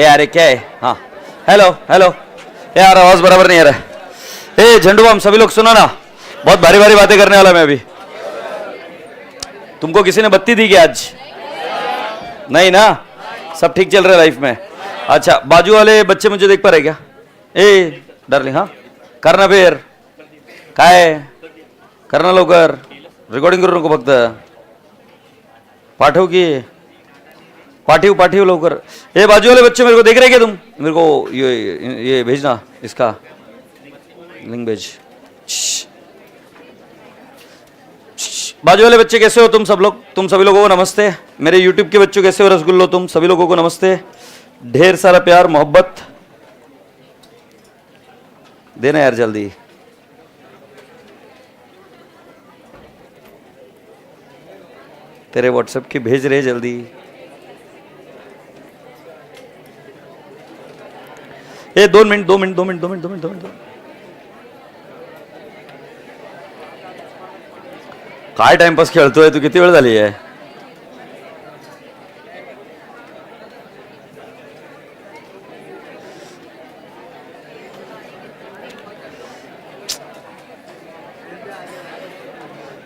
ए अरे क्या है? हाँ हेलो हेलो। यार आवाज बराबर नहीं आ रहा है। ए झंडू बम सभी लोग सुनो ना, बहुत भारी भारी बातें करने वाला मैं अभी। तुमको किसी ने बत्ती दी क्या आज? नहीं ना, सब ठीक चल रहा है लाइफ में। अच्छा बाजू वाले बच्चे मुझे देख पा रहे क्या? ए डार्लिंग हाँ करना फिर काय करना लवकर, रेकॉर्डिंग करू नको फक्त, पाठव की पाठिव पाठिव लवकर। ये बाजू वाले बच्चे मेरे को देख रहे क्या तुम? मेरे को ये भेजना, इसका लिंक भेज। बाजू वाले बच्चे कैसे हो तुम सब लोग? तुम सभी लोगों को नमस्ते। मेरे यूट्यूब के बच्चों कैसे हो? रसगुल्लो तुम सभी लोगों को नमस्ते। ढेर सारा प्यार मोहब्बत देना यार जल्दी। तेरे व्हाट्सएप की भेज रहे जल्दी। ए 2 minute 2 minute 2 minute 2 minute 2 minute 2 minute काय टाइमपास खेळतोय तू? किती वेळ झाली आहे?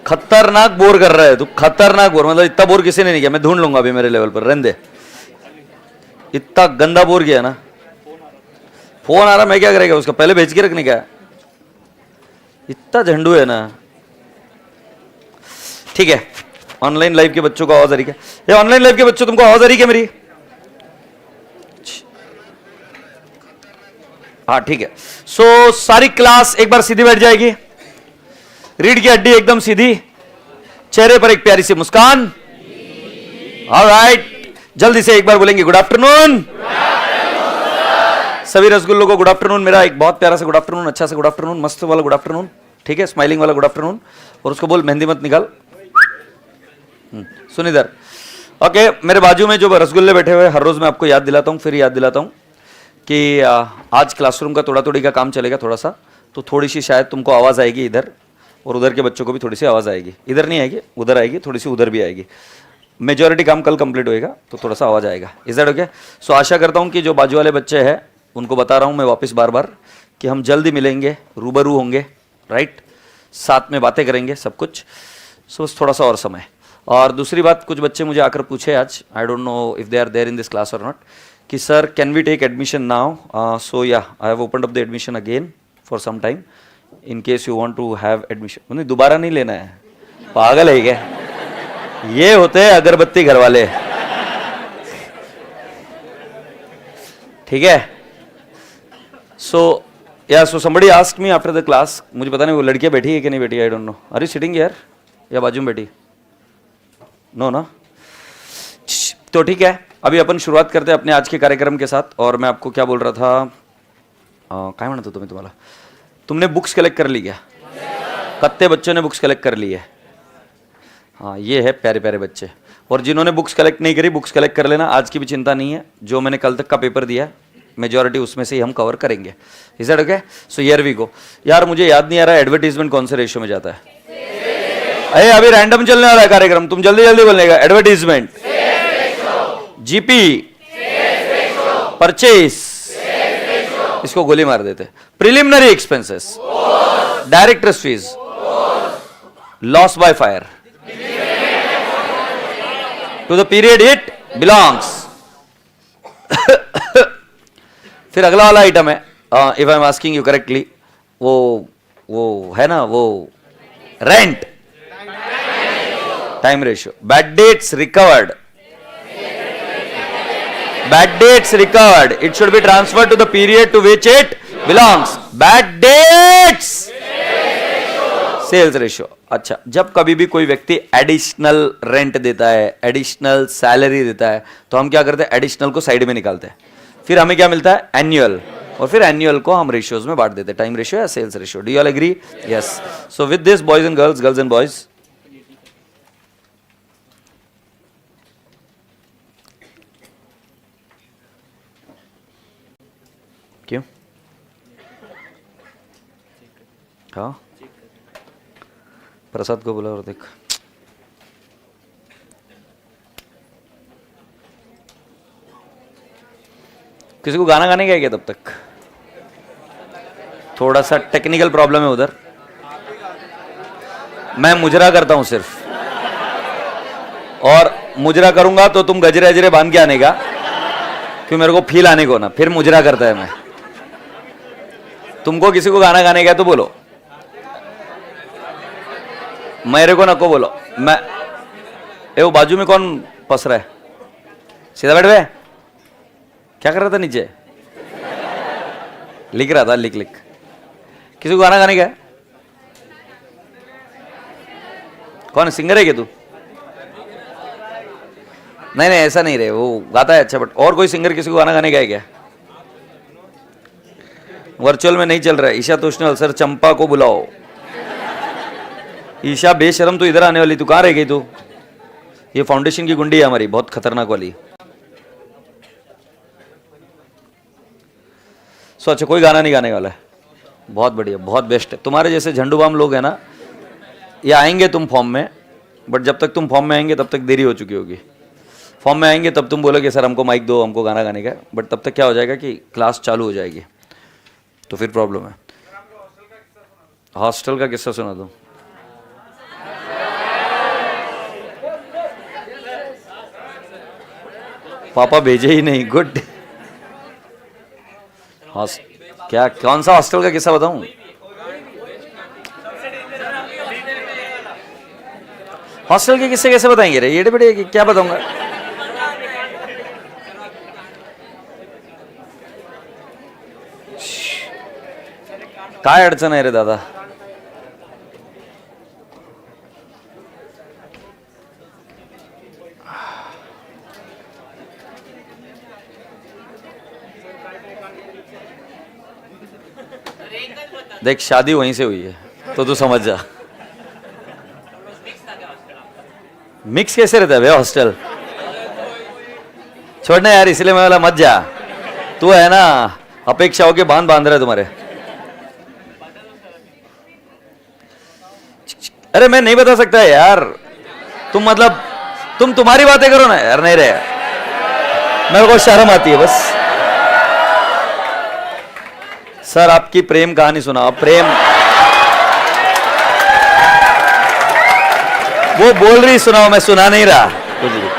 खतरनाक बोर कर रहा है तू, खतरनाक बोर। मतलब इतना बोर किसी ने नहीं किया, मैं ढूंढ लूंगा अभी मेरे लेवल पर, रहने दे। इतना गंदा बोर किया ना। फोन आ रहा, मैं क्या करेगा उसका? पहले भेज के रखने का। इतना झंडू है ना। ठीक है, ऑनलाइन लाइव के बच्चों को आवाज आ रही क्या? ये ऑनलाइन लाइव के बच्चों तुमको आवाज आ रही क्या मेरी? हाँ ठीक है। सो सारी क्लास एक बार सीधी बैठ जाएगी। रीढ़ की हड्डी एकदम सीधी, चेहरे पर एक प्यारी सी मुस्कान। ऑलराइट, जल्दी से एक बार बोलेंगे गुड आफ्टरनून। सभी रसगुल्लों को गुड आफ्टरनून। मेरा एक बहुत प्यारा सा गुड आफ्टरनून, अच्छा सा गुड आफ्टरनून, मस्त वाला गुड आफ्टरनून। ठीक है, स्माइलिंग वाला गुड आफ्टरनून। और उसको बोल मेहंदी मत निकाल। सुन इधर। ओके, मेरे बाजू में जो रसगुल्ले बैठे हुए, हर रोज मैं आपको याद दिलाता हूँ, फिर याद दिलाता हूँ कि आज क्लासरूम का थोड़ा थोड़ी का काम चलेगा थोड़ा सा, तो थोड़ी सी शायद तुमको आवाज़ आएगी इधर, और उधर के बच्चों को भी थोड़ी सी आवाज़ आएगी। इधर नहीं आएगी, उधर आएगी, थोड़ी सी उधर भी आएगी। मेजॉरिटी काम कल कंप्लीट होएगा तो थोड़ा सा आवाज़ आएगा। Is that okay? सो आशा करता हूँ कि जो बाजू वाले बच्चे हैं उनको बता रहा हूँ मैं वापस बार बार कि हम जल्दी मिलेंगे, रूबरू होंगे, राइट, साथ में बातें करेंगे सब कुछ। सो थोड़ा सा और समय। और दूसरी बात, कुछ बच्चे मुझे आकर पूछे आज, I don't know if they are there in this class or not, कि sir can we take admission now? So या I have opened up the admission again for some time in case you want to have admission. नहीं, दोबारा नहीं लेना है, पागल है क्या? ये होते हैं अगरबत्ती घर वाले। ठीक है। सो या so somebody asked me after the class, मुझे पता नहीं वो लड़कियां बैठी है कि नहीं बैठी, I don't know. Are you sitting here या बाजू में बैठी? नो ना। तो ठीक है, अभी अपन शुरुआत करते हैं अपने आज के कार्यक्रम के साथ। और मैं आपको क्या बोल रहा था, काय म्हणत होतो मी तुम्हाला? तुमने बुक्स कलेक्ट कर ली क्या? कितने बच्चों ने बुक्स कलेक्ट कर ली है? हाँ, ये है प्यारे प्यारे बच्चे। और जिन्होंने बुक्स कलेक्ट नहीं करी, बुक्स कलेक्ट कर लेना, आज की भी चिंता नहीं है। जो मैंने कल तक का पेपर दिया, मेजॉरिटी उसमें से ही हम कवर करेंगे। Is that okay? So here we go. यार मुझे याद नहीं आ रहा है एडवर्टीजमेंट कौन से रेशियो में जाता है। अरे अभी रैंडम चलने वाला है कार्यक्रम, तुम जल्दी जल्दी बोलने का। एडवर्टीजमेंट, जीपी, परचेस, इसको गोली मार देते। Preliminary expenses, directors fees, loss by fire, to the period it belongs. फिर अगला वाला आइटम है, if I am asking you correctly, वो है ना, वो rent, time ratio, bad debts recovered, bad dates recovered, it should be transferred to the period to which it belongs. Bad dates, sales ratio. अच्छा, जब कभी भी कोई व्यक्ति एडिशनल रेंट देता है, एडिशनल सैलरी देता है, तो हम क्या करते हैं? एडिशनल को साइड में निकालते हैं, फिर हमें क्या मिलता है? एनुअल। और फिर एनुअल को हम रेशियोज में बांट देते हैं, टाइम रेशियो या sales ratio. Do you all agree? Yes. So with this boys and girls, girls and boys, क्यों? हाँ, प्रसाद को बोला और देख। किसी को गाना गाने का है क्या तब तक? थोड़ा सा टेक्निकल प्रॉब्लम है उधर। मैं मुजरा करता हूं सिर्फ, और मुजरा करूंगा तो तुम गजरे अजरे बांध के आने का, क्यों मेरे को फील आने को ना, फिर मुजरा करता है मैं। तुमको किसी को गाना गाने का है तो बोलो, मेरे को नको बोलो। मैं वो बाजू में कौन पस रहा है? सीधा बैठ बे। क्या कर रहा था नीचे? लिख रहा था, लिख। किसी को गाना गाने का है? कौन सिंगर है क्या तू? नहीं ऐसा नहीं रहे, वो गाता है अच्छा, बट और कोई सिंगर किसी को गाना गाने का है क्या? वर्चुअल में नहीं चल रहा है। ईशा तोषनेवाल सर चंपा को बुलाओ। ईशा बेशरम तो इधर आने वाली, तू कहाँ रह गई तू? ये फाउंडेशन की गुंडी है हमारी, बहुत खतरनाक वाली। सो अच्छा, कोई गाना नहीं गाने वाला है। बहुत बढ़िया, बहुत बेस्ट है। तुम्हारे जैसे झंडूबाम लोग हैं ना, ये आएंगे तुम फॉर्म में, बट जब तक तुम फॉर्म में आएंगे तब तक देरी हो चुकी होगी। फॉर्म में आएंगे तब तुम बोलोगे सर हमको माइक दो, हमको गाना गाने का, बट तब तक क्या हो जाएगा कि क्लास चालू हो जाएगी, तो फिर प्रॉब्लम है। हॉस्टल का किस्सा सुना दो। पापा भेजे ही नहीं, गुड। क्या, कौन सा हॉस्टल का किस्सा बताऊं? हॉस्टल के किस्से कैसे बताएंगे रे? ये बड़े क्या बताऊंगा? काय अडचण आहे रे दादा? देख, शादी वहीं से हुई है तो तू समझ जा। मिक्स कैसे रहता है भैया हॉस्टल? छोड़ना यार, इसलिए मैं बोला मत जा। तू है ना, अपेक्षाओं के बांध बांध रहा है तुम्हारे। अरे मैं नहीं बता सकता यार, तुम मतलब तुम तुम्हारी बातें करो ना यार। नहीं रहे, मेरे को शर्म आती है बस। सर आपकी प्रेम कहानी सुनाओ। प्रेम वो बोल रही सुनाओ, मैं सुना नहीं रहा कुछ भी।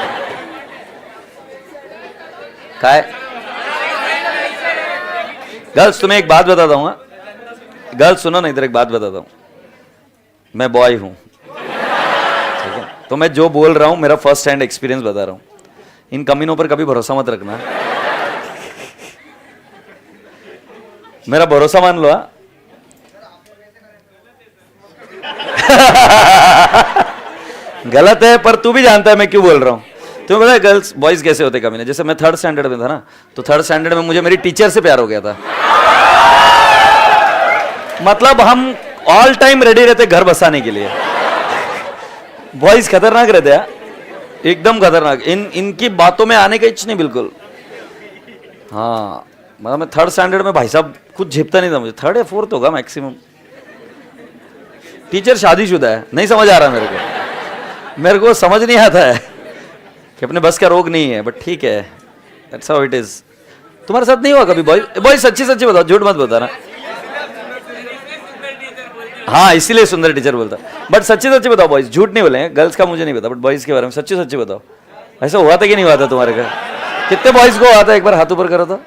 काय गर्ल्स, तुम्हें एक बात बताता हूँ। गर्ल्स सुनो ना, इधर एक बात बताता हूँ। मैं बॉय हूं, ठीक है? तो मैं जो बोल रहा हूं मेरा फर्स्ट हैंड एक्सपीरियंस बता रहा हूं। इन कमीनों पर कभी भरोसा मत रखना। मेरा भरोसा मान लो। गलत है, पर तू भी जानता है मैं क्यों बोल रहा हूं। तुम्हें पता है गर्ल्स बॉयज कैसे होते कमीने? जैसे मैं 3rd स्टैंडर्ड में था ना, तो 3rd स्टैंडर्ड में मुझे मेरी टीचर से प्यार हो गया था। मतलब हम ऑल टाइम रेडी रहते घर बसाने के लिए। बॉयज खतरनाक रहते हैं, एकदम खतरनाक। इनकी बातों में आने का इच नहीं बिल्कुल। हाँ, मतलब मैं 3rd स्टैंडर्ड में भाई साहब कुछ झेपता नहीं था मुझे। 3rd या 4th होगा मैक्सिमम। टीचर शादीशुदा है, नहीं समझ आ रहा मेरे को समझ नहीं आता है कि अपने बस का रोग नहीं है, बट ठीक है, दैट्स हाउ इट इज। तुम्हारे साथ नहीं हुआ कभी बॉयज? सच्ची सच्ची बताओ, झूठ मत बताना। हाँ, इसीलिए सुंदर टीचर बोलता। बट सच्ची सच्ची बताओ बॉयज, झूठ नहीं बोलेंगे। गर्ल्स का मुझे नहीं पता, बट बॉयज के बारे में सच्ची सच्ची बताओ। ऐसा हुआ था कि नहीं हुआ था तुम्हारे घर? कितने बॉयज को हुआ था? एक बार हाथ ऊपर करो तो।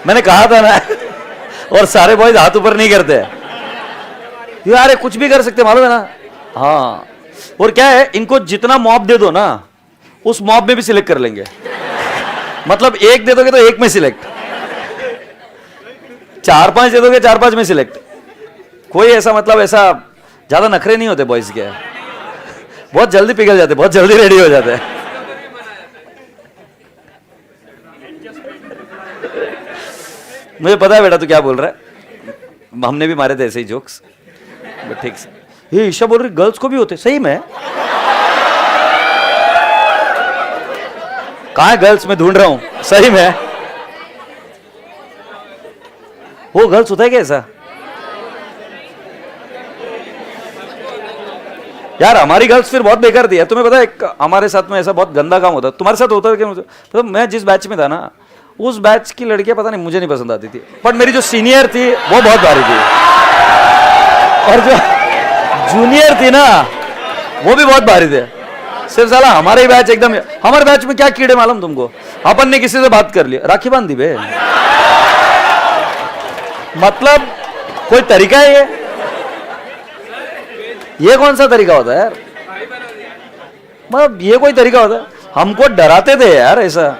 मैंने कहा था ना। और सारे बॉयज हाथ ऊपर नहीं करते यार, कुछ भी कर सकते मालूम है ना। हाँ, और क्या है, इनको जितना मॉब दे दो ना, उस मॉब में भी सिलेक्ट कर लेंगे। मतलब एक दे दोगे तो एक में सिलेक्ट, 4-5 दे दोगे 4-5 में सिलेक्ट। कोई ऐसा मतलब ऐसा ज्यादा नखरे नहीं होते बॉयज के। बहुत जल्दी पिघल जाते, बहुत जल्दी रेडी हो जाते हैं। मुझे पता है बेटा तू क्या बोल रहा है, हमने भी मारे थे ऐसे ही जोक्स। ठीक से ये ईशा बोल रही गर्ल्स को भी होते, सही में? कहाँ है गर्ल्स? मैं ढूंढ रहा हूं सही में। वो गर्ल्स होता है क्या ऐसा? यार हमारी गर्ल्स फिर बहुत बेकार थी। तुम्हें पता है हमारे साथ में ऐसा बहुत गंदा काम होता है। तुम्हारे साथ होता है क्या? मतलब मैं जिस बैच में था ना, उस बैच की लड़कियां पता नहीं मुझे नहीं पसंद आती थी, बट मेरी जो सीनियर थी वो बहुत भारी थी, और जो जूनियर थी ना वो भी बहुत भारी थे। सिर्फ साला हमारा ही बैच एकदम, हमारे बैच में क्या कीड़े मालूम तुमको, अपन ने किसी से बात कर लिया राखी बांध दी बे, मतलब कोई तरीका है ये कौन सा तरीका होता है यार, मतलब ये कोई तरीका होता है? हमको डराते थे यार ऐसा,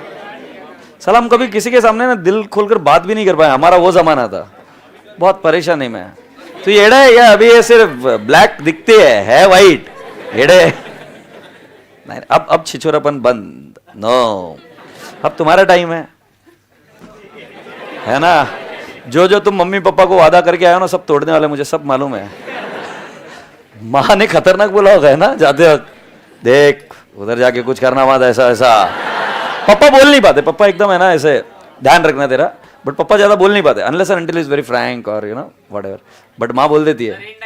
साला हम कभी किसी के सामने ना दिल खोलकर बात भी नहीं कर पाए, हमारा वो जमाना था, बहुत परेशानी में। तो ये एड़ा है या अभी ये सिर्फ ब्लैक दिखते है वाइट एड़े नहीं, अब छिछोरापन बंद, नो अब तुम्हारा टाइम है ना, जो जो तुम मम्मी पापा को वादा करके आए हो ना सब तोड़ने वाले मुझे सब मालूम है। माँ ने खतरनाक बोला होगा है ना जाते वक्त, देख उधर जाके कुछ करना मत ऐसा ऐसा। पापा बोल नहीं पाते, पापा एकदम है ना ऐसे ध्यान रखना तेरा, बट पापा ज्यादा बोल नहीं पाते unless and until is very Frank और यू नो व्हाटएवर, बट माँ बोल देती है।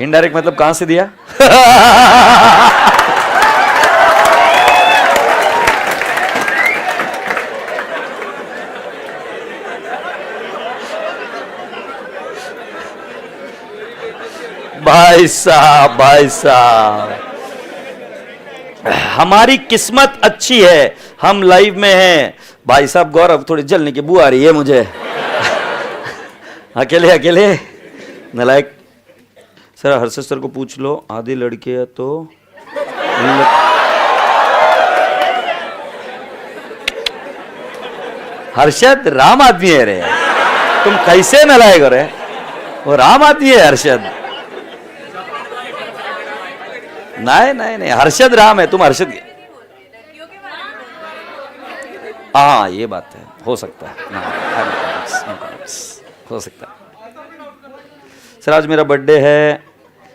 इनडायरेक्ट मतलब कहां से दिया? भाई साहब भाई साहब, हमारी किस्मत अच्छी है, हम लाइव में हैं। भाई साहब गौरव थोड़ी जलने की बू आ रही है मुझे। अकेले अकेले नलायक। सर हर्षद सर को पूछ लो, आधी लड़के है तो हर्षद राम आदमी है रे, तुम कैसे नलायक हो रे, वो राम आदमी है हर्षद। नहीं नहीं नहीं, हर्षद राम है, तुम हर्षद। हाँ ये बात है, हो सकता है, हो सकता है। सर आज मेरा बर्थडे है,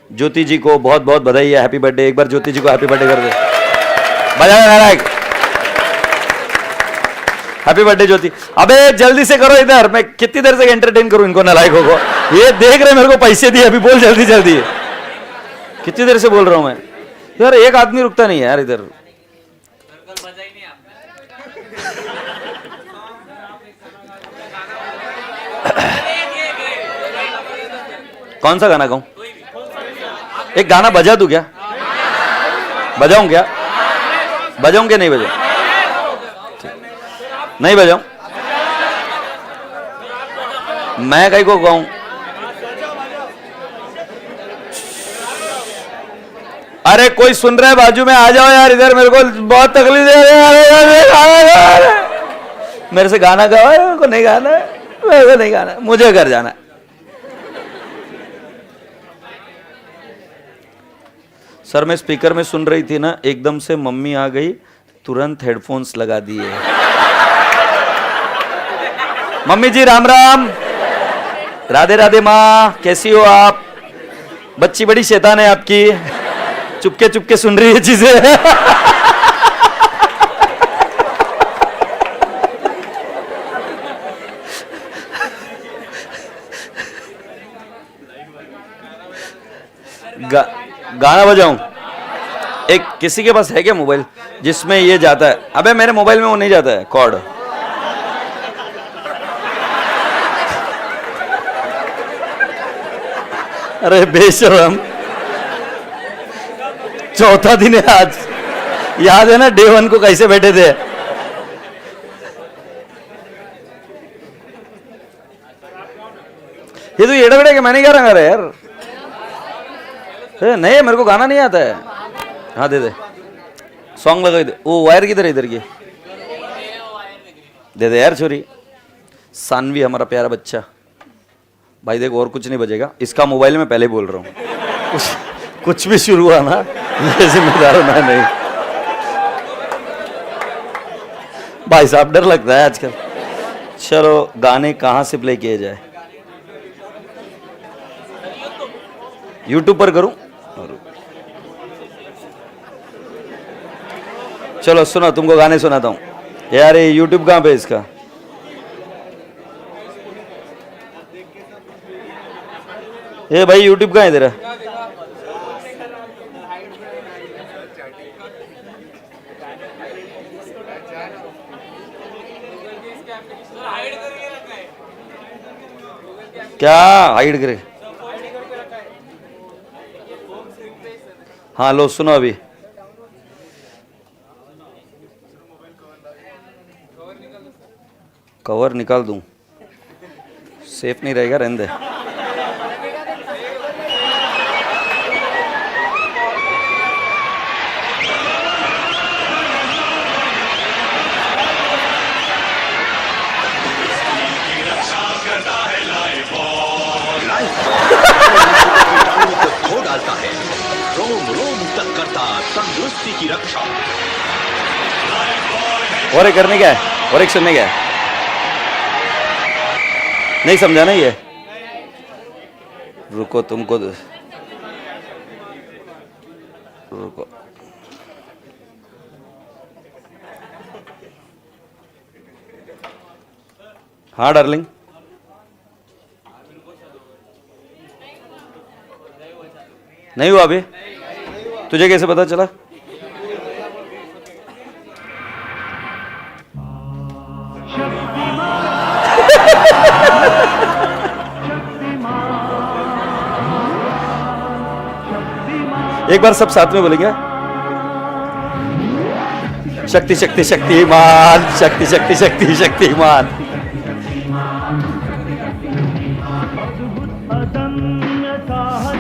ज्योति जी को बहुत बहुत बधाई है, हैप्पी बर्थडे। एक बार ज्योति जी को हैप्पी बर्थडे कर दे, बजा नारायण, हैप्पी बर्थडे ज्योति। अबे जल्दी से करो इधर, मैं कितनी देर से एंटरटेन करूं इनको नालायकों को, ये देख रहे मेरे को पैसे दिए, अभी बोल जल्दी जल्दी। कितनी देर से बोल रहा हूं मैं यार, एक आदमी रुकता नहीं है यार इधर। कौन सा गाना गाऊं? एक गाना बजा दूं क्या? बजाऊं क्या? बजाऊं क्या नहीं बजाऊं? नहीं बजाऊं? मैं कहीं को गाऊं? अरे कोई सुन रहा है बाजू में, आ जाओ यार इधर, मेरे को बहुत तकलीफ दे रहे हैं। मेरे से गाना गाओ, मेरे को नहीं गाना है, मेरे को नहीं गाना है, मुझे घर जाना है। सर मैं स्पीकर में सुन रही थी ना, एकदम से मम्मी आ गई, तुरंत हेडफोन्स लगा दिए। मम्मी जी राम राम, राधे राधे माँ, कैसी हो आप? बच्ची बड़ी शैतान है आपकी, चुपके चुपके सुन रही है चीजें। गाना बजाऊं? एक किसी के पास है क्या मोबाइल जिसमें ये जाता है? अबे मेरे मोबाइल में वो नहीं जाता है कॉर्ड। अरे बेशरम, चौथा दिन है आज, याद है ना डे 1 को कैसे बैठे थे? ये तो एड़ा बेड़ा के मैंने क्या रंगा रहा यार, नहीं मेरे को गाना नहीं आता है। हाँ दे दे, सॉन्ग लगा दे। वो वायर किधर है इधर की? दे दे यार छोरी। सानवी हमारा प्यारा बच्चा। भाई देखो और कुछ नहीं बजेगा, इसका मोबाइल में पहले बोल रहा हूँ, कुछ भी शुरू हुआ ना ये जिम्मेदार होना नहीं। भाई साहब डर लगता है आजकल। चलो गाने कहाँ से प्ले किए जाए? यूट्यूब पर करूं? चलो सुनो, तुमको गाने सुनाता हूं यार। ये यूट्यूब कहाँ पे इसका? ये भाई यूट्यूब कहाँ है तेरा? क्या हाइड करे? हाँ लो सुनो अभी। कवर निकाल दूं? सेफ नहीं रहेगा, रहने दे। खो डालता है, रोम रोम तक करता तंदुरुस्ती की रक्षा। और एक करने क्या है, और एक सुनने क्या है? नहीं समझा ना ये? रुको तुमको रुको। हाँ डार्लिंग, नहीं हुआ अभी? तुझे कैसे पता चला? एक बार सब साथ में बोलेंगे, शक्ति शक्ति शक्तिमान, शक्ति शक्ति शक्ति शक्तिमान।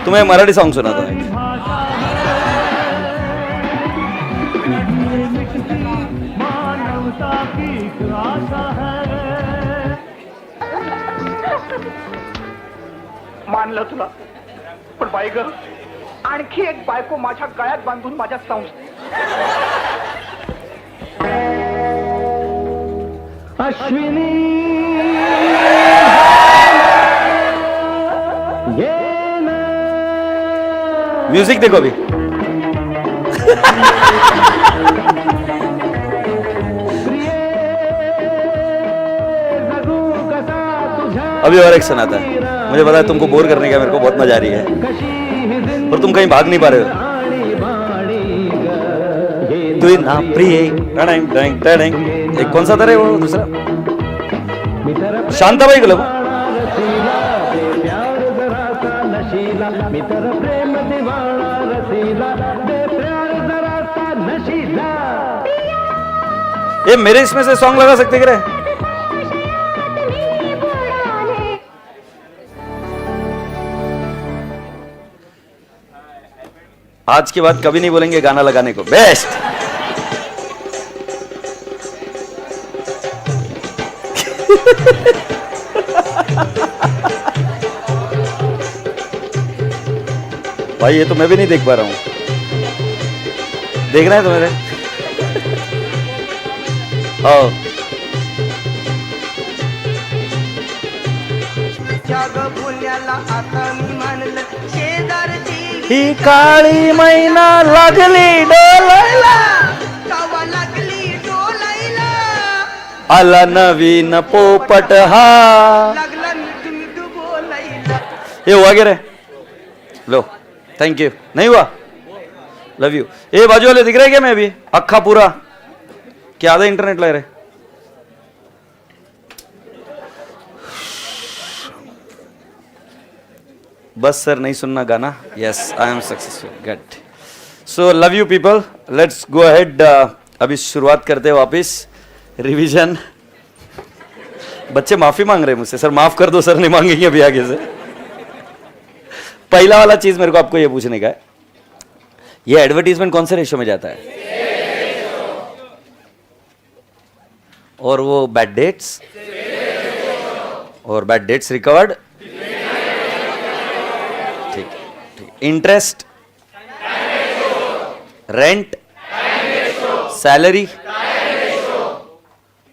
तुम्हें मराठी सॉन्ग सुनाता हूं। मानलं तुला, पण बाई ग, आणखी एक बायको माझ्या गळ्यात बांधून माझ्या अश्विनी म्यूजिक देखो अभी। अभी और एक सुनाता है। मुझे पता है तुमको बोर करने का मेरे को बहुत मजा आ रही है, और तुम कहीं भाग नहीं पा रहे हो। तू ना प्रिय एक कौन सा था रे वो दूसरा? शांताबाई को लगो। ये मेरे इसमें से सॉन्ग लगा सकते क्या? आज के बाद कभी नहीं बोलेंगे गाना लगाने को। बेस्ट। भाई ये तो मैं भी नहीं देख पा रहा हूं। देखना है तुम्हें? हाँ ही काळी मैना लागली डोलायला, आला नवीन पोपट हा। ये हुआ क्या रे? लो थैंक यू। नहीं हुआ? Love you. ये बाजू वाले दिख रहे क्या? मैं अभी अखा पूरा क्या आधा इंटरनेट ला रहे? बस सर नहीं सुनना गाना। Yes I am successful. Good. So love you people, let's go ahead. अभी शुरुआत करते हैं वापिस रिवीजन। बच्चे माफी मांग रहे हैं मुझसे, सर माफ कर दो सर, नहीं मांगेंगे अभी आगे से। पहला वाला चीज मेरे को आपको ये पूछने का है, ये एडवर्टीजमेंट कौन से रेशो में जाता है? और वो बैड डेट्स और बैड डेट्स रिकवर्ड, ठीक ठीक। इंटरेस्ट, रेंट, सैलरी,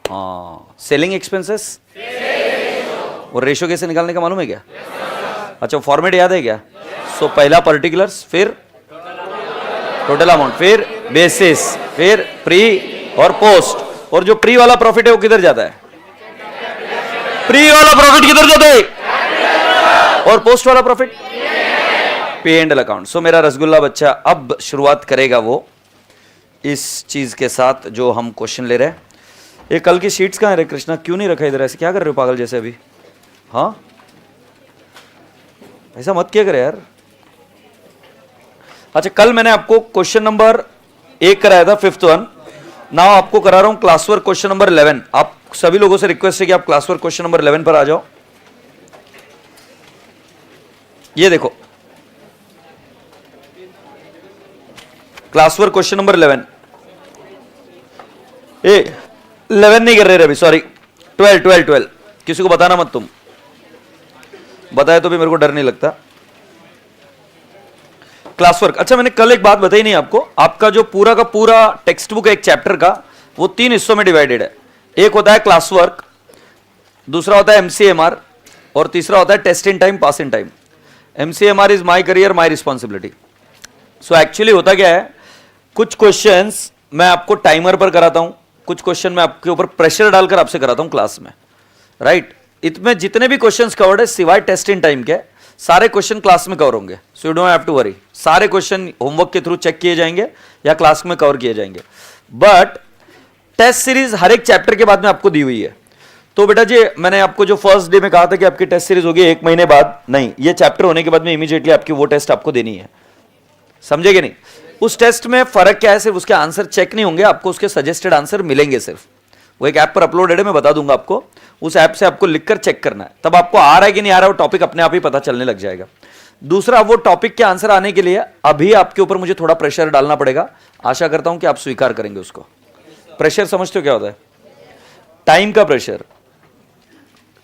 हाँ सेलिंग एक्सपेंसेस। और रेशो कैसे निकालने का मालूम है क्या? अच्छा फॉर्मेट याद है क्या? सो पहला पर्टिकुलर्स, फिर टोटल अमाउंट, फिर बेसिस, फिर प्री और पोस्ट। और जो प्री वाला प्रॉफिट है वो किधर जाता है? प्री वाला प्रॉफिट किधर जाता है? और पोस्ट वाला प्रॉफिट? पे एंड अकाउंट। सो मेरा रसगुल्ला बच्चा अब शुरुआत करेगा वो इस चीज के साथ जो हम क्वेश्चन ले रहे हैं। ये कल की शीट्स कहाँ है रे कृष्णा, क्यों नहीं रखा इधर? ऐसे क्या कर रहे हो पागल जैसे अभी? हाँ ऐसा मत किया करे यार। अच्छा कल मैंने आपको क्वेश्चन नंबर 1 कराया था, 5th वन। नाउ आपको करा रहा हूं क्लास वर्क क्वेश्चन नंबर 11। आप सभी लोगों से रिक्वेस्ट है कि आप क्लास वर्क क्वेश्चन नंबर 11 पर आ जाओ। ये देखो क्लास वर्क क्वेश्चन नंबर 11। 11 नहीं कर रहे अभी, सॉरी 12। किसी को बताना मत, तुम बताए तो भी मेरे को डर नहीं लगता। Class work. अच्छा मैंने कल एक बात बताई नहीं आपको, आपका जो पूरा का पूरा टेक्स्ट बुक है एक चैप्टर का, वो 3 हिस्सों में डिवाइडेड है। एक होता है क्लास वर्क, दूसरा होता है एमसीएमआर, और तीसरा होता है test in time, pass in time. MCMR is my career my responsibility. So actually होता क्या है, कुछ क्वेश्चंस मैं आपको टाइमर पर कराता हूं, कुछ क्वेश्चन मैं आपके ऊपर प्रेशर डालकर आपसे कराता हूं क्लास में, राइट? इसमें जितने भी क्वेश्चंस कवर्ड है सिवाय टेस्ट इन टाइम के, सारे क्वेश्चन क्लास में कवर होंगे। So you don't have to worry, सारे क्वेश्चन होमवर्क के थ्रू चेक किए जाएंगे या क्लास में कवर किए जाएंगे। बट टेस्ट सीरीज हर एक चैप्टर के बाद में आपको दी हुई है। तो बेटा जी मैंने आपको जो फर्स्ट डे में कहा था कि आपकी टेस्ट सीरीज होगी 1 महीने बाद, नहीं, ये चैप्टर होने के बाद में इमीडिएटली आपकी वो टेस्ट आपको देनी है, समझेगे नहीं? उस टेस्ट में फर्क क्या है, सिर्फ उसके आंसर चेक नहीं होंगे, आपको उसके सजेस्टेड आंसर मिलेंगे। सिर्फ वो एक ऐप पर अपलोडेड है, मैं बता दूंगा आपको, उस ऐप से आपको लिखकर चेक करना है, तब आपको आ रहा है कि नहीं आ रहा है वो टॉपिक अपने आप ही पता चलने लग जाएगा। दूसरा, वो टॉपिक के आंसर आने के लिए अभी आपके ऊपर मुझे थोड़ा प्रेशर डालना पड़ेगा। आशा करता हूं कि आप स्वीकार करेंगे उसको। प्रेशर समझते हो क्या होता है? टाइम का प्रेशर,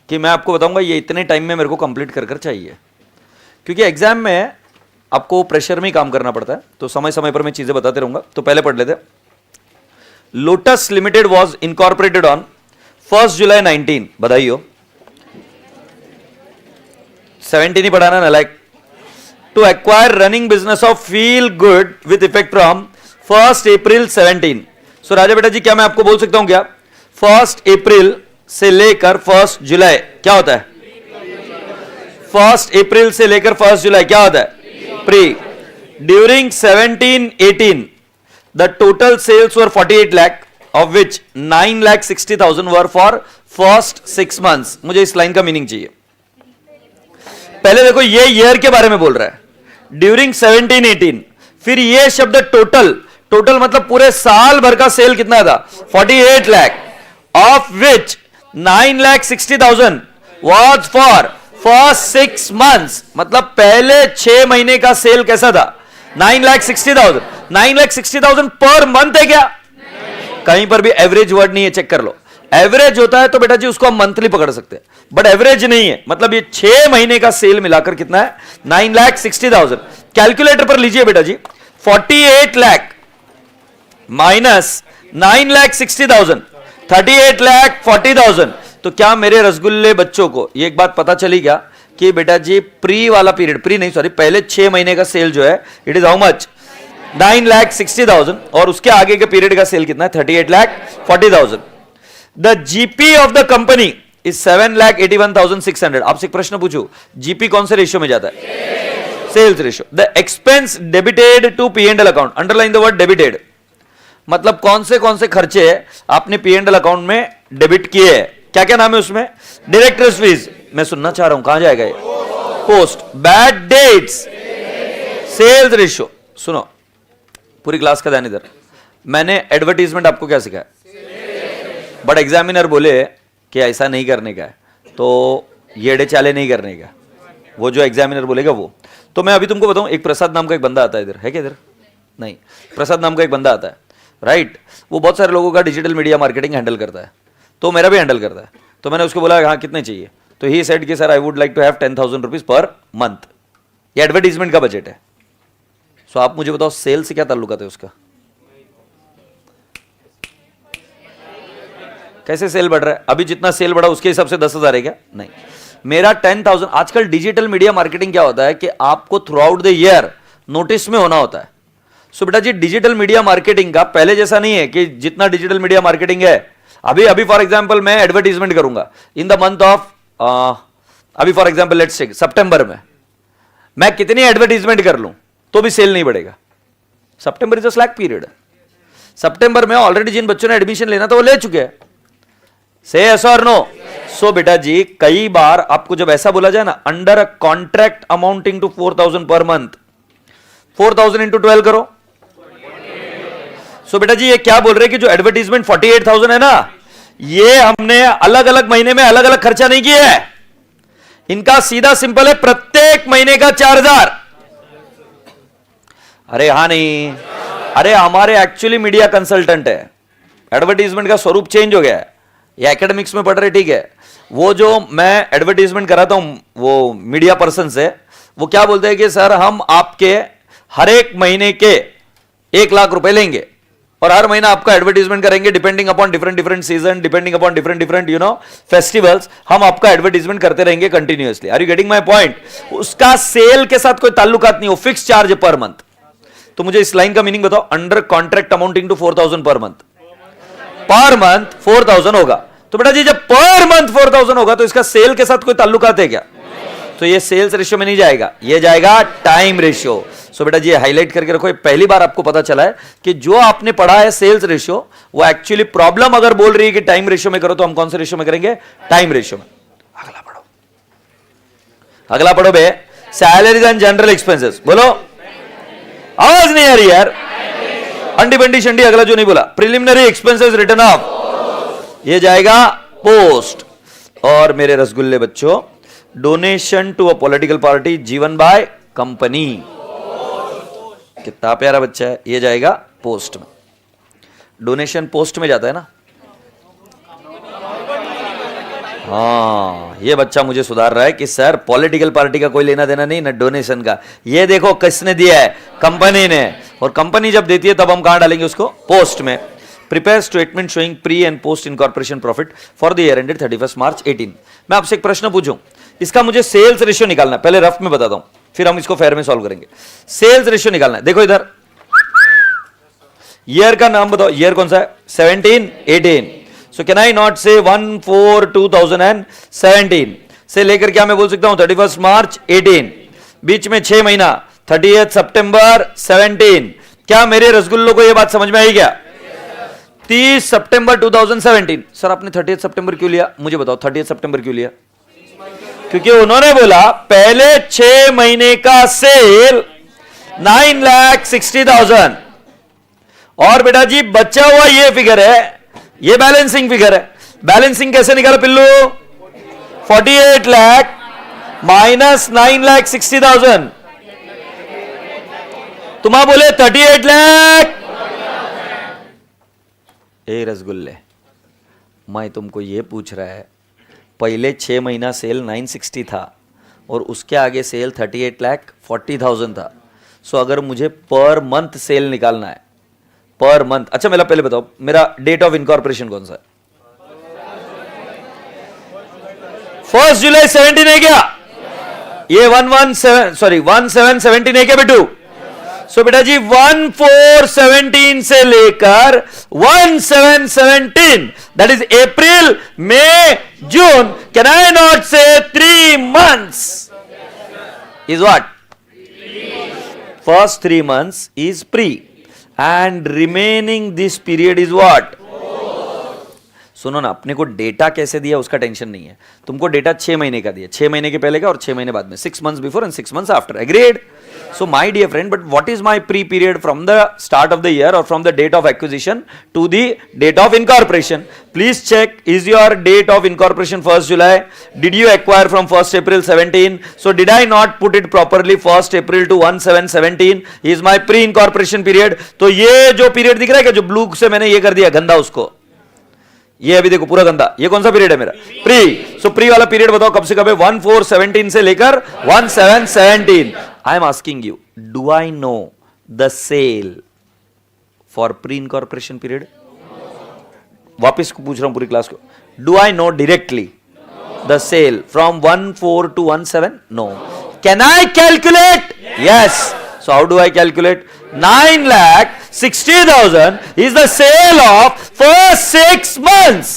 कि मैं आपको बताऊंगा ये इतने टाइम में मेरे को कंप्लीट कर चाहिए, क्योंकि एग्जाम में आपको प्रेशर में ही काम करना पड़ता है। तो समय समय पर मैं चीजें बताते रहूंगा। तो पहले पढ़ लेते। Lotus Limited was incorporated on 1 July 19, बधाई हो। 17 ही पढ़ाना ना, like to acquire running business of feel good with effect from 1 April 17। So राजा बेटा जी क्या मैं आपको बोल सकता हूं क्या, 1 अप्रैल से लेकर 1 जुलाई क्या होता है? 1 अप्रैल से लेकर 1 जुलाई क्या होता है? Pre. During 17-18 the total sales were 48 lakh, of which 9,60,000 were for first 6 months। मुझे इस लाइन का मीनिंग चाहिए। पहले देखो ये ईयर के बारे में बोल रहा है, ड्यूरिंग 17-18, फिर ये शब्द टोटल, टोटल मतलब पूरे साल भर का सेल कितना था? 48 lakh, of which 9,60,000 was for first 6 months, मतलब पहले 6 महीने का सेल कैसा था? 9,60,000। 9,60,000 पर मंथ है क्या? कहीं पर भी एवरेज वर्ड नहीं है, चेक कर लो। एवरेज होता है तो बेटा जी उसको हम मंथली पकड़ सकते हैं, बट एवरेज नहीं है। मतलब ये 6 महीने का सेल मिलाकर कितना है? 9,60,000। कैलकुलेटर पर लीजिए बेटा जी, 48 लाख माइनस 9,60,000, 38,40,000। तो क्या मेरे रसगुल्ले बच्चों को ये एक बात पता चली क्या कि बेटा जी प्री वाला पीरियड, प्री नहीं सॉरी, पहले 6 महीने का सेल जो है इट इज हाउ मच? 9,60,000, और उसके आगे के पीरियड का सेल कितना है? 38,40,000। The GP of the company is 7,81,600। आपसे एक प्रश्न पूछूं, जीपी कौन से रेशियो में जाता है? Sales ratio. The expense debited to P and L account, underline the word debited, मतलब कौन से खर्चे आपने पी एंड एल अकाउंट में डेबिट किए हैं? क्या क्या नाम है उसमें? डायरेक्टर्स फीस, मैं सुनना चाह रहा हूं, कहां जाएगा ये? Post. Bad debts, sales ratio. सुनो पूरी क्लास का ध्यान इधर। मैंने एडवर्टीजमेंट आपको क्या सिखाया? बट एग्जामिनर बोले कि ऐसा नहीं करने का है, तो येड़े चाले नहीं करने का, वो जो एग्जामिनर बोलेगा वो। तो मैं अभी तुमको बताऊं, एक प्रसाद नाम का एक बंदा आता है, इधर है क्या? इधर नहीं, प्रसाद नाम का एक बंदा आता है, राइट? वो बहुत सारे लोगों का डिजिटल मीडिया मार्केटिंग हैंडल करता है, तो मेरा भी हैंडल करता है। तो मैंने उसको बोला हाँ कितने चाहिए? तो ही सेड कि sir I would like to have 10,000 rupees per month. ये एडवर्टीजमेंट का बजट है। सो आप मुझे बताओ सेल से क्या ताल्लुकात है उसका? कैसे सेल बढ़ रहा है? अभी जितना सेल बढ़ा उसके हिसाब से 10,000 है क्या? नहीं, मेरा 10,000। आजकल डिजिटल मीडिया मार्केटिंग क्या होता है कि आपको through out the year notice में होना होता है। सो बेटा जी डिजिटल मीडिया मार्केटिंग का पहले जैसा नहीं है कि जितना डिजिटल मीडिया मार्केटिंग है, अभी फॉर एग्जांपल मैं एडवर्टीजमेंट करूंगा इन द मंथ ऑफ, अभी फॉर एग्जांपल लेट्स टेक सितंबर में, मैं कितनी एडवर्टीजमेंट कर लूं तो भी सेल नहीं बढ़ेगा। September is a slack period. सितंबर में ऑलरेडी जिन बच्चों ने एडमिशन लेना था वो ले चुके हैं। से यस और नो? सो बेटा जी, कई बार आपको जब ऐसा बोला जाए ना, under a contract amounting to 4,000 per month, 4,000 into 12 करो। सो बेटा जी ये क्या बोल रहे हैं कि जो एडवर्टीजमेंट 48,000 है ना, ये हमने अलग अलग महीने में अलग अलग खर्चा नहीं किया है। इनका सीधा सिंपल है, प्रत्येक महीने का 4,000। अरे हां नहीं, अरे हमारे एक्चुअली मीडिया कंसल्टेंट है, एडवर्टीजमेंट का स्वरूप चेंज हो गया है। ये एकेडमिक्स में पढ़ रहे, ठीक है। वो जो मैं एडवर्टीजमेंट कराता हूं वो मीडिया पर्सन से, वो क्या बोलते हैं कि सर हम आपके हर एक महीने के 1 लाख रुपए लेंगे और हर महीना आपका एडवर्टीजमेंट करेंगे, depending upon different season, depending upon different festivals, हम आपका एडवर्टीजमेंट करते रहेंगे continuously. Are you getting my point? उसका सेल के साथ कोई ताल्लुकात नहीं हो, फिक्स चार्ज पर मंथ। तो मुझे इस लाइन का मीनिंग बताओ, under contract amounting to 4,000 per month, per month 4,000 होगा। तो बेटा जी जब पर मंथ 4,000 होगा तो इसका सेल के साथ कोई ताल्लुकात है क्या? तो ये सेल्स रेशियो में नहीं जाएगा, ये जाएगा टाइम रेशियो। सो बेटा जी हाईलाइट करके रखो, पहली बार आपको पता चला है कि जो आपने पढ़ा है सेल्स रेशियो, वो एक्चुअली प्रॉब्लम अगर बोल रही है कि टाइम रेशियो में करो, तो हम कौन से रेशियो में करेंगे? टाइम रेशियो में। अगला पढ़ो, अगला पढ़ो बे, सैलरीज एंड जनरल एक्सपेंसेस। बोलो, आवाज नहीं आ रही यार। अंडी बंडी शंडी अगला जो नहीं बोला, प्रिलिमिनरी एक्सपेंसेस रिटर्न ऑफ, ये जाएगा पोस्ट। और मेरे रसगुल्ले बच्चों, donation to a political party given by company, कितना प्यारा बच्चा है, ये जाएगा पोस्ट में। डोनेशन पोस्ट में जाता है ना? हाँ, ये बच्चा मुझे सुधार रहा है कि सर पॉलिटिकल पार्टी का कोई लेना देना नहीं ना डोनेशन का। ये देखो किसने दिया है? कंपनी ने। और कंपनी जब देती है तब हम कहां डालेंगे उसको? पोस्ट में। Prepare statement showing pre and post incorporation profit for the year ended 31 मार्च 18। मैं आपसे एक प्रश्न पूछूं, इसका मुझे सेल्स रेशियो निकालना है, पहले रफ में बताता हूं, फिर हम इसको फेयर में सॉल्व करेंगे। सेल्स रेशियो निकालना है। देखो इधर, ईयर का नाम बताओ, ईयर कौन सा है? 17, 18। सो कैन आई नॉट से 1/4/2017 से लेकर क्या मैं बोल सकता हूं 31 मार्च 18, बीच में 6 महीना 30 सितंबर 17। क्या मेरे रसगुल्लों को यह बात समझ में आई क्या? 30 सितंबर 2017। सर आपने 30 सितंबर क्यों लिया? मुझे बताओ 30 सितंबर क्यों लिया? क्योंकि उन्होंने बोला पहले 6 महीने का सेल 9,60,000 और बेटा जी बचा हुआ ये फिगर है, ये बैलेंसिंग फिगर है। बैलेंसिंग कैसे निकाला पिल्लू? 48 लाख माइनस 9,60,000। तुम्हारा बोले 38 लाख। ए रसगुल्ले, मैं तुमको ये पूछ रहा है, पहले 6 महीना सेल 960 था और उसके आगे सेल 38,40,000 था। सो अगर मुझे पर मंथ सेल निकालना है, पर मंथ, अच्छा मेरा पहले बताओ मेरा डेट ऑफ इनकॉर्पोरेशन कौन सा है? 1 जुलाई 17 है क्या? ये 1717 है क्या बेटू? सो बेटा जी 1417 से लेकर 1717, that is April, May, June. Can I not say 3 months is what? First 3 months is pre and remaining this period is what? सुनो ना, अपने को डेटा कैसे दिया उसका टेंशन नहीं है। तुमको डेटा 6 महीने का दिया, 6 महीने के पहले का और 6 महीने बाद में, 6 months before and 6 months after. Agreed? So my dear friend, but what is my pre period from the start of the year or from the date of acquisition to the date of incorporation? Please check, is your date of incorporation 1st July? Did you acquire from 1st April 17? So did I not put it properly 1st April to 1/7/17 is my pre incorporation period? तो ये जो period दिख रहा है क्या, जो blue से मैंने ये कर दिया गंदा उसको, ये अभी देखो पूरा गंदा, ये कौन सा पीरियड है मेरा? प्री। सो प्री वाला पीरियड बताओ कब से कब है? 1/4/17 से लेकर 1/7/17। I am asking you, do I know the sale for pre incorporation period? वापिस पूछ रहा हूं पूरी क्लास को, do I know directly the sale from 1/4 to 1/7? No. Can I calculate? Yes. So how do I calculate? 9,60,000 is the sale of first 6 months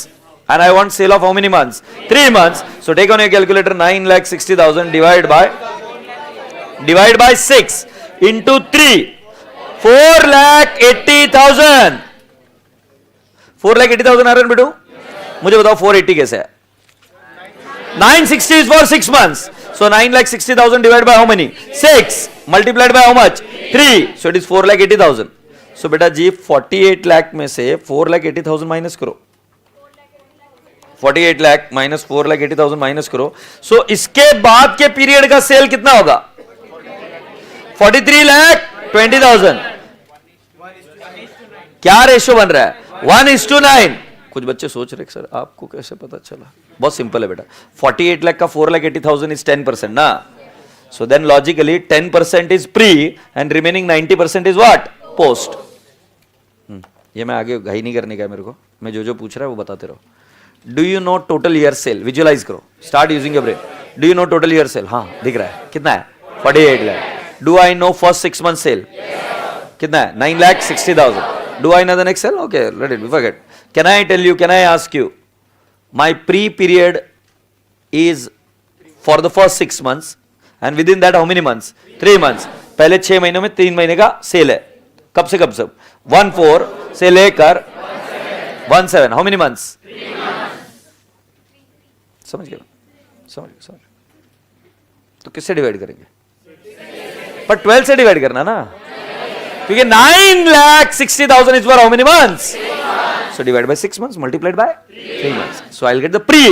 and I want sale of how many months? 3 months. So take on your calculator, 9,60,000 divided by divide by 6 into 3, 4,80,000। 4,80,000 आ रहे हैं बेटू? मुझे बताओ 480 कैसे है? 960 is for 6 months. So 9,60,000 divided by how many? 6 multiplied by how much? 3. So it is 4,80,000. So बेटा जी 48 लाख में से 4,80,000 माइनस करो। 48 लाख माइनस 4,80,000 माइनस करो। सो इसके बाद के पीरियड का सेल कितना होगा? 43,20,000। क्या रेशियो बन रहा है? 1:9। कुछ बच्चे सोच रहे सर आपको कैसे पता चला? बहुत सिंपल है बेटा। 48 लाख का 4,80,000 इज 10% ना। So then logically 10% is pre and remaining 90% is what? Post. ये मैं आगे घाई नहीं करने का मेरे को, मैं जो पूछ रहा है वो बताते रहो। Do you know total year sale? Visualise करो, start using your brain. Do you know total year sale? हाँ दिख रहा है। कितना है? 48 lakh. Do I know first 6 month sale? कितना है? 9,60,000। Do I know the next sale? Okay let it be, forget. Can I tell you, can I ask you, my pre-period is for the first 6 months and within that how many months? 3 months. पहले 6 महीनों में 3 महीने का cell है। कब से कब? 1/4 से लेकर 1/7. How many months? 3 months. समझ गए? समझ। तो किससे डिवाइड करेंगे? पर 12 से डिवाइड करना ना, क्योंकि 9,60,000 is for how many months? So divide by 6 months multiplied by 3 months. So I'll get the pre,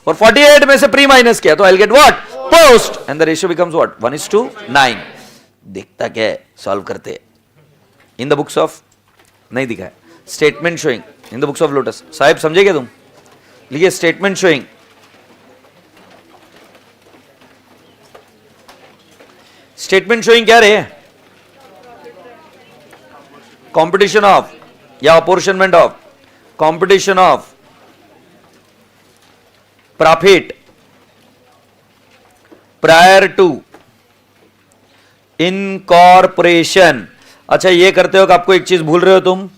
और 48 में से pre minus किया तो I'll get what? Post, and the ratio becomes what? 1:9. दिखता क्या है? सॉल्व करते इन द बुक्स ऑफ, नहीं दिखा है। Statement showing in the books of lotus. Sahib समझे क्या तुम? लिखिए स्टेटमेंट शोइंग। स्टेटमेंट शोइंग क्या रहे? कॉम्पिटिशन ऑफ या apportionment of, competition of profit prior to incorporation। अच्छा ये करते हो कि आपको एक चीज भूल रहे हो तुम?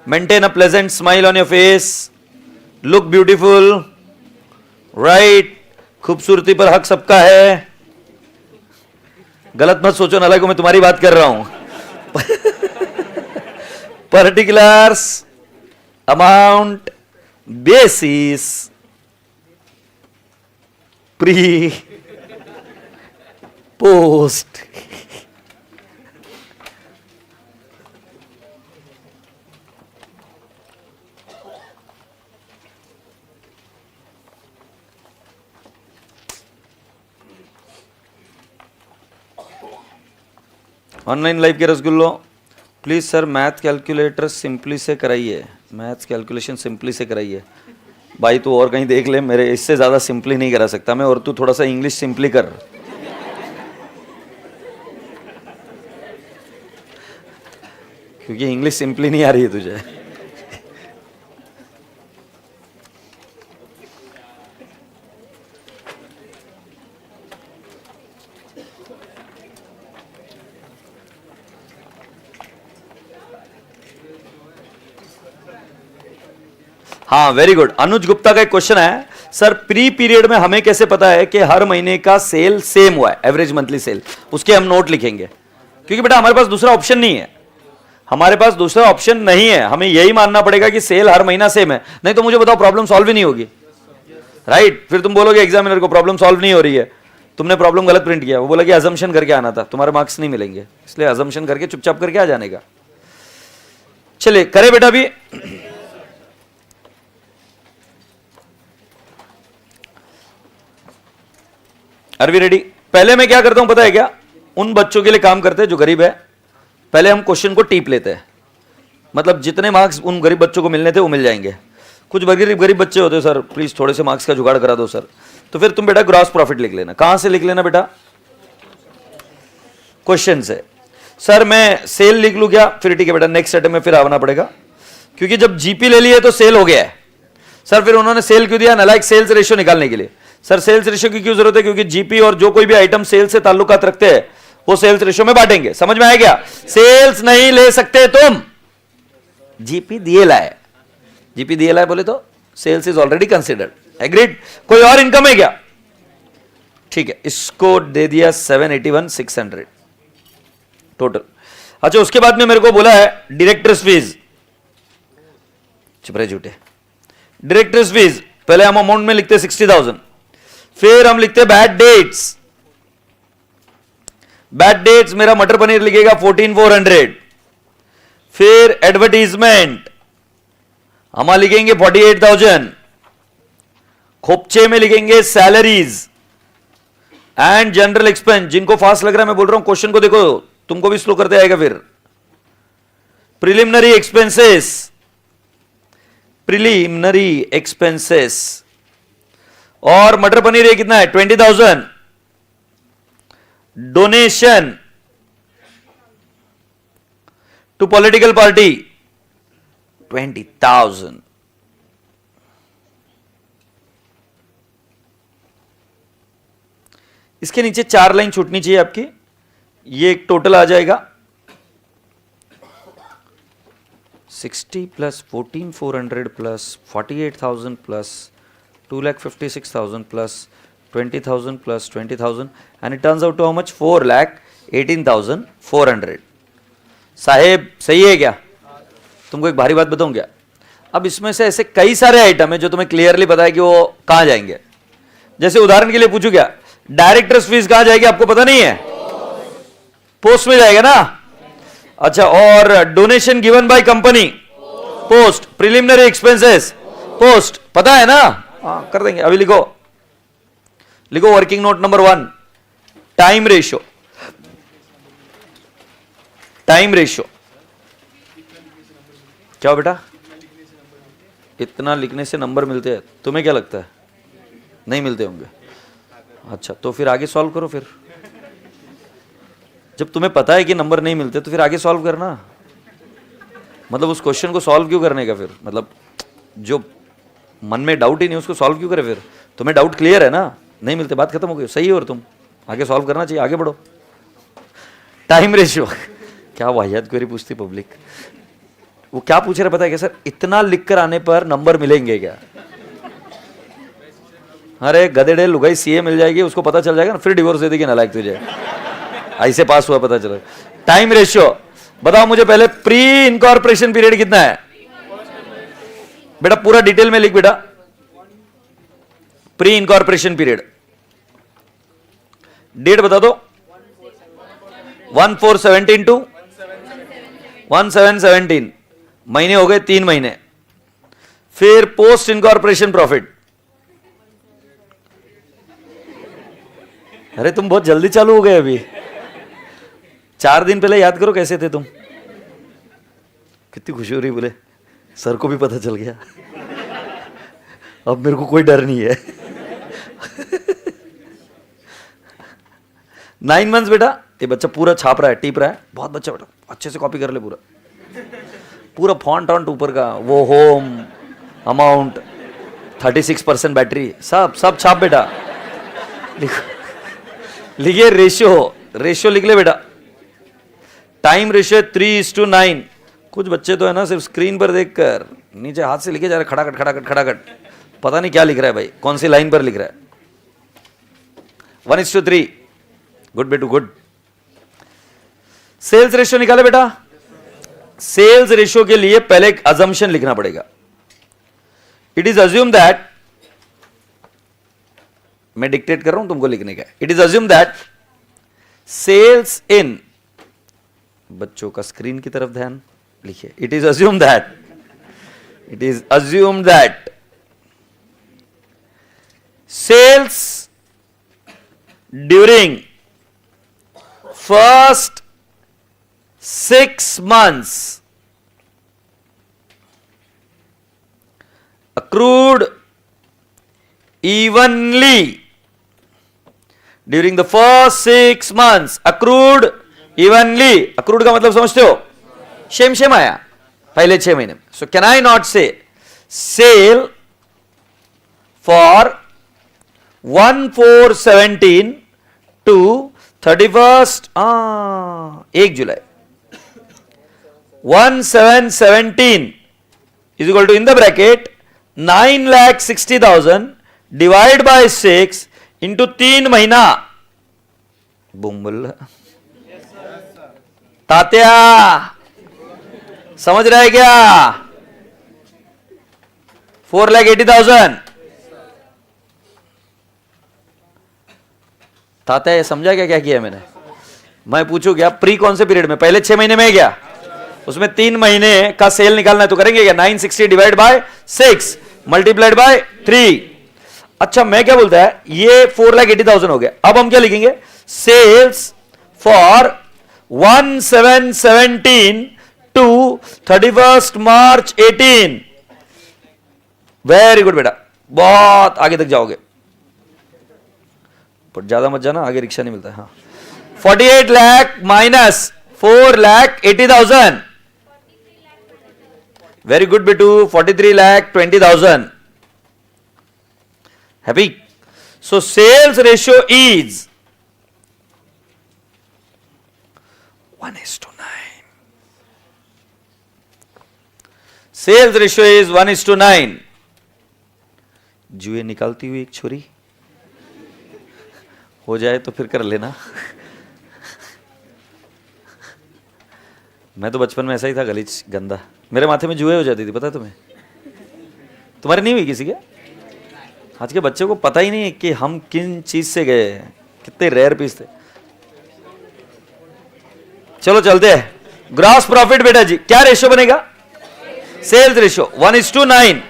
Maintain a pleasant smile on your face, look beautiful, right? खूबसूरती पर हक सबका है। गलत मत सोचो नालायक को, मैं तुम्हारी बात कर रहा हूं। Particulars, amount, basis, pre, post। Online live के रसगुल्लो, please sir math calculator simply से कराइए। मैथ्स कैलकुलेशन सिंपली से कराइए। भाई तू और कहीं देख ले, मेरे इससे ज़्यादा सिंपली नहीं करा सकता मैं, और तू थोड़ा सा इंग्लिश सिंपली कर। क्योंकि इंग्लिश सिंपली नहीं आ रही है तुझे। हाँ वेरी गुड। अनुज गुप्ता का एक क्वेश्चन है, सर प्री पीरियड में हमें कैसे पता है कि हर महीने का सेल सेम हुआ है, एवरेज मंथली सेल? उसके हम नोट लिखेंगे, क्योंकि बेटा हमारे पास दूसरा ऑप्शन नहीं है। हमारे पास दूसरा ऑप्शन नहीं है, हमें यही मानना पड़ेगा कि सेल हर महीना सेम है। नहीं तो मुझे बताओ प्रॉब्लम सॉल्व ही नहीं होगी, राइट? फिर तुम बोलोगे एग्जामिनर को प्रॉब्लम सॉल्व नहीं हो रही है, तुमने प्रॉब्लम गलत प्रिंट किया। वो बोला कि अजम्पशन करके आना था, तुम्हारे मार्क्स नहीं मिलेंगे, इसलिए अजम्पशन करके चुपचाप करके आ जाने का। चलिए करे बेटा भी। Are we ready? पहले मैं क्या करता हूं पता है क्या? उन बच्चों के लिए काम करते हैं जो गरीब है। पहले हम क्वेश्चन को टीप लेते हैं, मतलब जितने मार्क्स उन गरीब बच्चों को मिलने थे वो मिल जाएंगे। कुछ गरीब बच्चे होते हैं, सर प्लीज थोड़े से मार्क्स का जुगाड़ करा दो सर, तो फिर तुम बेटा ग्रॉस प्रॉफिट लिख लेना। कहां से लिख लेना बेटा? क्वेश्चन से। सर मैं सेल लिख लूं क्या? फिर ठीक है बेटा, नेक्स्ट अटेम्प्ट में फिर आना पड़ेगा, क्योंकि जब जीपी ले लिए तो सेल हो गया है। सर फिर उन्होंने सेल क्यों दिया? नालायक सेल्स रेशियो निकालने के लिए। सर सेल्स रेशियो की क्यों जरूरत है? क्योंकि जीपी और जो कोई भी आइटम सेल से ताल्लुकात रखते हैं वो सेल्स रेशियो में बांटेंगे। समझ में आया क्या? सेल्स नहीं ले सकते तुम, जीपी दिए लाए। जीपी दिए लाए बोले तो sales is already considered. Agreed? कोई और इनकम है क्या? ठीक है, इसको दे दिया 781,600 टोटल। अच्छा, उसके बाद में मेरे को बोला है डायरेक्टर्स फीस, चुप रहे झूठे। डायरेक्टर्स फीस पहले हम अमाउंट में लिखते 60,000, फिर हम लिखते बैड डेट्स। बैड डेट्स मेरा मटर पनीर लिखेगा 14,400, फिर एडवर्टीजमेंट हम लिखेंगे 48,000, खोपचे में लिखेंगे सैलरीज एंड जनरल एक्सपेंस। जिनको फास्ट लग रहा है मैं बोल रहा हूं, क्वेश्चन को देखो, तुमको भी स्लो करते आएगा। फिर प्रिलिमिनरी एक्सपेंसेस, प्रिलिमिनरी एक्सपेंसेस, और मटर पनीर ये कितना है 20,000। Donation to political party 20,000। इसके नीचे 4 लाइन छूटनी चाहिए आपकी, ये एक टोटल आ जाएगा 60 plus 14,400 plus 48,000 plus 2,56,000 plus 20,000 plus 20,000 and it turns out to how much 4,18,400। साहेब सही है क्या? तुमको एक भारी बात बताऊं क्या? अब इसमें से ऐसे कई सारे आइटम है जो तुम्हें क्लियरली पता है कि वो कहां जाएंगे। जैसे उदाहरण के लिए पूछू क्या, डायरेक्टर्स फीस कहां जाएगी आपको पता नहीं है? पोस्ट में जाएगा ना। अच्छा, और donation given by company post, preliminary expenses post, पता है ना? हाँ कर देंगे। अभी लिखो, लिखो working note number 1, time ratio. Time ratio क्या हो बेटा? इतना लिखने से नंबर मिलते हैं? तुम्हें क्या लगता है नहीं मिलते होंगे? अच्छा, तो फिर आगे सॉल्व करो। फिर जब तुम्हें पता है कि नंबर नहीं मिलते तो फिर आगे सॉल्व करना। मतलब उस क्वेश्चन को सॉल्व क्यों करने का? फिर मतलब जो मन में डाउट ही नहीं उसको सॉल्व क्यों करे? फिर तुम्हें डाउट क्लियर है ना, नहीं मिलते, बात खत्म हो गई, सही है। और तुम आगे सॉल्व करना चाहिए, आगे बढ़ो। टाइम रेशियो क्या वाहियात क्वेरी पूछती पब्लिक। वो क्या पूछ रहे पता है क्या सर? इतना लिखकर आने पर नंबर मिलेंगे क्या? अरे गधेड़े लुगाई सीए मिल जाएगी, उसको पता चल जाएगा ना, फिर डिवोर्स दे देगी नालायक तुझे। ऐसे पास हुआ पता चला। टाइम रेशियो बताओ मुझे पहले, प्री इनकॉर्पोरेशन पीरियड कितना है बेटा? पूरा डिटेल में लिख बेटा। प्री इनकॉर्पोरेशन पीरियड डेट बता दो। 1417 टू 1717 महीने हो गए, 3 महीने। फिर पोस्ट इनकॉर्पोरेशन प्रॉफिट। अरे तुम बहुत जल्दी चालू हो गए अभी। 4 दिन पहले याद करो कैसे थे तुम। कितनी खुशी हो रही, बोले सर को भी पता चल गया, अब मेरे को कोई डर नहीं है। 9 मंथ्स बेटा, ये बच्चा पूरा छाप रहा है, टीप रहा है, बहुत बच्चा बेटा, अच्छे से कॉपी कर ले पूरा, पूरा फॉन्ट ऑन्ट ऊपर का, वो होम अमाउंट 36% बैटरी, सब सब छाप बेटा। लिखिए रेशियो, रेशियो लिख ले बेटा। Time ratio 3:9। कुछ बच्चे तो है ना सिर्फ स्क्रीन पर देखकर नीचे हाथ से लिखे जा रहे, खड़ाखट खड़ाखट खड़ाखट, पता नहीं क्या लिख रहा है भाई, कौन सी लाइन पर लिख रहा है। 1:3। गुड बेटू गुड। सेल्स रेशियो निकाले बेटा। सेल्स रेशियो के लिए पहले एक अजम्पशन लिखना पड़ेगा। इट इज अज्यूम दैट, मैं डिक्टेट कर रहा हूं तुमको लिखने का। It is assume that sales in, बच्चों का स्क्रीन की तरफ ध्यान, लिखिए। It is assume that, it is assume that sales during first 6 months accrued evenly during the first 6 months, accrued evenly, accrued का मतलब समझते हो? शेम शेम आया पहले 6 महीने। So can I not say sale for 1/4/17 to 31st 1 July 1/7/17 is equal to, in the bracket, 9,60,000 divided by 6 into 3 महीना, boom बोल तात्या, समझ रहे क्या? 4,80,000। तात्या ये समझा क्या किया मैंने? मैं पूछू क्या प्री कौन से पीरियड में? पहले 6 महीने में क्या उसमें 3 महीने का सेल निकालना है तो करेंगे क्या? 960 डिवाइड बाय 6 मल्टीप्लाइड बाय 3। अच्छा मैं क्या बोलता है, ये 4,80,000 हो गया। अब हम क्या लिखेंगे? Sales for 1/7/17 to 31st March 18। Very good बेटा, बहुत आगे तक जाओगे, पर ज्यादा मत जाना, आगे रिक्शा नहीं मिलता है। हाँ 48 लाख माइनस 4,80,000। वेरी गुड बेटू, 43,20,000। Happy? So sales ratio is 1:9। Sales ratio is 1:9। जुए निकालती हुई एक छुरी हो जाए तो फिर कर लेना। मैं तो बचपन में ऐसा ही था, गलीच गंदा, मेरे माथे में जुए हो जाती थी, पता है तुम्हें? तुम्हारे नहीं हुई किसी के? आज के बच्चे को पता ही नहीं कि हम किन चीज से गए, कितने रेयर पीस थे। चलो चलते हैं। ग्रॉस प्रॉफिट बेटा जी क्या रेशियो बनेगा? Sales ratio 1:9।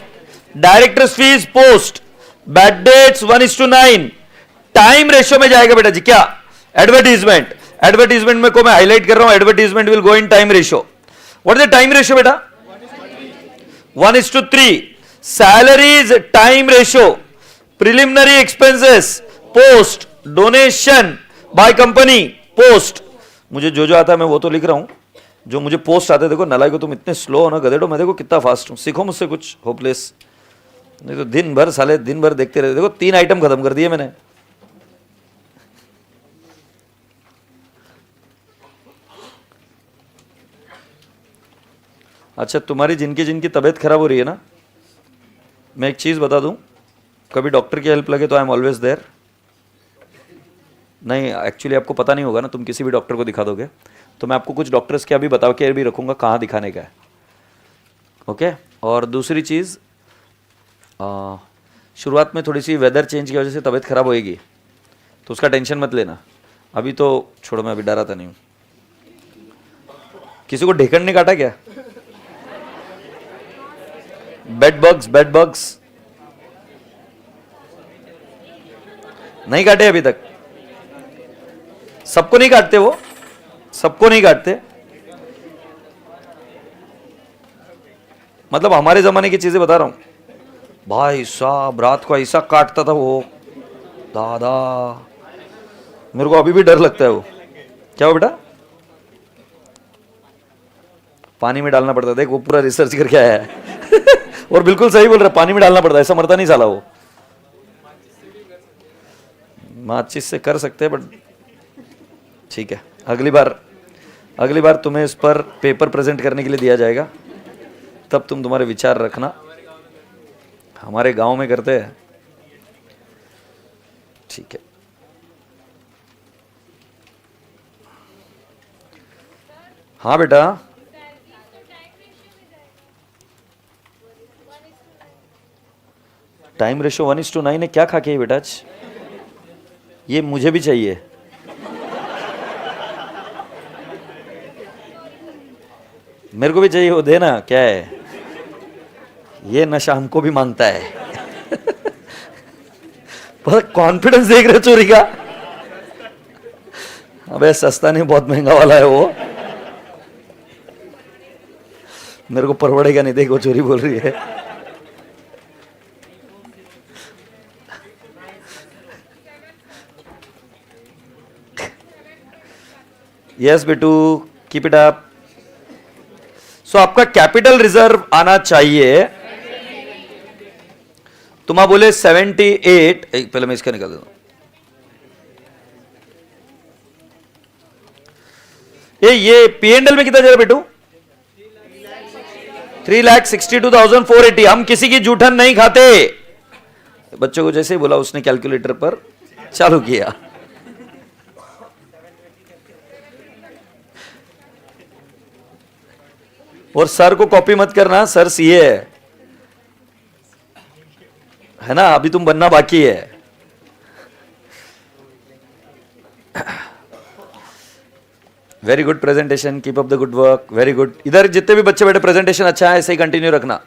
Directors fees post bad debts 1:9। Time ratio में जाएगा बेटा जी क्या? एडवर्टीजमेंट। एडवर्टीजमेंट में को मैं हाईलाइट कर रहा हूं, advertisement will go in time ratio. What is the time ratio बेटा? 1:3। Salaries time ratio, preliminary expenses post, donation by company post. मुझे जो आता है मैं वो तो लिख रहा हूं, जो मुझे पोस्ट आते। देखो नलाई को तुम इतने स्लो हो ना गधेड़ो, मैं देखो कितना फास्ट हूं, सीखो मुझसे कुछ। होपलेस नहीं तो दिन भर साले दिन भर देखते रहते। देखो 3 आइटम खत्म कर दिए मैंने। अच्छा तुम्हारी जिनकी जिनकी तबीयत खराब हो रही है ना, मैं एक चीज बता दूं, कभी डॉक्टर की हेल्प लगे तो आई एम ऑलवेज देयर। नहीं एक्चुअली आपको पता नहीं होगा ना, तुम किसी भी डॉक्टर को दिखा दोगे तो मैं आपको कुछ डॉक्टर्स के अभी बता के भी रखूंगा कहाँ दिखाने का है। ओके? और दूसरी चीज़, शुरुआत में थोड़ी सी वेदर चेंज की वजह से तबीयत खराब होएगी तो उसका टेंशन मत लेना। अभी तो छोड़ो, मैं अभी डराता नहीं हूँ। किसी को ढेकन ने काटा क्या? बेड बग्स नहीं काटे अभी तक? सबको नहीं काटते वो, सबको नहीं काटते। मतलब हमारे जमाने की चीजें बता रहा हूं। भाई साहब रात को ऐसा काटता था वो, दादा मेरे को अभी भी डर लगता है वो। क्या हो बेटा? पानी में डालना पड़ता है। देख वो पूरा रिसर्च करके आया है और बिल्कुल सही बोल रहा है, पानी में डालना पड़ता है, ऐसा मरता नहीं साला वो। माचिस से कर सकते हैं बट ठीक है, अगली बार तुम्हें इस पर पेपर प्रेजेंट करने के लिए दिया जाएगा, तब तुम तुम्हारे विचार रखना। हमारे गांव में करते हैं, ठीक है। हाँ बेटा, टाइम रेशियो 1:9 है। क्या खा के बेटा आज? ये मुझे भी चाहिए। मेरे को भी चाहिए, वो देना। क्या है ये नशा? हमको भी मांगता है पर कॉन्फिडेंस देख रहे चोरी का। अबे सस्ता नहीं, बहुत महंगा वाला है वो, मेरे को परवड़ेगा नहीं। देखो चोरी बोल रही है। यस बेटू, कीप इट अप। सो आपका कैपिटल रिजर्व आना चाहिए। तुम आप बोले 78। पहले मैं इसका निकाल देता हूं। ये P&L में कितना जा रहा है बेटू? 3,62,480। हम किसी की जूठन नहीं खाते। बच्चों को जैसे ही बोला उसने कैलकुलेटर पर चालू किया। और सर को कॉपी मत करना, सर सीए है ना, अभी तुम बनना बाकी है। Very good presentation, keep up the good work, very good. इधर जितने भी बच्चे बैठे, प्रेजेंटेशन अच्छा है, ऐसे ही कंटिन्यू रखना।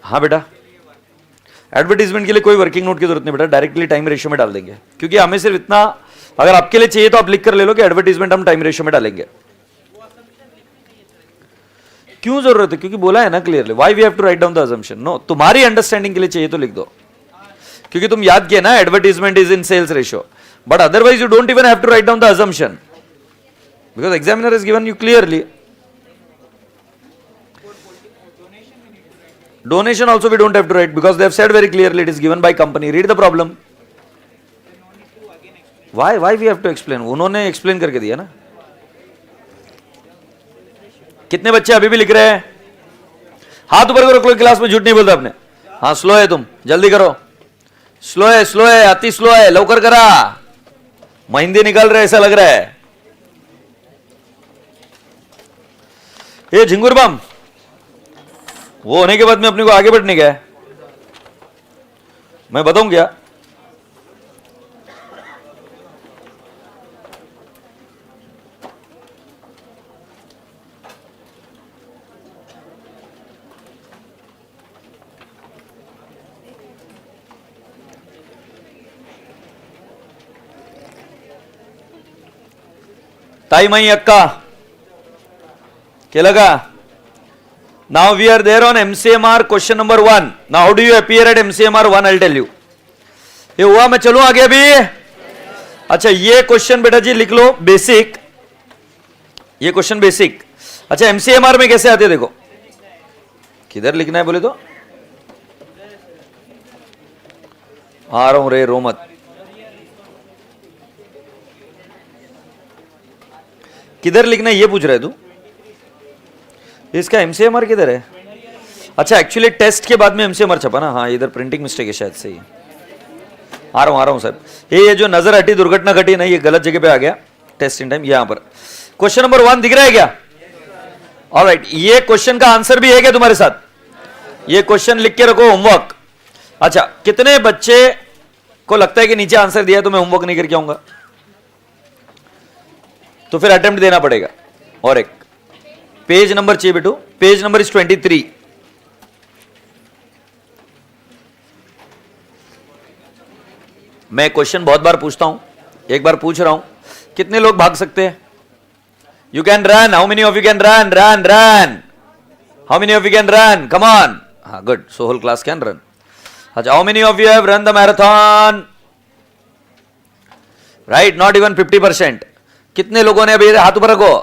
हाँ बेटा, एडवर्टीजमेंट के लिए कोई वर्किंग नोट की जरूरत नहीं बेटा, डायरेक्टली टाइम रेशियो में डाल देंगे, क्योंकि हमें सिर्फ इतना, अगर आपके लिए चाहिए तो आप लिख कर ले लो कि एडवर्टीजमेंट हम टाइम रेशियो में डालेंगे। क्यों जरूरत है? क्योंकि बोला है ना clearly, why we have to write down the assumption. No, तुम्हारी अंडरस्टैंडिंग के लिए चाहिए तो लिख दो, क्योंकि तुम याद किए ना advertisement is in sales ratio, but otherwise you don't even have to write down the assumption, because examiner is given you clearly. Donation also we don't have to write, because they have said very clearly it is given by company. Read the problem. Why we have to explain? उन्होंने explain करके दिया ना। कितने बच्चे अभी भी लिख रहे हैं? हाथ ऊपर करो, कोई क्लास में झूठ नहीं बोलता आपने। हाँ, स्लो है, तुम जल्दी करो। स्लो है, अति स्लो है, लवकर करा, महीने निकल रहे ऐसा लग रहा है। ये झिंगुर बम वो होने के बाद में अपने को आगे बढ़ने का है, मैं बताऊं क्या? ताई मई अक्का केला का? Now we are there on MCMR question number 1. Now how do you appear at MCMR 1? I'll tell you. ये हुआ, मैं चलूं आगे अभी? अच्छा, ये क्वेश्चन बेटा जी लिख लो, बेसिक, ये क्वेश्चन बेसिक। अच्छा, MCMR में कैसे आते देखो, किधर लिखना है बोले तो आ रहा हूं रे, रो मत। किधर लिखना है ये पूछ रहा है तू? इसका एमसीएमआर किधर है? अच्छा, एक्चुअली टेस्ट के बाद में एमसीएमआर छपा ना। हाँ, इधर प्रिंटिंग मिस्टेक है शायद, सही आ रहा हूं साहब। ये जो नजर हटी, दुर्घटना घटी नहीं, ये गलत जगह पे आ गया, टेस्ट इन टाइम यहां पर। क्वेश्चन नंबर 1 दिख रहा है क्या? ऑलराइट, ये क्वेश्चन का आंसर भी है क्या तुम्हारे साथ? ये क्वेश्चन लिख के रखो, होमवर्क। अच्छा, कितने बच्चे को लगता है कि नीचे आंसर दिया तो मैं होमवर्क नहीं करके आऊंगा? तो फिर अटेम्प्ट देना पड़ेगा। और एक पेज नंबर चाहिए बेटू, पेज नंबर इज 23। मैं क्वेश्चन बहुत बार पूछता हूं, एक बार पूछ रहा हूं, कितने लोग भाग सकते हैं? You can run, how many of you can run? Run run, how many of you can run? Come on. हाँ, good, so whole class can run. अच्छा, how many of you have run the marathon? Right, not even 50%। कितने लोगों ने, अभी हाथ ऊपर रखो,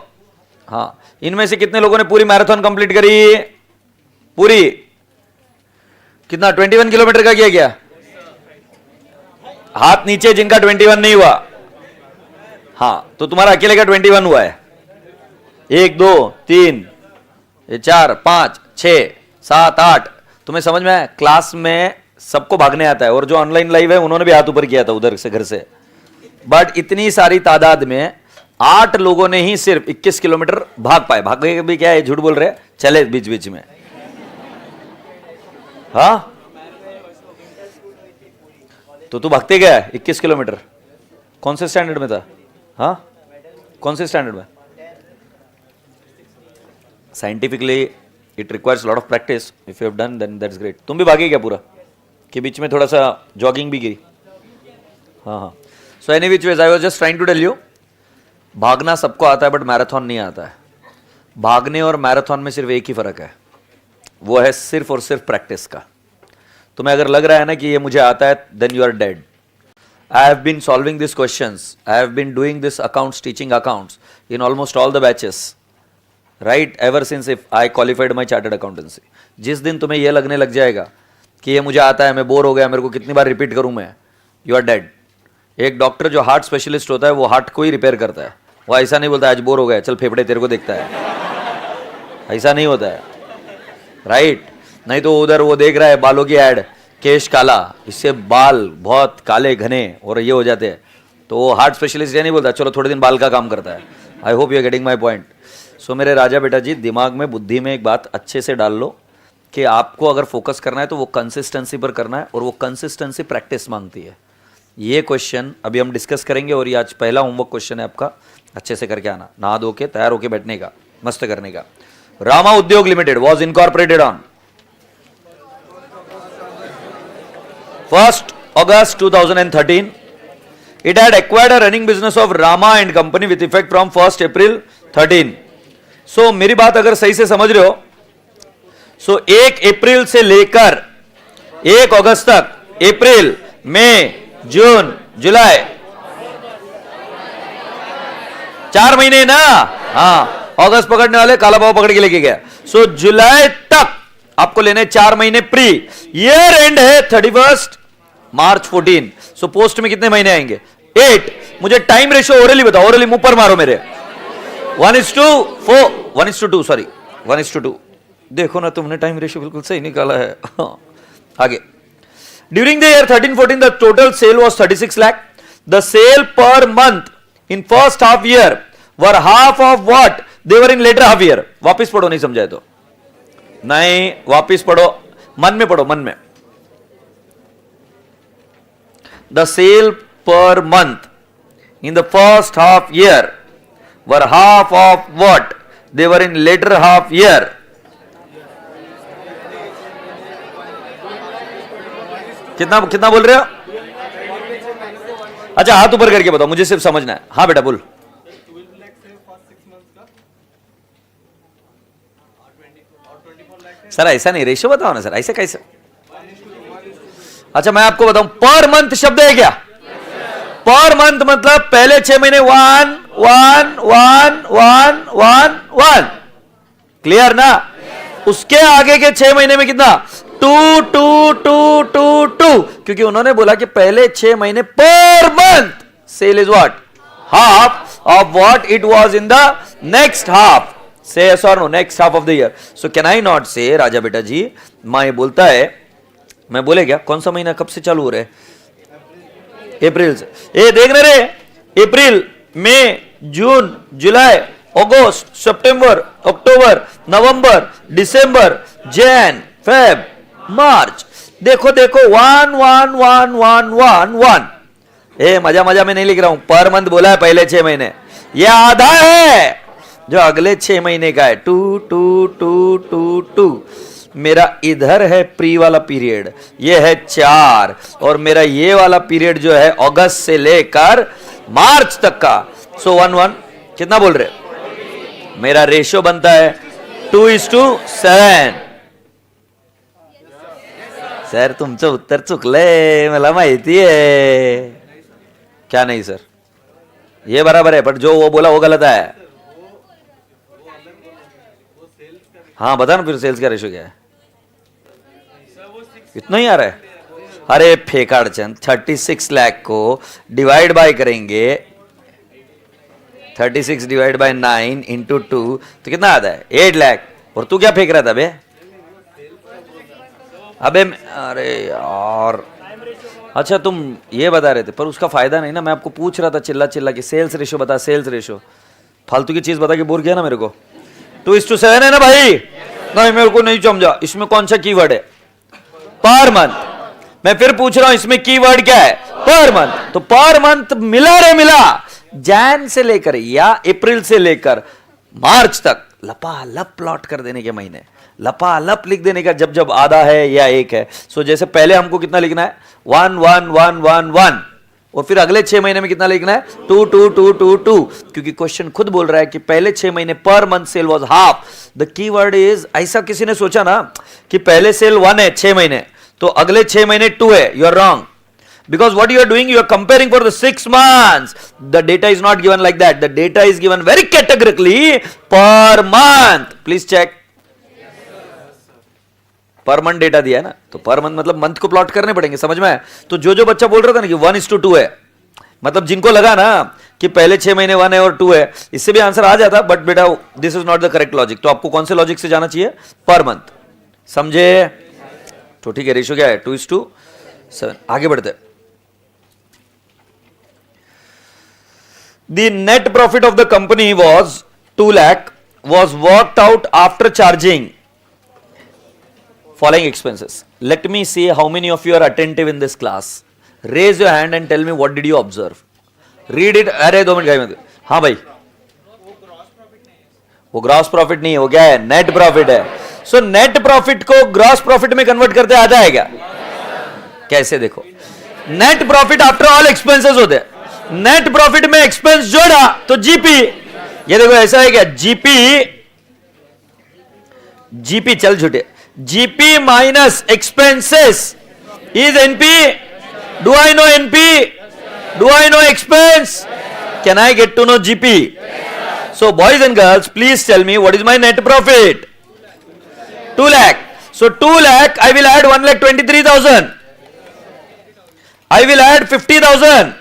हाँ, इनमें से कितने लोगों ने पूरी मैराथन कंप्लीट करी? पूरी कितना? 21 किलोमीटर का किया क्या? हाथ नीचे जिनका 21 नहीं हुआ। हाँ, तो तुम्हारा अकेले का 21 हुआ है। 1 2 3 4 5 6 7 8। तुम्हें समझ में आया? क्लास में सबको भागने आता है, और जो ऑनलाइन लाइव है उन्होंने भी हाथ ऊपर किया था उधर से, घर से। बट इतनी सारी तादाद में 8 लोगों ने ही सिर्फ 21 किलोमीटर भाग पाए। भागे भी क्या है, झूठ बोल रहे, चले बीच बीच में। हाँ, तो तू भागते गया 21 किलोमीटर? कौन से स्टैंडर्ड में था? हाँ, कौन से स्टैंडर्ड में? Scientifically it requires lot of practice. If you have done then that's great. तुम भी भागे क्या पूरा, कि बीच में थोड़ा सा जॉगिंग भी की? हाँ हाँ। So any which ways I was just trying to tell you, भागना सबको आता है बट मैराथन नहीं आता है। भागने और मैराथन में सिर्फ एक ही फर्क है, वो है सिर्फ और सिर्फ प्रैक्टिस का। तुम्हें अगर लग रहा है ना कि ये मुझे आता है, then you are dead. I have been solving this questions, I have been doing this accounts, teaching accounts in almost all the batches, right, ever since if I qualified my chartered accountancy. जिस दिन तुम्हें यह लगने लग जाएगा कि ये मुझे आता है, मैं बोर हो गया, मेरे को कितनी बार रिपीट करूं मैं, यू आर डेड। एक डॉक्टर जो हार्ट स्पेशलिस्ट होता है, वो हार्ट को ही रिपेयर करता है। वो ऐसा नहीं बोलता आज बोर हो गया, चल फेफड़े तेरे को देखता है, ऐसा नहीं होता है, राइट। नहीं तो उधर वो देख रहा है बालों की ऐड केश काला, इससे बाल बहुत काले घने और ये हो जाते हैं, तो वो हार्ट स्पेशलिस्ट ये नहीं बोलता चलो थोड़े दिन बाल का काम करता है। I hope you are getting my point. So मेरे राजा बेटा जी, दिमाग में बुद्धि में एक बात अच्छे से डाल लो कि आपको अगर फोकस करना है तो वो कंसिस्टेंसी पर करना है, और वो कंसिस्टेंसी प्रैक्टिस मांगती है। ये क्वेश्चन अभी हम डिस्कस करेंगे, और ये आज पहला होमवर्क क्वेश्चन है आपका, अच्छे से करके आना, नहा धो के तैयार होके बैठने का, मस्त करने का। रामा उद्योग limited was incorporated on 1st August 2013. It had acquired a running business of Rama and Company with effect from 1st April 13. So मेरी बात अगर सही से समझ रहे हो, सो 1 अप्रैल से लेकर 1 अगस्त तक, अप्रैल, मई, जून, जुलाई, 4 महीने ना, हाँ, अगस्त पकड़ने वाले काला बाबू पकड़ के लेके गया। सो जुलाई तक आपको लेने 4 महीने प्री, ईयर एंड है 31 मार्च 14। सो पोस्ट में कितने महीने आएंगे? 8। मुझे टाइम रेशियो ओरली बताओ, ओरली मुंह पर मारो मेरे। 1:4, 1:2, सॉरी 1:2। देखो ना तुमने टाइम रेशियो बिल्कुल सही निकाला है। आगे, during the year 13-14 the total sale was 36 lakh. The sale per month in first half year were half of what they were in later half year. वापिस पढ़ो, नहीं समझाए तो नहीं, वापिस पढ़ो, मन में पढ़ो, मन में। The sale per month in the first half year were half of what they were in later half year. कितना कितना बोल रहे हो? अच्छा हाथ ऊपर करके बताओ, मुझे सिर्फ समझना है। हाँ बेटा बोल। सर ऐसा नहीं, रेशियो बताओ ना सर, ऐसे कैसे? अच्छा मैं आपको बताऊं, पर मंथ शब्द है क्या? पर मंथ मतलब पहले 6 महीने 1 1 1 1 1 1, क्लियर ना? उसके आगे के 6 महीने में कितना? 2 2 2 2 2, क्योंकि उन्होंने बोला कि पहले 6 महीने per month sale is what? Half of what it was in the next half. Say yes or no, next half of the year. So can I not say, राजा बेटा जी, माँ ये बोलता है, मैं बोले क्या, कौन सा महीना कब से चालू हो रहा है? अप्रैल से। ए देख रहे रे, अप्रैल, मई, जून, जुलाई, अगस्त, सितंबर, अक्टूबर, नवंबर, दिसंबर, जैन, फेब, मार्च। देखो देखो 1 1 1 1 1 1। ए मजा मजा में नहीं लिख रहा हूं, पर मंथ बोला है पहले 6 महीने, ये आधा है जो अगले 6 महीने का है। 2 2 2 2 2। मेरा इधर है प्री वाला पीरियड, ये है 4, और मेरा ये वाला पीरियड जो है अगस्त से लेकर मार्च तक का। सो 1 1 कितना बोल रहे? मेरा रेशियो बनता है 2:7। सर तुमचं उत्तर चुकलंय, मला माहिती है। क्या नहीं सर, ये बराबर है, बट जो वो बोला वो गलत है। हाँ बता ना फिर, सेल्स का रेशियो क्या है? इतना ही आ रहा है? अरे फेकाड़ चंद, 36 लाख को डिवाइड बाय करेंगे, 36 डिवाइड बाय 9 इंटू 2 तो कितना आता है? 8 लाख। और तू क्या फेंक रहा था बे? अबे अरे यार, अच्छा तुम ये बता रहे थे, पर उसका फायदा नहीं ना, मैं आपको पूछ रहा था चिल्ला चिल्ला कि सेल्स रेशियो बता, सेल्स रेशियो। फालतू की चीज बता के बोर किया ना मेरे को। 2:7 है ना भाई? नहीं मेरे को नहीं समझा, इसमें कौन सा कीवर्ड है? Per month. मैं फिर पूछ रहा हूं, इसमें कीवर्ड क्या है? Per month. तो पर मंथ मिला रे मिला, जैन से लेकर या अप्रैल से लेकर मार्च तक लपालप प्लॉट कर देने के महीने, लपालप लिख देने का, जब जब आधा है या 1 है। सो जैसे पहले हमको कितना लिखना है? 1 1 1 1 1, और फिर अगले 6 महीने में कितना लिखना है? 2 2 2 2 2, क्योंकि क्वेश्चन खुद बोल रहा है कि पहले 6 महीने per month sale was half. The keyword is, ऐसा किसी ने सोचा ना कि पहले सेल 1 है 6 महीने, तो अगले 6 महीने 2 है, you are wrong, because what you are doing, you are comparing for the 6 months. The data is not given like that. The data is given very categorically per month. Please check. Per month data दिया है ना, तो per month मतलब month को plot करने पड़ेंगे, समझ में आया? तो जो बच्चा बोल रहा था ना कि 1:2 है, मतलब जिनको लगा ना कि पहले 6 महीने 1 है और 2 है, इससे भी आंसर आ जाता, बट बेटा this is not the correct logic. तो आपको कौन से लॉजिक से जाना चाहिए? Per month. समझे? तो ठीक है, रेशियो क्या है 2:7। आगे बढ़ते हैं। The net profit of the company was 2 lakh, was worked out after charging following expenses. Let me see how many of you are attentive in this class. Raise your hand and tell me what did you observe. Read it. अरे 2 minute guys, हाँ भाई, वो gross profit नहीं है, वो क्या है, net profit है। सो नेट प्रॉफिट को ग्रॉस प्रॉफिट में कन्वर्ट करते आ जाएगा कैसे? देखो, net profit after all expenses होते हैं। नेट प्रॉफिट में एक्सपेंस जोड़ा तो जीपी, ये देखो ऐसा है क्या, जीपी चल झूठे, GP minus expenses is NP. Do I know NP? Do I know expense? Can I get to know GP? So boys and girls, please tell me what is my net profit? 2 lakh. So 2 lakh, I will add 1,23,000. I will add 50,000.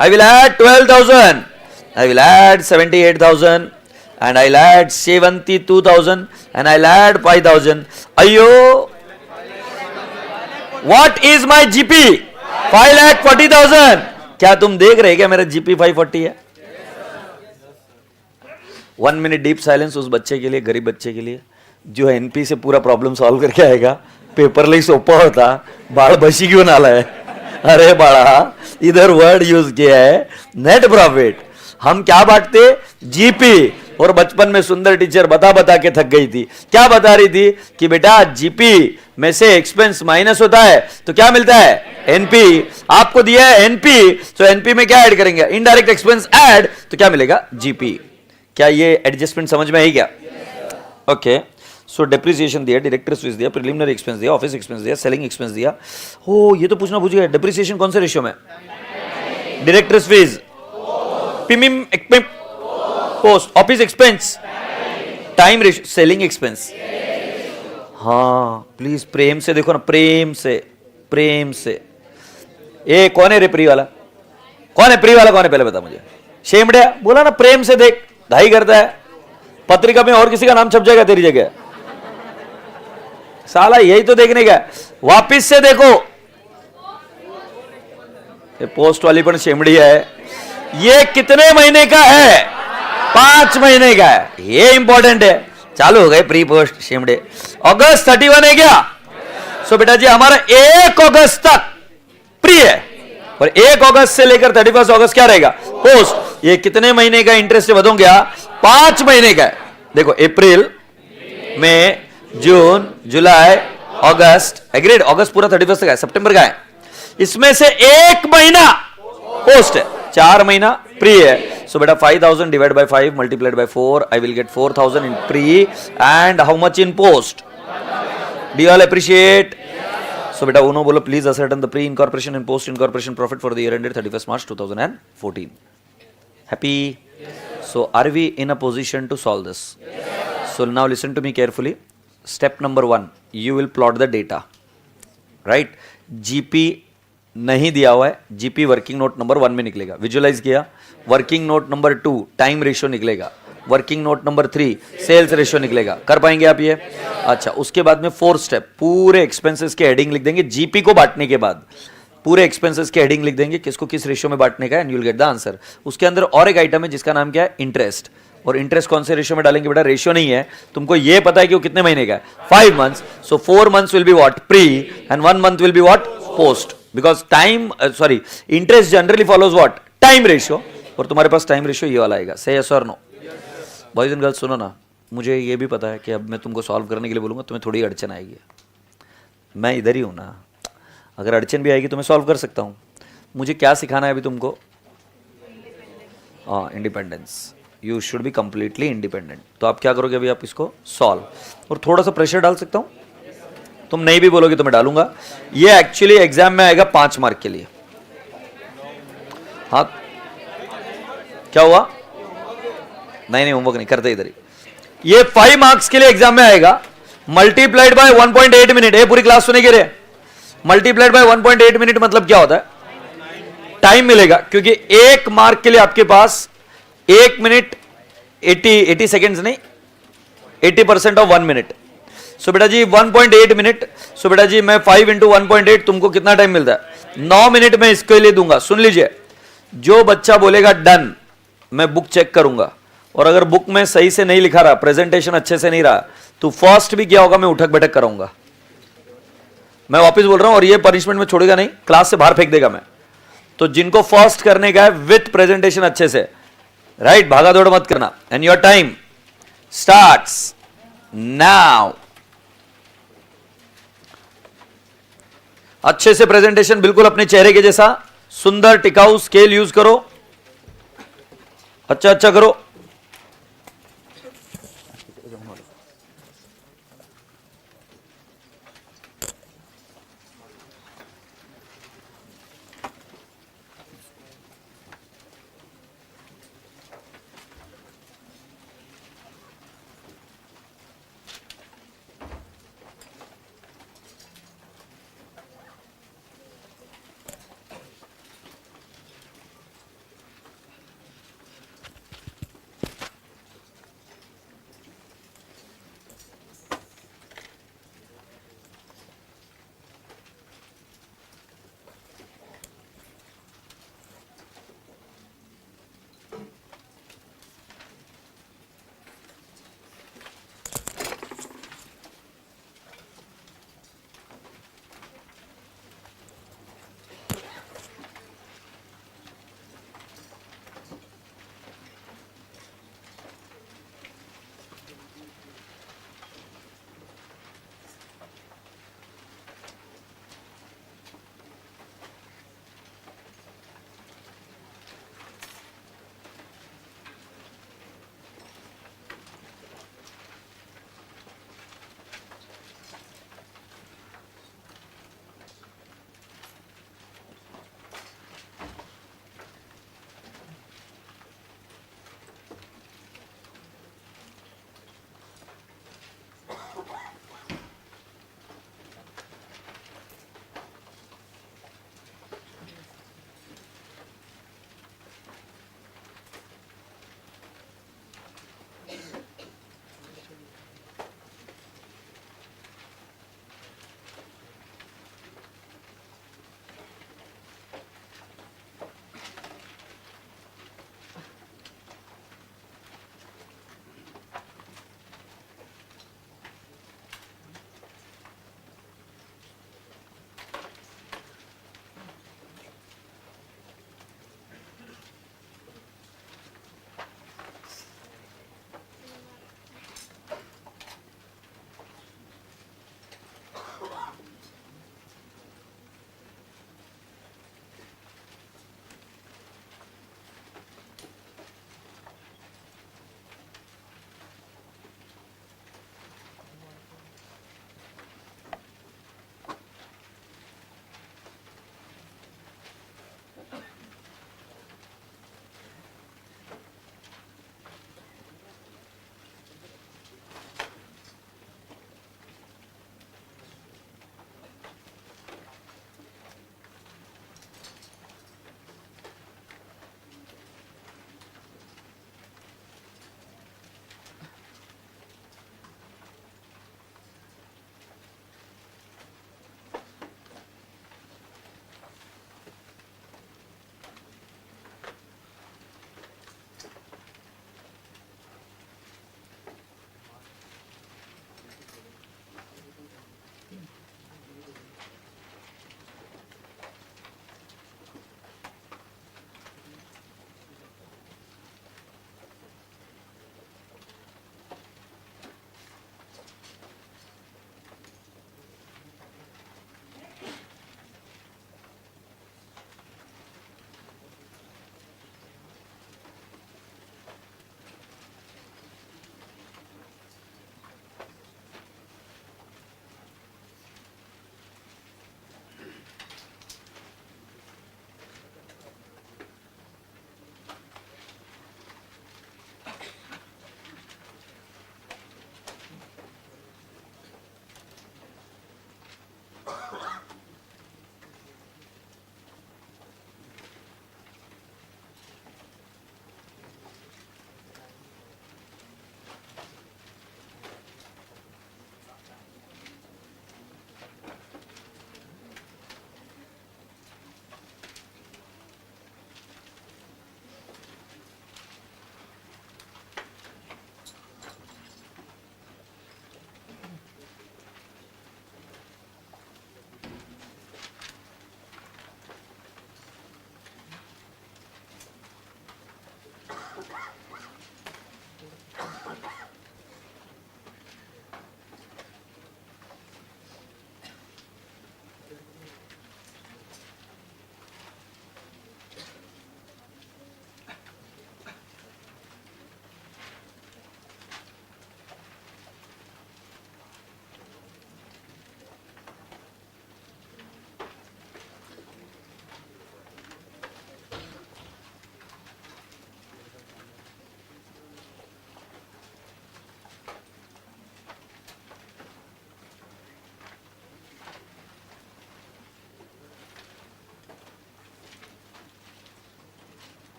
I will add 12,000. I will add 78,000. And I'll add 72,000. And I'll add 5,000. Ayyo. What is my GP? 5,40,000. क्या तुम देख रहे क्या मेरा GP 540 है? 1 minute deep silence उस बच्चे के लिए, गरीब बच्चे के लिए जो एनपी से पूरा प्रॉब्लम सॉल्व करके आएगा। पेपर लई सोपा होता, बाळ बशी घेऊन आलाय। अरे बाळा, इधर वर्ड यूज किया है नेट प्रॉफिट। हम क्या बांटते? जीपी। और बचपन में सुंदर टीचर बता बता के थक गई थी। क्या बता रही थी कि बेटा जीपी में से एक्सपेंस माइनस होता है तो क्या मिलता है? एनपी। आपको दिया है एनपी, तो एनपी में क्या ऐड करेंगे? इनडायरेक्ट एक्सपेंस ऐड, तो क्या मिलेगा? जीपी। क्या ये एडजस्टमेंट समझ में आई क्या? ओके, सो डेप्रिसिएशन दिया, डायरेक्टर्स फीस दिया, प्रिलिमिनरी एक्सपेंस दिया, ऑफिस एक्सपेंस दिया, सेलिंग एक्सपेंस दिया। हो, ये तो पूछना भूल गया, डेप्रिसिएशन कौन से रेशियो में? डायरेक्टर्स फीस, पिमिम post, office expense, time ratio, selling expense. हाँ प्लीज प्रेम से देखो ना, प्रेम से, प्रेम से। ए कौन है रे प्री वाला? कौन है प्री वाला? कौन है पहले बता मुझे। शेमड़िया बोला ना, प्रेम से देख, ढाई करता है। पत्रिका में और किसी का नाम छप जाएगा तेरी जगह। साला यही तो देखने का। वापिस से देखो, ये पोस्ट वाली पण शेमड़ी है। ये कितने महीने का है? 5 महीने का है। ये इंपॉर्टेंट है। चालू हो गए प्री पोस्ट शेमड़े। अगस्त 31 है क्या? सो बेटा जी हमारा 1 अगस्त तक प्री है और 1 अगस्त से लेकर 31 अगस्त क्या रहेगा? पोस्ट। ये कितने महीने का इंटरेस्ट बताऊं क्या? 5 महीने का है। देखो, अप्रैल, मई, जून, जुलाई, अगस्त, एग्रीड। अगस्त पूरा 31 का है, सितंबर का है। इसमें से 1 महीना पोस्ट है, 4 महीना प्री है। सो बेटा 5,000 divide by 5 multiplied by 4, I will get 4,000 in pre and how much in post? Do you all appreciate? So beta uno bolo, please ascertain the pre-incorporation and post-incorporation profit for the year ended 31st March 2014. Happy? So are we in a position to solve this? So now listen to me carefully. Step number 1, you will plot the data. Right? GP नहीं दिया हुआ है, GP working note number 1 में निकलेगा। Visualise किया। Working note number 2 time ratio निकलेगा। Working note number 3 sales ratio निकलेगा। कर पाएंगे आप ये? अच्छा, उसके बाद में 4th स्टेप, पूरे एक्सपेंसेस के हेडिंग लिख देंगे। जीपी को बांटने के बाद पूरे एक्सपेंसेस के हेडिंग लिख देंगे, किसको किस रेशियो में बांटने का है, and you will get the answer. उसके अंदर और एक आइटम है जिसका नाम क्या है? इंटरेस्ट। और इंटरेस्ट कौन से रेशियो में डालेंगे बेटा? रेशियो नहीं है, तुमको ये पता है कि वो कितने महीने का है? 5 months. So 4 months will be what? Pre, and 1 month will be what? Post. Because time interest generally follows what? Time ratio. और तुम्हारे पास टाइम रेशियो ये वाला आएगा। से यस और नो? बॉयज एंड गर्ल्स सुनो ना, मुझे ये भी पता है कि अब मैं तुमको सॉल्व करने के लिए बोलूँगा तुम्हें थोड़ी अड़चन आएगी। मैं इधर ही हूँ ना, अगर अड़चन भी आएगी तो मैं सॉल्व कर सकता हूँ। मुझे क्या सिखाना है अभी तुमको? हाँ, independence. You should be completely independent. तो आप क्या करोगे अभी? आप इसको सॉल्व, और थोड़ा सा प्रेशर डाल सकता हूँ। तुम नहीं भी बोलोगे तो मैं डालूंगा। ये एक्चुअली एग्जाम में आएगा 5 मार्क के लिए। हाँ, क्या हुआ? नहीं होमवर्क नहीं करते इधर ही। ये 5 मार्क्स के लिए एग्जाम में आएगा। Multiplied by 1.8 minute. ये पूरी क्लास सुने के रहे। मल्टीप्लाइड बाय 1.8 मिनट मतलब क्या होता है? टाइम मिलेगा, क्योंकि 1 मार्क के लिए आपके पास 1 मिनट 80 सेकेंड्स नहीं, 80% ऑफ 1 मिनट। सो बेटा जी 1.8 मिनट। सो बेटा जी मैं 5 इंटू 1.8, तुमको कितना टाइम मिलता है? 9 मिनट में इसके लिए दूंगा। सुन लीजिए, जो बच्चा बोलेगा डन, मैं बुक चेक करूंगा, और अगर बुक में सही से नहीं लिखा रहा, प्रेजेंटेशन अच्छे से नहीं रहा, तो फर्स्ट भी क्या होगा, मैं उठक बैठक कराऊंगा। मैं वापस बोल रहा हूं, और ये पनिशमेंट में छोड़ेगा नहीं, क्लास से बाहर फेंक देगा मैं। तो जिनको फर्स्ट करने का है विथ प्रेजेंटेशन अच्छे से, राइट, भागा दौड़ मत करना। And your time starts now. अच्छे से प्रेजेंटेशन, बिल्कुल अपने चेहरे के जैसा सुंदर टिकाऊ स्केल यूज करो, अच्छा अच्छा करो।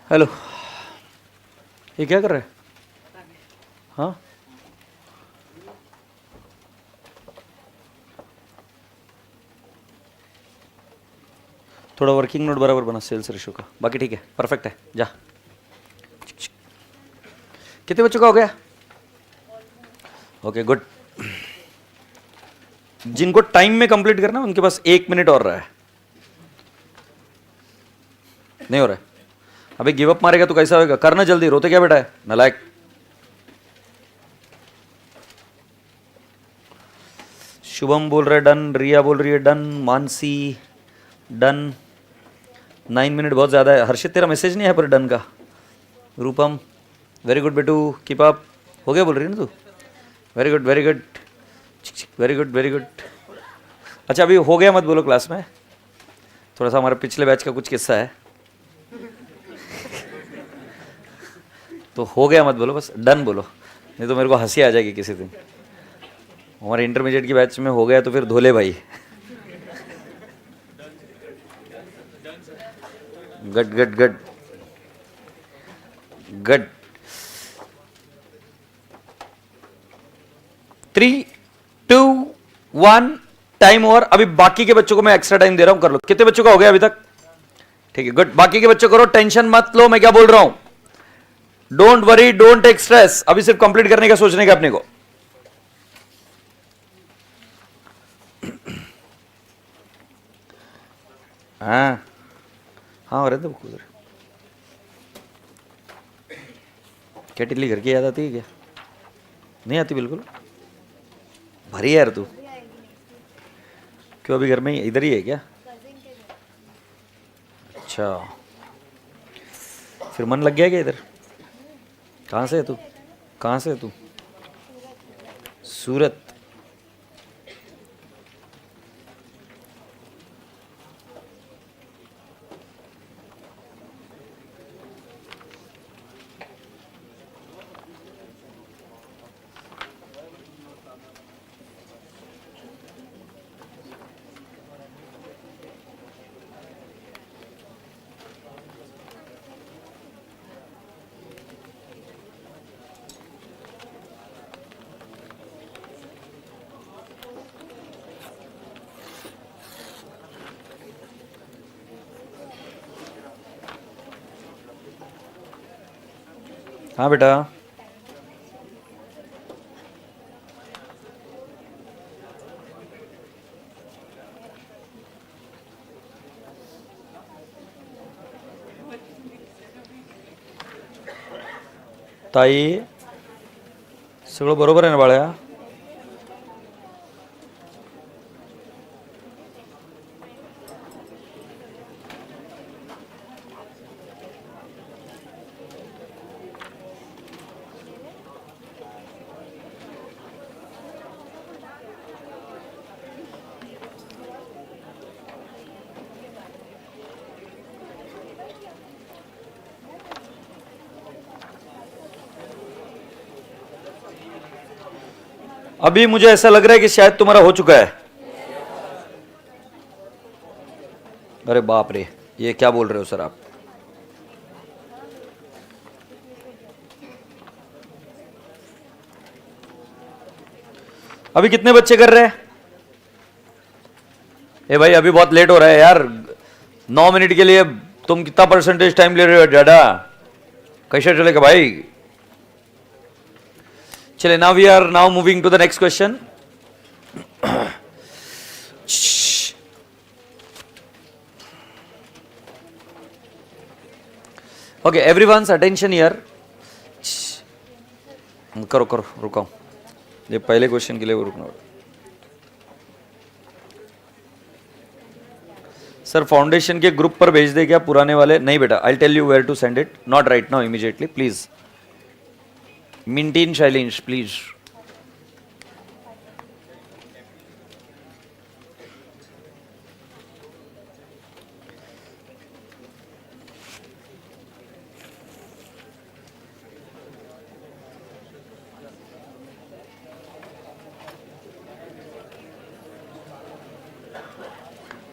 हेलो, ये क्या कर रहे हैं? हाँ, थोड़ा वर्किंग नोट बराबर बना सेल्स रेशो का, बाकी ठीक है, परफेक्ट है, जा। कितने बच्चों का हो गया? Okay good. जिनको टाइम में कंप्लीट करना उनके पास 1 मिनट और रहा है। नहीं हो रहा है? अभी गिव अप मारेगा तो कैसा होगा? करना जल्दी, रोते क्या बेटा है नालायक। शुभम बोल रहा है डन, रिया बोल रही है डन, मानसी डन। 9 मिनट बहुत ज्यादा है। हर्षित तेरा मैसेज नहीं है पर डन का। रूपम वेरी गुड बेटू, कीप अप। हो गया बोल रही है ना तू? Very good very good very good very good. अच्छा अभी हो गया मत बोलो क्लास में, थोड़ा सा हमारे पिछले बैच का कुछ किस्सा है तो हो गया मत बोलो, बस डन बोलो, नहीं तो मेरे को हंसी आ जाएगी किसी दिन। हमारे इंटरमीडिएट की बैच में हो गया तो फिर धोले भाई। गट गट गट गट। 3, 2, 1 टाइम ओवर। अभी बाकी के बच्चों को मैं एक्स्ट्रा टाइम दे रहा हूं, कर लो। कितने बच्चों का हो गया अभी तक? ठीक है गुड। बाकी के बच्चों करो, टेंशन मत लो मैं क्या बोल रहा हूं। Don't worry, don't take stress. अभी सिर्फ कंप्लीट करने का सोचने का अपने को। हाँ हाँ, रहते उधर। क्या टिल्ली घर की याद आती है क्या? नहीं आती बिल्कुल। भरी है यार तू। क्यों अभी घर में ही इधर ही है क्या? अच्छा, फिर मन लग गया क्या इधर? कहाँ से है तू? कहाँ से है तू? सूरत। हाँ बेटा। ताई सगळं बरोबर आहे ना बाळ्या? अभी मुझे ऐसा लग रहा है कि शायद तुम्हारा हो चुका है। अरे बाप रे, ये क्या बोल रहे हो सर आप? अभी कितने बच्चे कर रहे हैं? ए भाई अभी बहुत लेट हो रहा है यार। 9 मिनट के लिए तुम कितना परसेंटेज टाइम ले रहे हो डाडा? कैसे चलेगा भाई? चले, now we are now moving to the next question. Okay everyone's attention here. करो करो, रुकाओ। ये पहले क्वेश्चन के लिए वो रुकना। सर फाउंडेशन के ग्रुप पर भेज दे क्या पुराने वाले? नहीं बेटा, I tell you where to send it, not right now immediately please. Maintain silence please.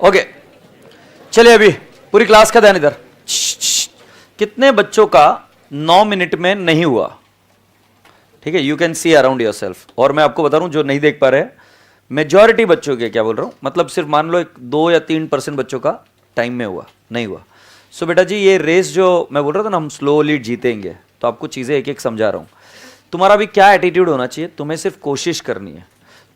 Okay चलिए, अभी पूरी क्लास का ध्यान इधर। कितने बच्चों का 9 मिनट में नहीं हुआ? ठीक है, you can see around your self. और मैं आपको बता रहा हूं जो नहीं देख पा रहे, मेजॉरिटी बच्चों के, क्या बोल रहा हूं, मतलब सिर्फ मान लो 2 या 3% बच्चों का टाइम में हुआ, नहीं हुआ। सो बेटा जी ये रेस जो मैं बोल रहा था ना, हम स्लोली जीतेंगे, तो आपको चीजें एक एक समझा रहा हूं। तुम्हारा भी क्या एटीट्यूड होना चाहिए, तुम्हें सिर्फ कोशिश करनी है,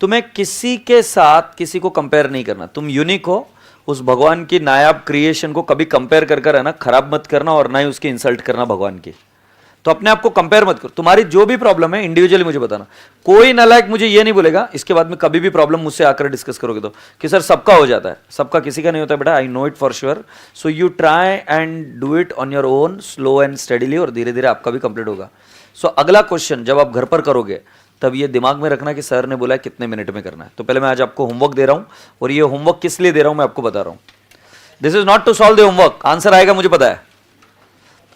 तुम्हें किसी के साथ किसी को कंपेयर नहीं करना। तुम यूनिक हो, उस भगवान की नायाब क्रिएशन को कभी कंपेयर कर है ना खराब मत करना, और ना ही उसकी इंसल्ट करना भगवान की। तो अपने आप को कंपेयर मत करो। तुम्हारी जो भी प्रॉब्लम है इंडिविजुअली मुझे बताना। कोई नालायक मुझे ये नहीं बोलेगा इसके बाद में कभी भी प्रॉब्लम मुझसे आकर डिस्कस करोगे तो कि सर सबका हो जाता है, सबका किसी का नहीं होता बेटा, I know it for sure. So you try and do it on your own, slow and steadily, और धीरे धीरे आपका भी कंप्लीट होगा। सो अगला क्वेश्चन जब आप घर पर करोगे तब ये दिमाग में रखना कि सर ने बोला है कितने मिनट में करना है। तो पहले मैं आज आपको होमवर्क दे रहा हूं, और ये होमवर्क किस लिए दे रहा हूं मैं आपको बता रहा हूं। This is not to solve the homework. Answer आएगा मुझे पता है,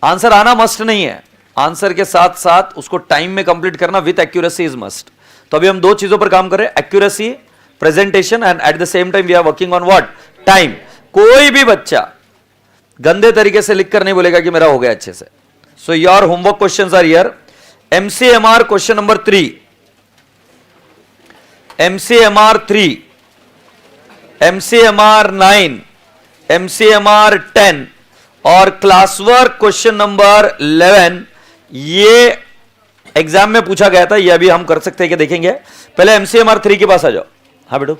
आंसर आना मस्ट नहीं है, आंसर के साथ साथ उसको टाइम में कंप्लीट करना विथ एक्यूरेसी इज मस्ट। तो अभी हम 2 चीजों पर काम करें, accuracy, presentation, and at the same time we are working on what, time. कोई भी बच्चा गंदे तरीके से लिख कर नहीं बोलेगा कि मेरा हो गया अच्छे से। So your homework questions are here. MCMR question number 3, MCMR 3, MCMR 9, MCMR 10 और क्लास वर्क क्वेश्चन नंबर 11। ये एग्जाम में पूछा गया था, ये अभी हम कर सकते हैं कि देखेंगे। पहले एमसीएमआर 3 के पास आ जाओ। हाँ बेटो,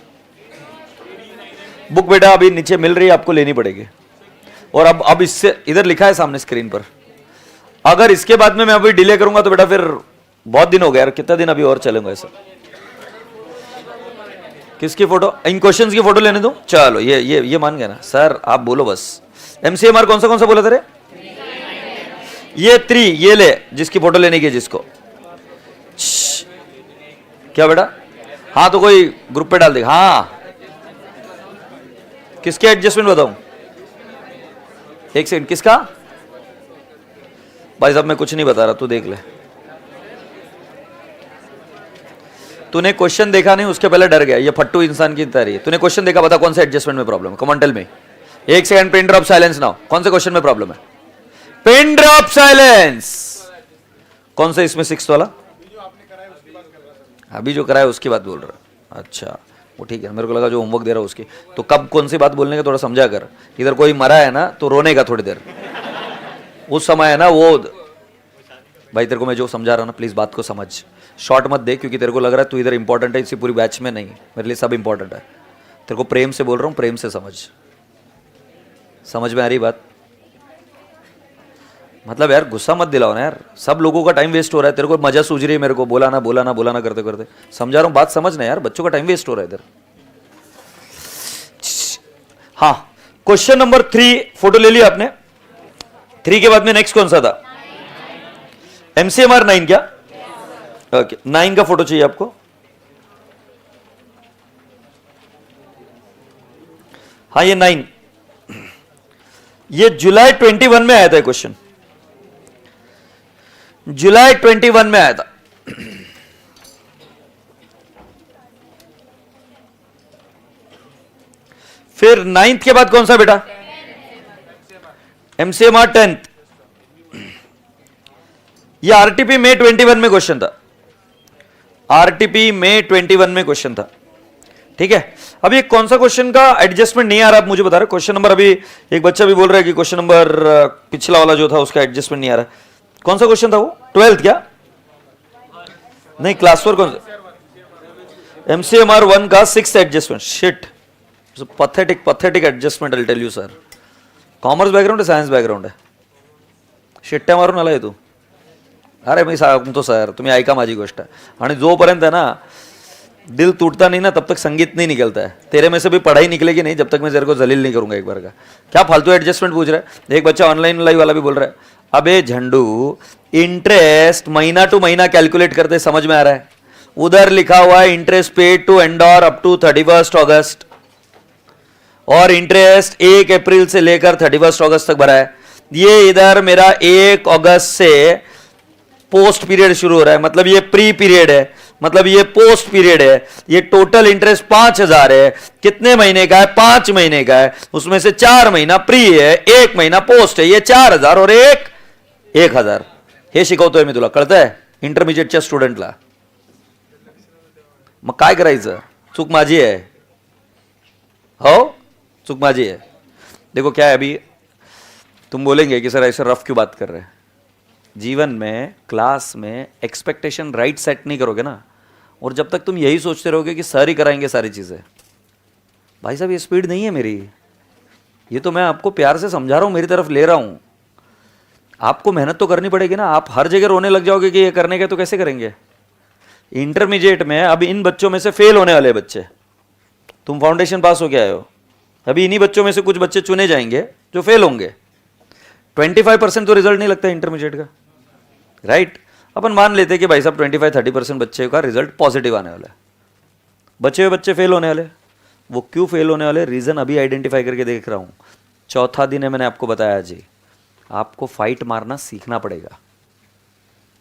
बुक बेटा अभी नीचे मिल रही है, आपको लेनी पड़ेगी। और अब इससे इधर लिखा है सामने स्क्रीन पर, अगर इसके बाद में मैं अभी डिले करूंगा तो बेटा फिर बहुत दिन हो गया यार, कितना दिन अभी और चलेंगे ऐसा। किसकी फोटो, इन क्वेश्चंस की फोटो लेने दो। चलो ये मान गया ना सर, आप बोलो बस। एमसीएमआर कौन सा बोला तेरे? ये 3, ये ले जिसकी फोटो लेने की, जिसको क्या बेटा, हाँ तो कोई ग्रुप पे डाल दे। हाँ किसके एडजस्टमेंट बताऊं? एक सेकंड, किसका? भाई साहब मैं कुछ नहीं बता रहा, तू देख ले। तूने क्वेश्चन देखा नहीं, उसके पहले डर गया, ये फट्टू इंसान की तरह है। तूने क्वेश्चन देखा, बता कौन सा एडजस्टमेंट में प्रॉब्लम है, कम ऑन टेल मी। एक second, pin drop silence now. कौन से क्वेश्चन में प्रॉब्लम है? Pin drop silence. कौन सा इसमें 6th वाला? अभी जो कराया उसकी बात बोल रहा। अच्छा वो ठीक है, मेरे को लगा जो होमवर्क दे रहा उसकी। तो कब कौन सी बात बोलने का थोड़ा समझा कर। इधर कोई मरा है ना तो रोने का थोड़ी देर, उस समय है ना वो। भाई तेरे को मैं जो समझा रहा हूं ना, प्लीज बात को समझ, शॉर्ट मत दे, क्योंकि तेरे को लग रहा है तू इधर इंपॉर्टेंट है, इसी पूरी बैच में नहीं। मेरे लिए सब इंपॉर्टेंट है। तेरे को प्रेम से बोल रहा हूं, प्रेम से समझ में आ रही बात? मतलब यार गुस्सा मत दिलाओ ना यार, सब लोगों का टाइम वेस्ट हो रहा है। तेरे को मजा सूझ रही है मेरे को, बोला ना करते करते। समझा रहा हूं, बात समझना यार, बच्चों का टाइम वेस्ट हो रहा है इधर। हाँ, क्वेश्चन नंबर 3 फोटो ले लिया आपने। 3 के बाद में नेक्स्ट कौन सा था? एमसीएमआर 9 क्या? ओके, 9 का फोटो चाहिए आपको। हाँ ये 9, ये जुलाई 21 में आया था क्वेश्चन, जुलाई 21 में आया था। फिर 9th के बाद कौन सा बेटा? एमसीएमआर 10th। ये आरटीपी में 21 में क्वेश्चन था, आरटीपी में 21 में क्वेश्चन था। ठीक है, अभी एक कौन सा क्वेश्चन का एडजस्टमेंट नहीं आ रहा, आप मुझे बता रहे। क्वेश्चन नंबर, अभी एक बच्चा भी बोल रहा है कि क्वेश्चन नंबर पिछला वाला जो था उसका एडजस्टमेंट नहीं आ रहा। कौन सा क्वेश्चन था वो? 12th क्या? नहीं, क्लास 4 कौन सा? एमसीएमआर 1 का 6th adjustment. Shit, pathetic adjustment, I tell you sir. Commerce background है, सायन्स बैकग्राउंड है? शिट्ट्या मारून आलाय तू? अरे मी सांगतो सर, तुम्ही ऐका माझी गोष्ट। आणि जोपर्यंत है ना दिल टूटता नहीं ना तब तक संगीत नहीं निकलता है। तेरे में से भी पढ़ाई निकलेगी नहीं जब तक मैं तेरे को जलील नहीं करूंगा एक बार का। क्या फालतू एडजस्टमेंट पूछ रहा है? एक बच्चा ऑनलाइन लाइव वाला भी बोल रहा है, अबे झंडू इंटरेस्ट महीना टू महीना कैलकुलेट करते समझ में आ रहा है? उधर लिखा हुआ है इंटरेस्ट पेड टू एंडोर अप टू 31 अगस्त, और इंटरेस्ट 1 अप्रैल से लेकर 31 अगस्त तक भरा है। ये इधर मेरा 1 अगस्त से पोस्ट पीरियड शुरू हो रहा है, मतलब ये प्री पीरियड है, मतलब ये पोस्ट पीरियड है। ये टोटल इंटरेस्ट 5000 है। कितने महीने का है? 5 महीने का है। उसमें से 4 महीना प्री है, 1 महीना पोस्ट है। ये 4000 और 1 1000 हे शिकवतोय मी तुला, कळतंय? इंटरमिजिएटच्या स्टुडंटला. मग काय करायचं? चूक माझी आहे. हो, चूक माझी है. देखो क्या है, अभी तुम बोलेंगे कि सर ऐसे रफ क्यों बात कर रहे हैं. जीवन में, क्लास में एक्सपेक्टेशन राइट सेट नहीं करोगे ना, और जब तक तुम यही सोचते रहोगे कि सर ही कराएंगे सारी चीज़ें, भाई साहब ये स्पीड नहीं है मेरी. ये तो मैं आपको प्यार से समझा रहा हूँ, मेरी तरफ ले रहा हूँ. आपको मेहनत तो करनी पड़ेगी ना. आप हर जगह रोने लग जाओगे कि ये करने के, तो कैसे करेंगे. इंटरमीडिएट में अब इन बच्चों में से फेल होने वाले बच्चे, तुम फाउंडेशन पास हो के आए हो, अभी इन्हीं बच्चों में से कुछ बच्चे चुने जाएंगे जो फेल होंगे. 25% तो रिजल्ट नहीं लगता इंटरमीडिएट का, राइट. अपन मान लेते कि भाई साहब 25-30% बच्चे का रिजल्ट पॉजिटिव आने वाला है. बचे हुए बच्चे फेल होने वाले. वो क्यों फेल होने वाले, रीजन अभी आइडेंटिफाई करके देख रहा हूँ. चौथा दिन है, मैंने आपको बताया जी, आपको फाइट मारना सीखना पड़ेगा.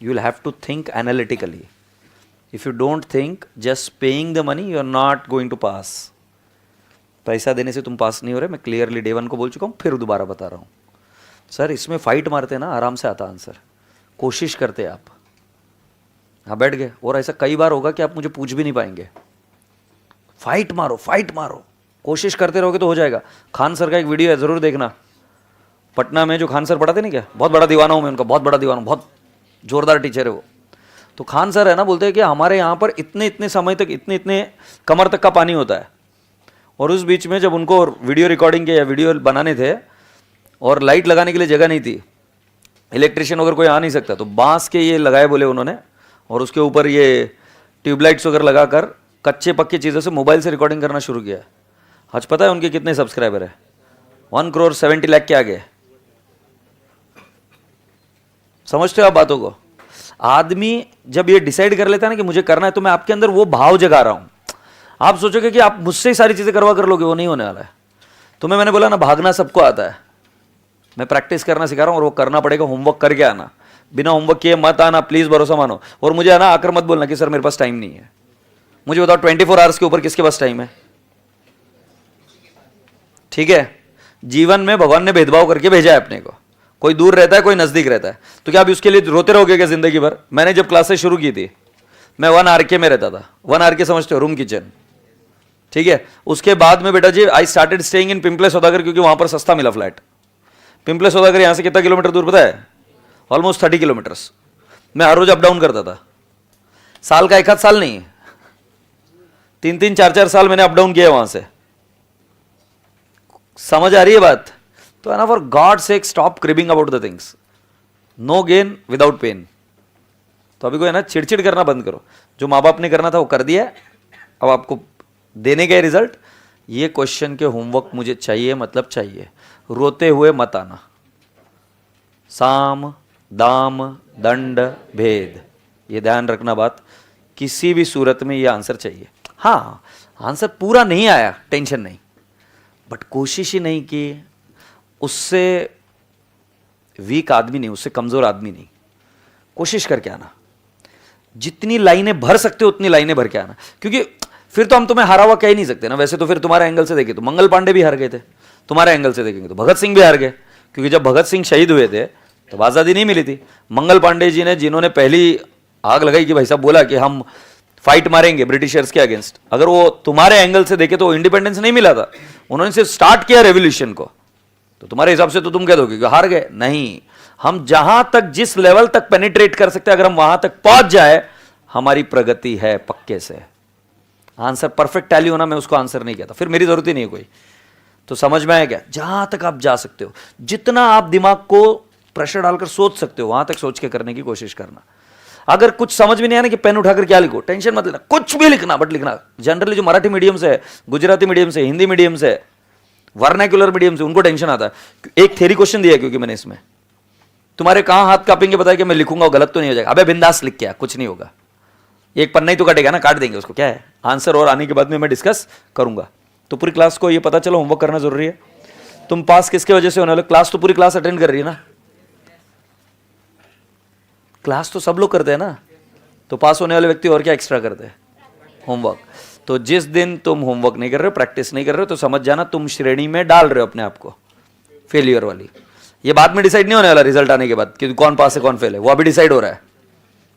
You will have to think analytically. If you don't think, just paying the money, you are not going to pass. पैसा देने से तुम पास नहीं हो रहे. मैं क्लियरली डे 1 को बोल चुका हूँ, फिर दोबारा बता रहा हूँ. सर इसमें फाइट मारते ना, आराम से आता आंसर. कोशिश करते आप. हाँ बैठ गए, और ऐसा कई बार होगा कि आप मुझे पूछ भी नहीं पाएंगे. फाइट मारो, फाइट मारो, कोशिश करते रहोगे तो हो जाएगा. खान सर का एक वीडियो है, जरूर देखना. पटना में जो खान सर पढ़ाते नहीं क्या, बहुत बड़ा दीवाना हूँ मैं उनका, बहुत बड़ा दीवाना हूँ, बहुत जोरदार टीचर है वो. तो खान सर है ना, बोलते हैं कि हमारे यहाँ पर इतने इतने समय तक इतने इतने कमर तक का पानी होता है. और उस बीच में जब उनको वीडियो रिकॉर्डिंग के या वीडियो बनाने थे और लाइट लगाने के लिए जगह नहीं थी, इलेक्ट्रिशियन वगैरह कोई आ नहीं सकता, तो बांस के ये लगाए बोले उन्होंने, और उसके ऊपर ये ट्यूबलाइट्स वगैरह लगाकर कच्चे पक्के चीज़ों से मोबाइल से रिकॉर्डिंग करना शुरू किया. आज पता है उनके कितने सब्सक्राइबर है? 1,70,00,000 के आगे. समझते हो आप बातों को? आदमी जब ये डिसाइड कर लेता है ना कि मुझे करना है, तो मैं आपके अंदर वो भाव जगा रहा हूं. आप सोचोगे कि आप मुझसे ही सारी चीजें करवा कर लोगे, वो नहीं होने वाला है. तुम्हें मैंने बोला ना, भागना सबको आता है. मैं प्रैक्टिस करना सिखा रहा हूं, और वो करना पड़ेगा. होमवर्क करके आना, बिना होमवर्क किए मत आना, प्लीज भरोसा मानो. और मुझे आना आकर मत बोलना कि सर मेरे पास टाइम नहीं है. मुझे बताओ 24 आवर्स के ऊपर किसके पास टाइम है? ठीक है. जीवन में भगवान ने भेदभाव करके भेजा है अपने को. कोई दूर रहता है, कोई नजदीक रहता है. तो क्या आप उसके लिए रोते रहोगे क्या जिंदगी भर? मैंने जब क्लासेस शुरू की थी, मैं 1 RK में रहता था. 1 RK समझते हो, रूम किचन. ठीक है. उसके बाद में बेटा जी I started staying in Pimple सौदागर, क्योंकि वहां पर सस्ता मिला फ्लैट. पिंपले सौदागर यहां से कितना किलोमीटर दूर पता है? Almost 30 kilometres. मैं हर रोज अप डाउन करता था. साल का 1 आध साल नहीं, 3-3, 4-4 साल मैंने अप डाउन किया वहां से. समझ आ रही है बात? तो है ना, for God sake stop cribbing about the things. No gain without pain. तो अभी को है ना, चिड़चिड़ करना बंद करो. जो माँ बाप ने करना था वो कर दिया. अब आपको देने गए रिजल्ट. ये क्वेश्चन के होमवर्क मुझे चाहिए, मतलब चाहिए. रोते हुए मत आना. साम दाम दंड भेद, ये ध्यान रखना बात. किसी भी सूरत में ये आंसर चाहिए. हाँ, आंसर पूरा नहीं आया, टेंशन नहीं, बट कोशिश ही नहीं की. उससे वीक आदमी नहीं, उससे कमजोर आदमी नहीं. कोशिश करके आना. जितनी लाइनें भर सकते हो उतनी लाइनें भर के आना. क्योंकि फिर तो हम तुम्हें हारा हुआ कह ही नहीं सकते ना. वैसे तो फिर तुम्हारे एंगल से देखे तो मंगल पांडे भी हार गए थे, तुम्हारे एंगल से देखेंगे तो भगत सिंह भी हार गए. क्योंकि जब भगत सिंह शहीद हुए थे तो आज़ादी नहीं मिली थी. मंगल पांडे जी ने, जिन्होंने पहली आग लगाई कि भाई साहब बोला कि हम फाइट मारेंगे ब्रिटिशर्स के अगेंस्ट, अगर वो तुम्हारे एंगल से देखे तो इंडिपेंडेंस नहीं मिला था. उन्होंने सिर्फ स्टार्ट किया रेवोल्यूशन को. तो तुम्हारे हिसाब से तो तुम कह दोगे कि हार गए. नहीं, हम जहां तक, जिस लेवल तक पेनिट्रेट कर सकते हैं, अगर हम वहां तक पहुंच जाए, हमारी प्रगति है पक्के से. आंसर परफेक्ट टैली होना, मैं उसको आंसर नहीं कहता, फिर मेरी जरूरत ही नहीं है कोई. तो समझ में आया क्या? जहां तक आप जा सकते हो, जितना आप दिमाग को प्रेशर डालकर सोच सकते हो, वहां तक सोच के करने की कोशिश करना. अगर कुछ समझ में नहीं आया ना कि पेन उठाकर क्या लिखो, टेंशन मत लेना. कुछ भी लिखना, बट लिखना. जनरली जो मराठी मीडियम से है, गुजराती मीडियम से, हिंदी मीडियम से, वर्नाक्युलर मीडियम से, उनको टेंशन आता है. एक थ्योरी क्वेश्चन दिया है क्योंकि मैंने इसमें, तुम्हारे कहां हाथ कांपेंगे पता है कि मैं लिखूंगा गलत तो नहीं हो जाएगा. अबे बिंदास लिख के, कुछ नहीं होगा. एक पन्ना ही तो कटेगा ना, काट देंगे उसको, क्या है. आंसर और आने के बाद में मैं डिस्कस करूंगा. तो पूरी क्लास को ये पता चलो होमवर्क करना जरूरी है. तुम पास किसके वजह से होने वाले? क्लास तो पूरी क्लास अटेंड कर रही है ना. क्लास तो सब लोग करते हैं ना. तो पास होने वाले व्यक्ति और क्या एक्स्ट्रा करते हैं? होमवर्क. तो जिस दिन तुम होमवर्क नहीं कर रहे हो, प्रैक्टिस नहीं कर रहे हो, तो समझ जाना तुम श्रेणी में डाल रहे हो अपने आप को फेलियर वाली. ये बाद में डिसाइड नहीं होने वाला रिजल्ट आने के बाद कि कौन पास है कौन फेल है, वो अभी डिसाइड हो रहा है।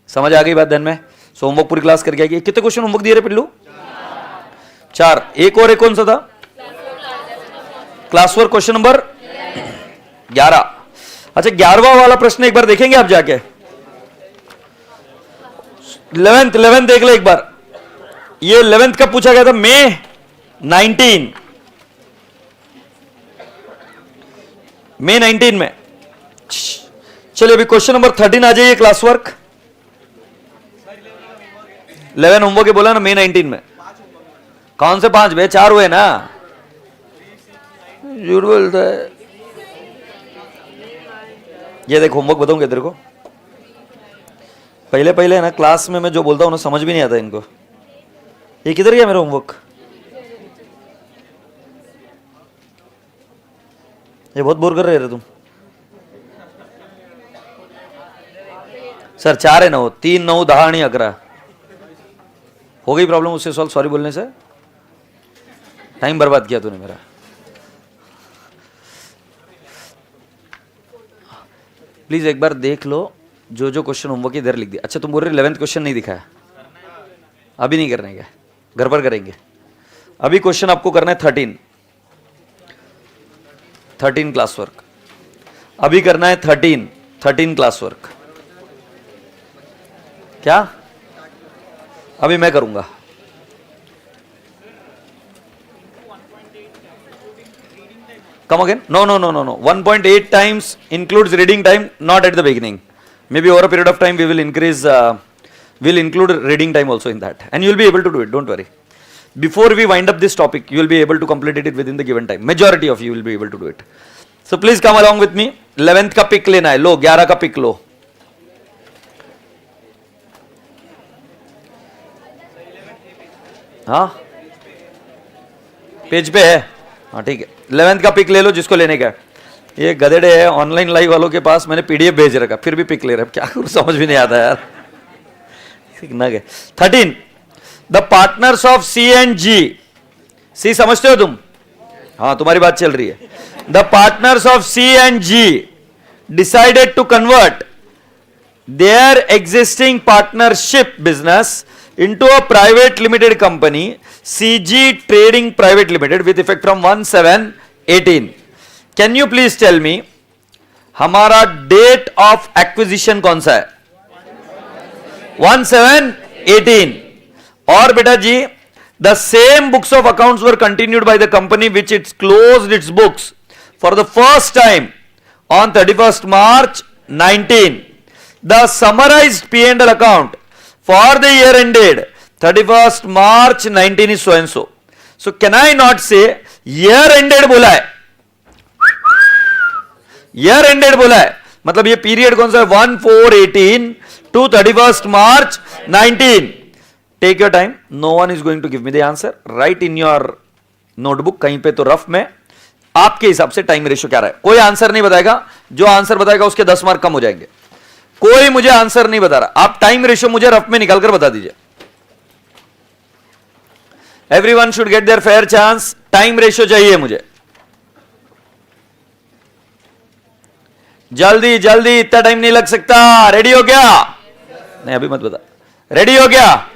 समझ आ गई बात ध्यान में? सो होमवर्क पूरी क्लास करके आएगी। कितने क्वेश्चन होमवर्क दिए रे पिल्लू? 4। एक और एक कौन सा था? Class work question number 11। अच्छा 11वां वाला प्रश्न एक बार देखेंगे आप जाके। 11th देख ले एक बार। ये 11th कब पूछा गया था? मई 19 में। चलिए अभी क्वेश्चन नंबर 13 आ जाइए क्लास वर्क। 11 होमवर्क बोला ना मई 19 में। कौन से 5 बे? 4 हुए ना। झूठ बोलता है। ये देख होमवर्क बताऊंगा तेरे को। पहले ना क्लास में मैं जो बोलता हूं ना समझ भी नहीं आता इनको। ये किधर गया मेरा होमवर्क? ये बहुत बोर कर रहे थे तुम। सर 4 है 9, 3 9 10 आणि 11 हो गई प्रॉब्लम उससे सॉल्व। सॉरी बोलने से टाइम बर्बाद किया तूने मेरा। प्लीज एक बार देख लो जो जो क्वेश्चन होमवर्क इधर लिख दिया। अच्छा तुम बोल रहे 11th क्वेश्चन नहीं दिखाया? अभी नहीं करने का, घर पर करेंगे। अभी क्वेश्चन आपको करना है 13 क्लास वर्क। अभी करना है 13 क्लास वर्क। क्या? अभी मैं करूंगा। Come again? No. 1.8 times includes reading time, not at the beginning. Maybe over a period of time we will increase, we'll include reading time also in that. And you'll be able to do it, don't worry. Before we wind up this topic, you will be able to complete it within the given time. Majority of you will be able to do it. So please come along with me. 11th का pick लेना है, लो 11 का pick लो। हाँ page पे है, हाँ ठीक है। 11th का पिक ले लो जिसको लेने का है। ये गधेड़े है ऑनलाइन लाइव वालों के पास मैंने पीडीएफ भेज रखा, फिर भी पिक ले रहा है। क्या करूं समझ भी नहीं आता यार। 13 the partners of C and G. C समझते हो तुम? हाँ तुम्हारी बात चल रही है। The partners of C and G decided to convert their existing partnership business into a private limited company, CG Trading Private Limited, with effect from 1/7/18. Can you please tell me हमारा डेट ऑफ एक्विजिशन कौन सा है? 1/7/18. और बेटा जी the same books of accounts were continued by the company which it closed its books for the first time on 31st March 19. The summarized P&L account for the year ended 31st March 19 is so and so. So can I not say year ended बोला है? year ended बोला है मतलब ये period कौन सा है? 1/4/18 to 31st March 19. Take your time. No one is going to give me the answer. Write in your notebook कहीं पे तो रफ में आपके हिसाब से टाइम रेशियो क्या रहा है। कोई आंसर नहीं बताएगा, जो आंसर बताएगा उसके 10 मार्क कम हो जाएंगे। कोई मुझे आंसर नहीं बता रहा, आप टाइम रेशियो मुझे रफ में निकालकर बता दीजिए। Everyone should get their fair chance. Time ratio चाहिए मुझे, जल्दी जल्दी, इतना टाइम नहीं लग सकता। रेडी हो गया? नहीं अभी मत बता। रेडी हो गया?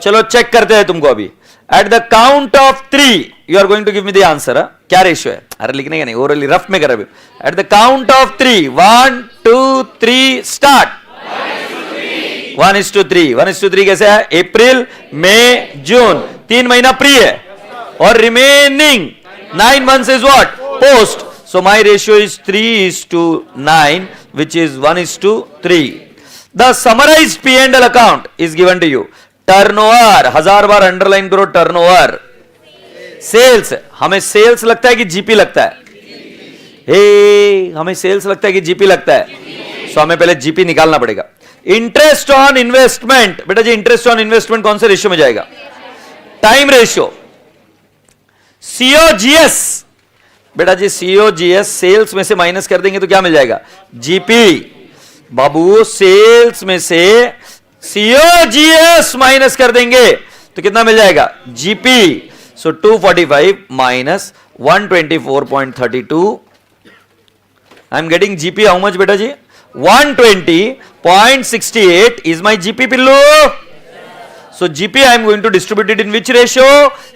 चलो चेक करते हैं तुमको अभी। At the count of 3 you are going to give me the answer. क्या रेशियो है? अरे लिखने का नहीं, ओरली रफ में कर। At the count of 3 1 2 3 start. 1:3 1:3 कैसे है? अप्रैल मई जून, 3 महीना प्री है और remaining 9 months is what? Post. So my ratio is 3:9 which is 1:3. The summarized P&L account is given to you. Turnover 1000 बार अंडरलाइन करो। टर्नओवर। सेल्स, हमें सेल्स लगता है कि जीपी लगता है? हे हमें सेल्स लगता है कि जीपी लगता है? सो हमें पहले जीपी निकालना पड़ेगा। इंटरेस्ट ऑन इन्वेस्टमेंट, बेटा जी इंटरेस्ट ऑन इन्वेस्टमेंट कौन से रेशियो में जाएगा? Time ratio. सीओजीएस, बेटा जी सीओजीएस सेल्स में से माइनस कर देंगे तो क्या मिल जाएगा? जीपी। बाबू सेल्स में से सीओजीएस माइनस कर देंगे तो कितना मिल जाएगा? GP. So 245 minus 124.32 I am getting GP how much बेटा जी? 120.68 is my GP pillow. So GP I am going to distribute it in which ratio?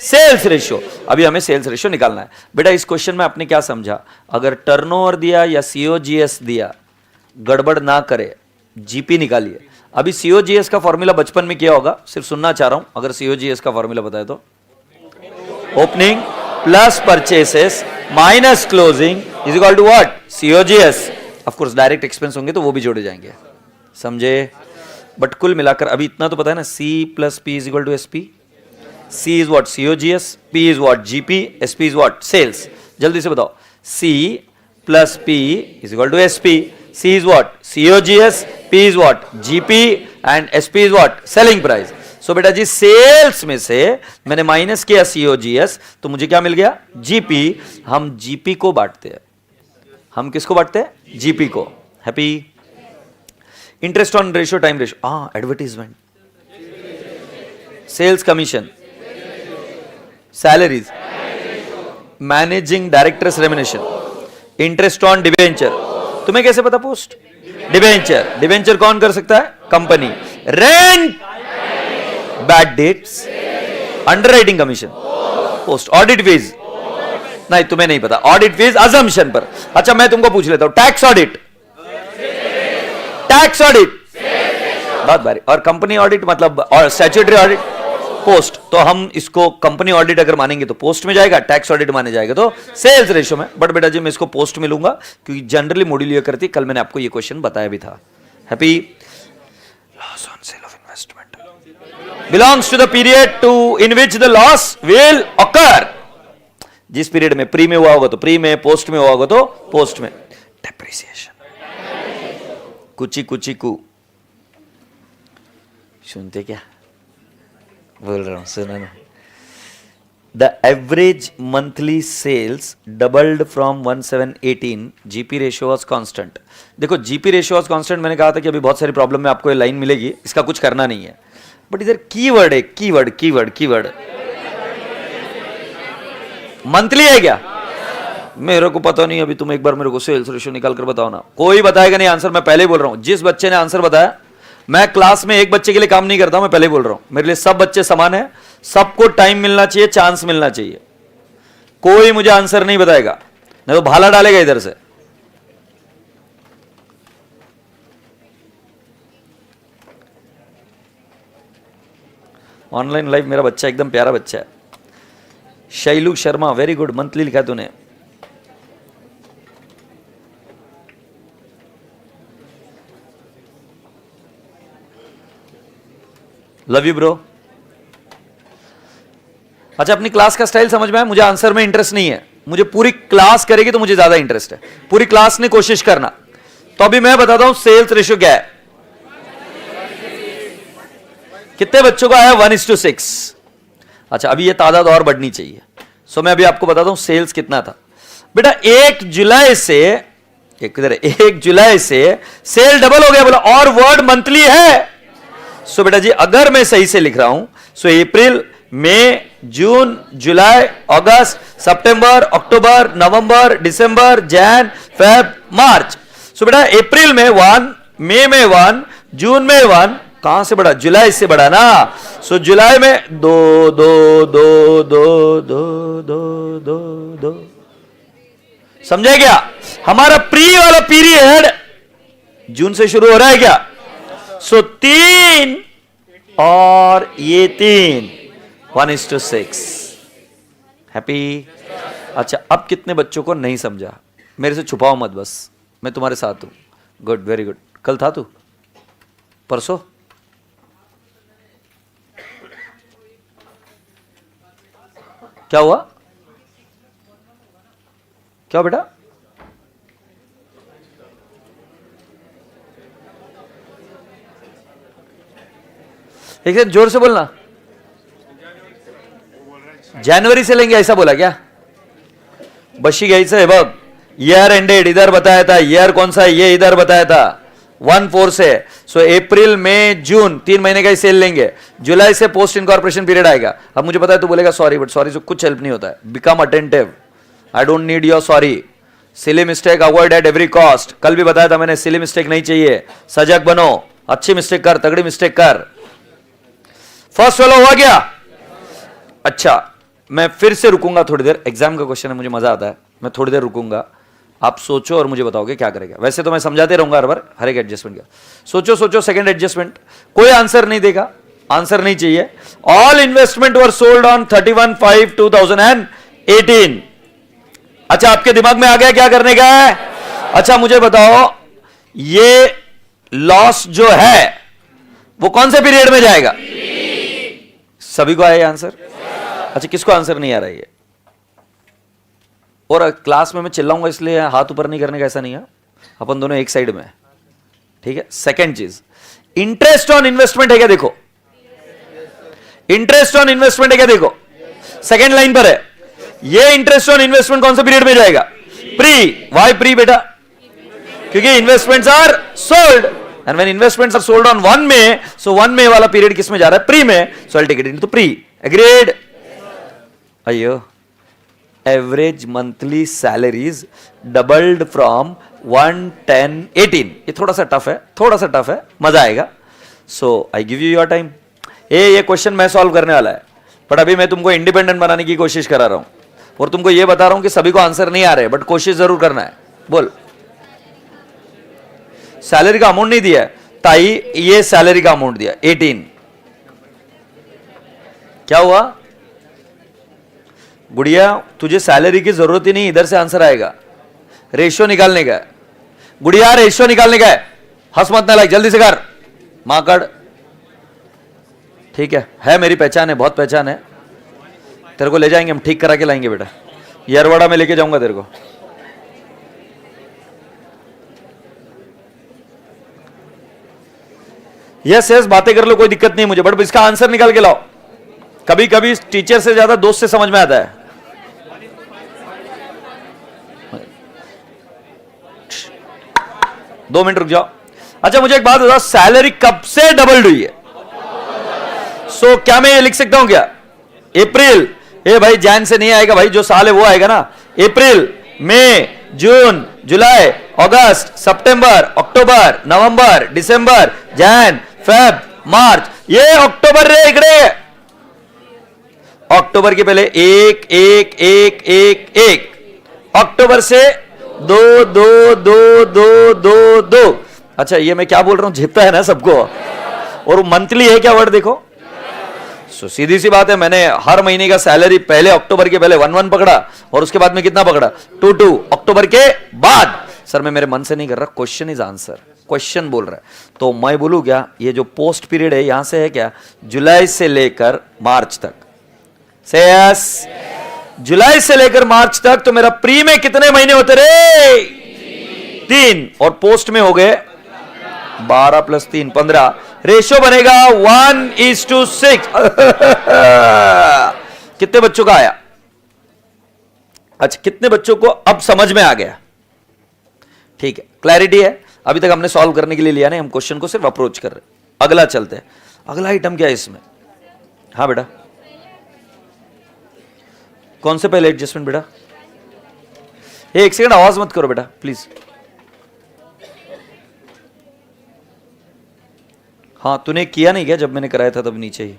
Sales ratio. अभी हमें सेल्स रेशियो निकालना है बेटा. इस क्वेश्चन में आपने क्या समझा? अगर टर्नओवर दिया या COGS दिया, गड़बड़ ना करे, जीपी निकालिए. अभी COGS का फॉर्मूला बचपन में किया होगा, सिर्फ सुनना चाह रहा हूं. अगर COGS का फॉर्मूला बताए तो opening plus purchases minus closing is equal to what? COGS. Of course direct expense होंगे तो वो भी जोड़े जाएंगे, समझे? बट कुल मिलाकर अभी इतना तो पता है ना, C plus P is equal to SP. C is what? COGS. P is what? GP. SP is what? Sales. जल्दी से बताओ. C plus P is equal to SP. C is what? COGS. P is what? GP and SP is what? Selling price. So बेटा जी sales में से मैंने minus किया COGS, तो मुझे क्या मिल गया? GP. हम GP को बांटते हैं. हम किसको बांटते हैं? GP को. Happy? Interest on ratio, time ratio, advertisement, sales commission, salaries, managing directors remuneration, interest on debenture. तुम्हें कैसे पता? Post debenture. डिबेंचर कौन कर सकता है? Company. Rent, bad debts, underwriting commission, post. Audit fees नहीं, तुम्हें नहीं पता. ऑडिट फीस अजम्पशन पर. अच्छा मैं तुमको पूछ लेता हूं, टैक्स ऑडिट. टैक्स ऑडिट बहुत भारी. और कंपनी ऑडिट मतलब और स्टैट्यूटरी ऑडिट पोस्ट. तो हम इसको कंपनी ऑडिट अगर मानेंगे तो पोस्ट में जाएगा, टैक्स ऑडिट माने जाएगा तो सेल्स रेशियो में. बट बेटा जी मैं इसको पोस्ट में लूंगा क्योंकि जनरली मॉड्यूल ये करती. कल मैंने आपको ये क्वेश्चन बताया भी था. Happy? Loss on sale of investment belongs to the period to in which the loss will occur. जिस पीरियड में प्री में हुआ होगा तो प्री में, पोस्ट में हुआ होगा तो पोस्ट में. डेप्रिसिएशन, कुची कुची कु. सुनते क्या बोल रहा हूं? सुना ना. The average monthly sales doubled from 1718. GP ratio was constant. देखो जीपी रेशियो वाज कांस्टेंट मैंने कहा था कि अभी बहुत सारी प्रॉब्लम में आपको ये लाइन मिलेगी, इसका कुछ करना नहीं है. बट इधर कीवर्ड है, कीवर्ड कीवर्ड कीवर्ड. मंथली है क्या? मेरे को पता नहीं. अभी तुम एक बार मेरे को सेल्स रेशियो निकाल कर बताओ ना. कोई बताएगा नहीं आंसर. मैं पहले ही बोल रहा हूं, जिस बच्चे ने आंसर बताया, मैं क्लास में एक बच्चे के लिए काम नहीं करता. मैं पहले ही बोल रहा हूं, मेरे लिए सब बच्चे समान है. सबको टाइम मिलना चाहिए, चांस मिलना चाहिए. कोई मुझे आंसर नहीं बताएगा, नहीं तो भाला डालेगा इधर से. ऑनलाइन लाइव मेरा बच्चा एकदम प्यारा बच्चा है. Shailu Sharma, very good. Monthly लिखा तूने. Love you bro. अच्छा अपनी क्लास का स्टाइल समझ में आया. मुझे आंसर में इंटरेस्ट नहीं है. मुझे पूरी क्लास करेगी तो मुझे ज्यादा इंटरेस्ट है. पूरी क्लास ने कोशिश करना. तो अभी मैं बताता हूं सेल्स रेशियो क्या है. कितने बच्चों को आया? 1:6. अच्छा अभी ये तादाद और बढ़नी चाहिए. सो मैं अभी आपको बताता हूं सेल्स कितना था. बेटा 1 जुलाई से, एक जुलाई से सेल डबल हो गया बोला, और वर्ड मंथली है. सो बेटा जी अगर मैं सही से लिख रहा हूं, सो अप्रैल, मई, जून, जुलाई, अगस्त, सितंबर, अक्टूबर, नवंबर, दिसंबर, जैन, फेब, मार्च. सो बेटा अप्रैल में 1, मई में 1, जून में 1. कहां से बढ़ा? जुलाई से बढ़ा ना. सो जुलाई में 2 2 2 2 2 2 2 2. समझे क्या? हमारा प्री वाला पीरियड जून से शुरू हो रहा है क्या? सो 3 और ये 3, 1:6. हैप्पी? अच्छा अब कितने बच्चों को नहीं समझा? मेरे से छुपाओ मत, बस मैं तुम्हारे साथ हूं. Good, very good. कल था तू? परसों? क्या हुआ? क्या बेटा? एक सेकंड जोर से बोलना. जनवरी से लेंगे ऐसा बोला क्या? बशी घ्यायचं है बघ. ईयर एंडेड इधर बताया था. ईयर कौन सा है ये इधर बताया था. 1-4 से. सो अप्रैल, मई, जून 3 महीने का ही सेल लेंगे. जुलाई से पोस्ट इनकॉर्पोरेशन पीरियड आएगा. अब मुझे पता है तू बोलेगा सॉरी, बट सॉरी से कुछ हेल्प नहीं होता है. Become attentive. I don't need your sorry. Silly mistake avoid at every cost. कल भी बताया था मैंने, सिली मिस्टेक नहीं चाहिए, सजग बनो, अच्छी मिस्टेक कर, तगड़ी मिस्टेक कर। फर्स्ट वाला हुआ क्या? अच्छा, मैं फिर से रुकूंगा थोड़ी देर, एग्जाम का क्वेश्चन है, मुझे मजा आता है, मैं थोड़ी देर रुकूंगा, आप सोचो और मुझे बताओगे क्या करेगा। वैसे तो मैं समझाते रहूंगा हर बार, हर एक एडजस्टमेंट का। सोचो सोचो, सेकंड एडजस्टमेंट, कोई आंसर नहीं देगा, आंसर नहीं चाहिए। All investment were sold on 31/5/2018। अच्छा, आपके दिमाग में आ गया क्या करने का है? अच्छा मुझे बताओ, ये लॉस जो है वो कौन से पीरियड में जाएगा? सभी को आया आंसर? अच्छा, किसको आंसर नहीं आ रहा है? और क्लास में मैं चिल्लाऊंगा इसलिए हाथ ऊपर नहीं करने का, ऐसा नहीं है, अपन दोनों एक साइड में है, ठीक है। सेकंड चीज, इंटरेस्ट ऑन इन्वेस्टमेंट है क्या? देखो, इंटरेस्ट ऑन इन्वेस्टमेंट है क्या? देखो, सेकंड लाइन पर है। ये इंटरेस्ट ऑन इन्वेस्टमेंट कौन से पीरियड में जाएगा? प्री। वाई प्री बेटा? क्योंकि investments are sold, and when investments are sold on 1 May, so 1 May वाला पीरियड किस में जा रहा है? प्री में। So I take it into pre. Agreed? अयो, average monthly salaries doubled from 11018। ये थोड़ा सा टफ है, थोड़ा सा टफ है, मजा आएगा। So I give you your time. ये क्वेश्चन मैं सॉल्व करने वाला है, बट अभी मैं तुमको इंडिपेंडेंट बनाने की कोशिश करा रहा हूं, और तुमको ये बता रहा हूं कि सभी को आंसर नहीं आ रहे, बट कोशिश जरूर करना है। बोल। सैलरी का अमाउंट नहीं दिया है ताई, ये सैलरी का अमाउंट दिया 18। क्या हुआ गुड़िया? तुझे सैलरी की जरूरत ही नहीं, इधर से आंसर आएगा। रेशियो निकालने का है गुड़िया, रेशियो निकालने का है। हंस मत ना, लाइक जल्दी से कर, माकड़। ठीक है मेरी पहचान है, बहुत पहचान है। तेरे को ले जाएंगे हम, ठीक करा के लाएंगे बेटा, यरवाड़ा में लेके जाऊंगा तेरे को। यस यस, बातें कर लो, कोई दिक्कत नहीं मुझे, बट इसका आंसर निकाल के लाओ। कभी कभी टीचर से ज्यादा दोस्त से समझ में आता है। दो मिनट रुक जाओ। अच्छा मुझे एक बात बताओ, सैलरी कब से डबल्ड हुई है? सो क्या मैं ये लिख सकता हूं क्या? अप्रैल। ए भाई, जैन से नहीं आएगा भाई, जो साल है वो आएगा ना। अप्रैल, मई, जून, जुलाई, अगस्त, सितंबर, अक्टूबर, नवंबर, दिसंबर, जैन, फेब, मार्च। ये अक्टूबर रे, इकड़े अक्टूबर के पहले 1 1 1 1 1, अक्टूबर से 2 2 2 2 2 2। अच्छा, ये मैं क्या बोल रहा हूं, झेपता है ना सबको। और मंथली है क्या वर्ड? देखो, सो सीधी सी बात है, मैंने हर महीने का सैलरी पहले अक्टूबर के पहले 1 पकड़ा, और उसके बाद में कितना पकड़ा? 2 अक्टूबर के बाद। सर मैं मेरे मन से नहीं कर रहा, क्वेश्चन इज आंसर, क्वेश्चन बोल रहा है। तो मैं बोलूं क्या, ये जो पोस्ट पीरियड है यहां से है क्या? जुलाई से लेकर मार्च तक। से यस, जुलाई से लेकर मार्च तक। तो मेरा प्री में कितने महीने होते रे? 3, और पोस्ट में हो गए 12 + 3 15। रेशियो बनेगा 1:6। कितने बच्चों का आया? अच्छा, कितने बच्चों को अब समझ में आ गया? ठीक है, क्लैरिटी है। अभी तक हमने सॉल्व करने के लिए लिया नहीं, हम क्वेश्चन को सिर्फ अप्रोच कर रहे हैं। अगला चलते हैं, अगला आइटम क्या है इसमें? हाँ बेटा, कौन से पहले एडजस्टमेंट बेटा? एक सेकंड आवाज मत करो बेटा प्लीज। हाँ, तूने किया नहीं क्या जब मैंने कराया था तब नीचे ही?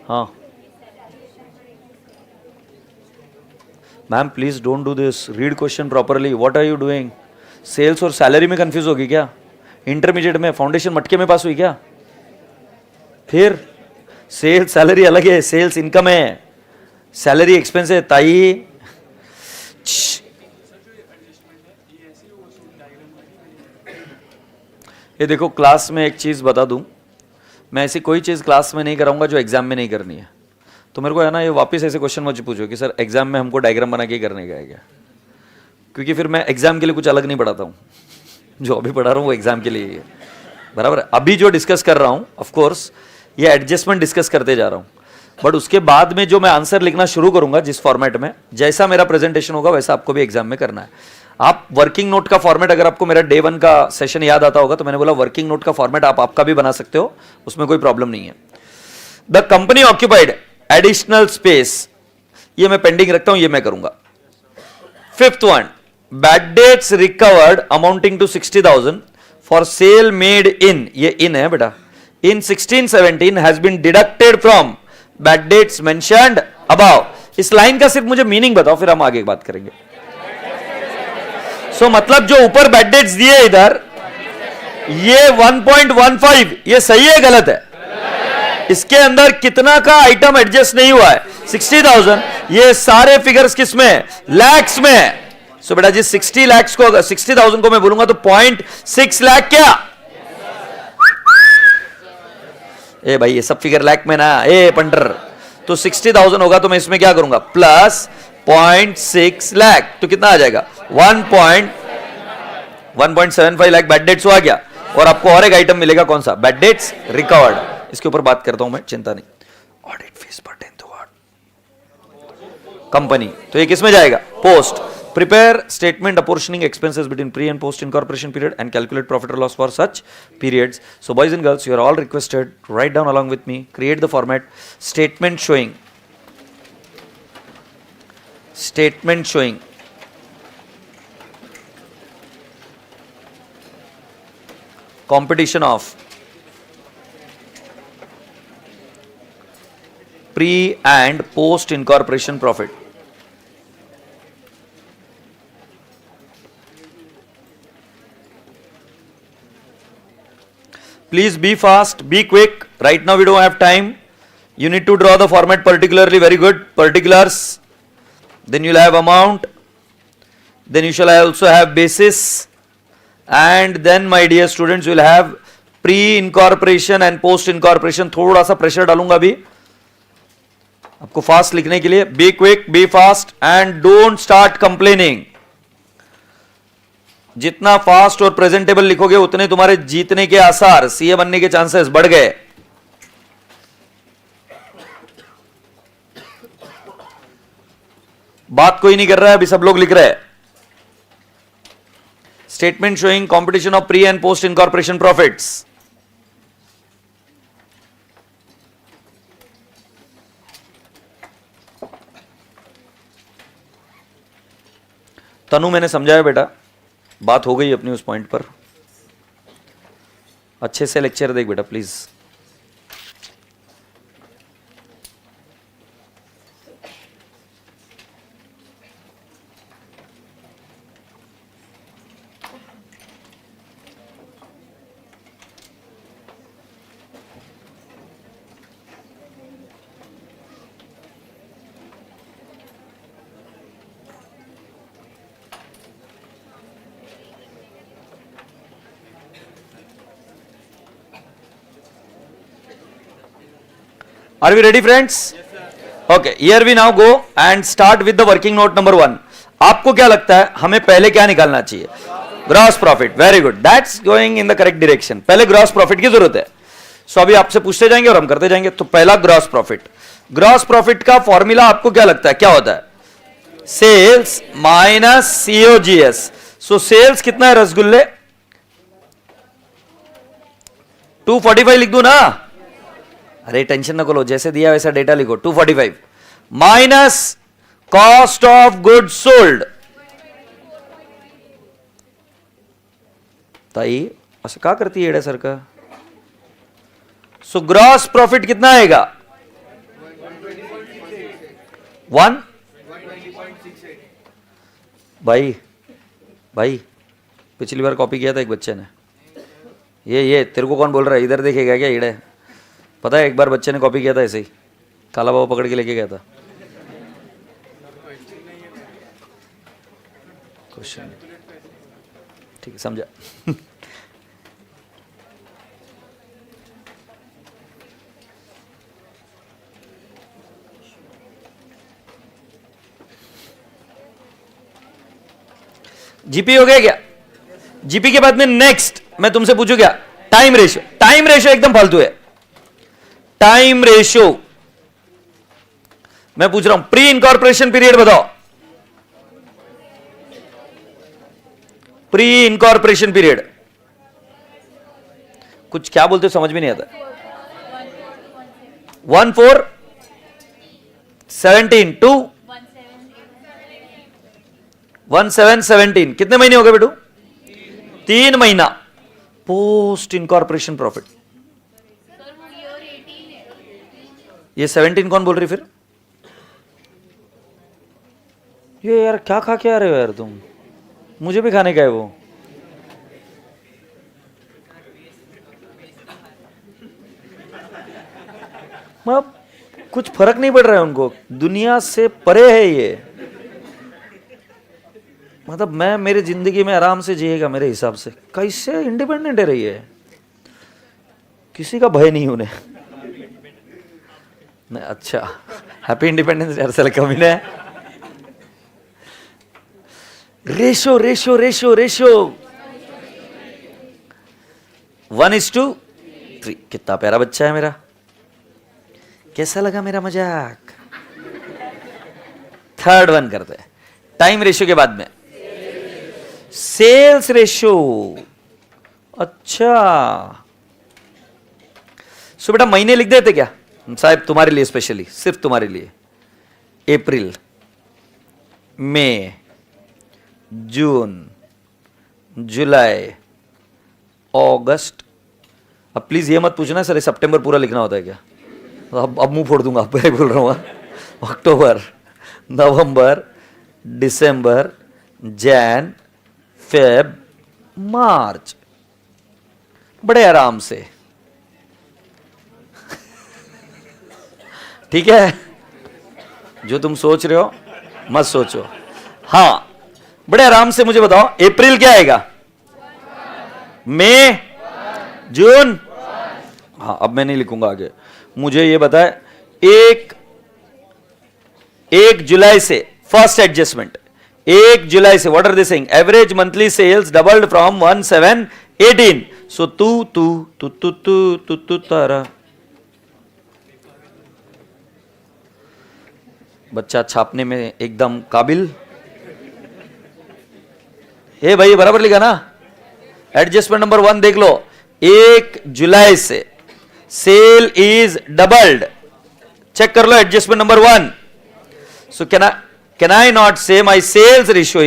हाँ ma'am, please don't do this, read question properly. What are you doing? Sales और सैलरी में कंफ्यूज होगी क्या? इंटरमीडिएट में फाउंडेशन मटके में पास हुई क्या? फिर सेल्स सैलरी अलग है, सेल्स इनकम है, सैलरी एक्सपेंस है ताई। ये देखो, क्लास में एक चीज बता दूं, मैं ऐसी कोई चीज क्लास में नहीं कराऊंगा जो एग्जाम में नहीं करनी है। तो मेरे को है ना, ये वापस ऐसे क्वेश्चन मुझे पूछो कि सर एग्जाम में हमको डायग्राम बना के करने का है क्या? क्योंकि फिर मैं एग्जाम के लिए कुछ अलग नहीं पढ़ाता हूँ, जो अभी पढ़ा रहा हूँ वो एग्जाम के लिए ही है, बराबर है। अभी जो डिस्कस कर रहा हूँ, ऑफ कोर्स ये एडजस्टमेंट डिस्कस करते जा रहा हूँ, बट उसके बाद में जो मैं आंसर लिखना शुरू करूंगा जिस फॉर्मेट में, जैसा मेरा प्रेजेंटेशन होगा वैसा आपको भी एग्जाम में करना है। आप वर्किंग नोट का फॉर्मेट, अगर आपको मेरा डे 1 का सेशन याद आता होगा तो मैंने बोला वर्किंग नोट का फॉर्मेट आप आपका भी बना सकते हो, उसमें कोई प्रॉब्लम नहीं है। The company occupied additional space, ये मैं पेंडिंग रखता हूं, ये मैं करूंगा। 5th one, bad debts recovered amounting to 60,000 for sale made in, ये in है बेटा, in 1617 has been deducted from bad debts mentioned above. इस लाइन का सिर्फ मुझे मीनिंग बताओ, फिर हम आगे बात करेंगे. सो मतलब जो ऊपर बैड डेट्स दिए इधर, ये 1.15, ये सही है गलत है? इसके अंदर कितना का आइटम एडजस्ट नहीं हुआ है? 60,000. ये सारे फिगर्स किस में? लैक्स में. सो बेटा जी 60 लैक्स को, अगर 60,000 को मैं बोलूंगा तो 0.6 लाख क्या? ए भाई ये सब फिगर लैख में ना, ए पंटर. तो 60,000 होगा तो मैं इसमें क्या करूंगा? प्लस 0.6 लाख, तो कितना आ जाएगा? 1.75 लाख बैड डेट्स हुआ क्या? और आपको और एक आइटम मिलेगा, कौन सा? Bad debts recovered. इसके ऊपर बात करता हूं मैं, चिंता नहीं. Audit fees pertain to what? Company. तो ये किस में जाएगा? Post. Prepare statement apportioning expenses between pre and post incorporation period and calculate profit or loss for such periods. So boys and girls, you are all requested to write down along with me, create the format, statement showing competition of pre and post incorporation profit. Please be fast, be quick. Right now we don't have time. You need to draw the format particularly. Very good. Particulars. Then you'll have amount. Then you shall also have basis. And then my dear students, you will have pre-incorporation and post-incorporation. थोड़ा सा pressure डालूंगा अभी आपको fast लिखने के लिए. Be quick, be fast and don't start complaining. जितना fast और प्रेजेंटेबल लिखोगे उतने तुम्हारे जीतने के आसार, सीए बनने के चांसेस बढ़ गए. बात कोई नहीं कर रहा है अभी, सब लोग लिख रहे हैं. Statement showing competition of pre and post incorporation profits. Tanu मैंने समझाया बेटा, बात हो गई अपनी उस पॉइंट पर. अच्छे से लेक्चर देख बेटा please. Are we ready friends? Okay, here we now go and start with the working note number 1. आपको क्या लगता है हमें पहले क्या निकालना चाहिए? Gross profit. Very good, that's going in the correct direction. पहले ग्रॉस प्रॉफिट की जरूरत है. सो अभी आपसे पूछते जाएंगे और हम करते जाएंगे. तो पहला ग्रॉस प्रॉफिट. ग्रॉस प्रॉफिट का फॉर्मूला आपको क्या लगता है क्या होता है? Sales minus COGS. So sales कितना है रसगुल्ले? 245 लिख दूं ना? अरे टेंशन ना लो, जैसे दिया वैसा डेटा लिखो. 245 minus cost of goods sold. ताई असं का करती है सर का? सो ग्रॉस प्रॉफिट कितना आएगा? 1 भाई पिछली बार कॉपी किया था एक बच्चे ने. ये तेरे को कौन बोल रहा है? इधर देखेगा क्या इड़े? पता है एक बार बच्चे ने कॉपी किया था ऐसे ही, काला बाबा पकड़ के लेके गया था. क्वेश्चन ठीक है, समझा. जीपी हो गया क्या? जीपी के बाद में नेक्स्ट मैं तुमसे पूछू क्या? Time ratio. टाइम रेशियो एकदम फालतू है. टाइम रेशियो मैं पूछ रहा हूं. प्री इनकॉर्पोरेशन पीरियड बताओ. प्री इनकॉर्पोरेशन पीरियड कुछ क्या बोलते हो समझ में नहीं आता. 1417 टू 1717 कितने महीने हो गए बेटू? 3 महीना पोस्ट इनकॉर्पोरेशन प्रॉफिट। ये 17 कौन बोल रही फिर? ये यार क्या खा के आ रहे हो यार तुम? मुझे भी खाने का है वो। मतलब कुछ फर्क नहीं पड़ रहा है उनको, दुनिया से परे है ये। मतलब मैं मेरी जिंदगी में आराम से जिएगा मेरे हिसाब से। कैसे इंडिपेंडेंट है रही है, किसी का भय नहीं उन्हें। नहीं अच्छा, हैप्पी इंडिपेंडेंस यार, साले कमी ने। Ratio ratio ratio ratio 1:3। कितना प्यारा बच्चा है मेरा। कैसा लगा मेरा मजाक? थर्ड वन करते हैं टाइम रेशियो के बाद में सेल्स रेशियो। अच्छा सो बेटा महीने लिख देते क्या साहब? तुम्हारे लिए स्पेशली, सिर्फ तुम्हारे लिए। अप्रैल, मई, जून, जुलाई, अगस्त। अब प्लीज ये मत पूछना सर सितंबर पूरा लिखना होता है क्या? अब मुंह फोड़ दूंगा, पहले बोल रहा हूं। अक्टूबर, नवंबर, दिसंबर, जैन, फेब, मार्च। बड़े आराम से, ठीक है? जो तुम सोच रहे हो मत सोचो। हाँ बड़े आराम से मुझे बताओ, अप्रैल क्या आएगा? मई, जून। हाँ अब मैं नहीं लिखूंगा आगे। मुझे ये बताए, एक जुलाई से फर्स्ट एडजस्टमेंट, 1 जुलाई से what are they saying? Average monthly sales doubled from 1718। सो तू तारा बच्चा छापने में एकदम काबिल। हे भाई बराबर लिखा ना? एडजस्टमेंट नंबर 1 देख लो, 1 जुलाई से सेल इज डबल्ड। चेक कर लो adjustment number 1। So can I not say my sales ratio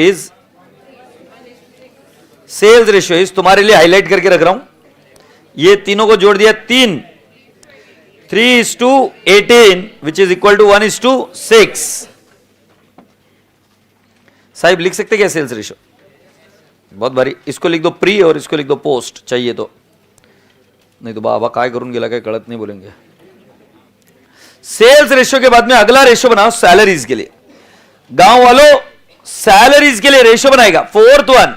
is, तुम्हारे लिए हाईलाइट करके रख रहा हूं, ये तीनों को जोड़ दिया 3:18 विच इज इक्वल टू 1:6। साहिब लिख सकते क्या सेल्स रेशियो? बहुत भारी। इसको लिख दो प्री और इसको लिख दो पोस्ट चाहिए तो, नहीं तो बाबा काय करून गेला काय कळत नहीं बोलेंगे। सेल्स रेशियो के बाद में अगला रेशियो बनाओ सैलरीज के लिए। गांव वालों सैलरीज के लिए रेशियो बनाएगा 4th वन।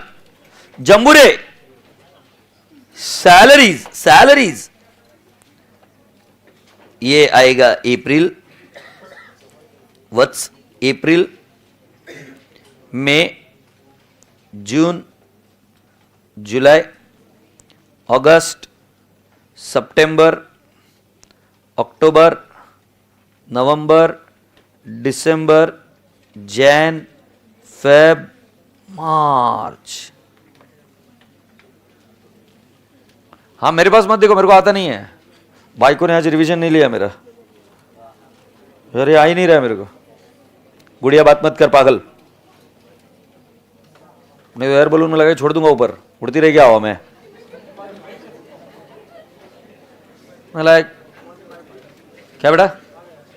जंबूरे सैलरीज ये आएगा अप्रैल, वत्स अप्रैल, मई, जून, जुलाई, अगस्त, सितंबर, अक्टूबर, नवंबर, दिसंबर, जैन, फेब, मार्च। हाँ मेरे पास मत देखो, मेरे को आता नहीं है। भाई को ने आज रिवीजन नहीं लिया मेरा, अरे आ ही नहीं रहा मेरे को। गुड़िया बात मत कर पागल, मैं तो एयर बलून में लगा छोड़ दूंगा, ऊपर उड़ती रहेगी हवा में। लाइक क्या बेटा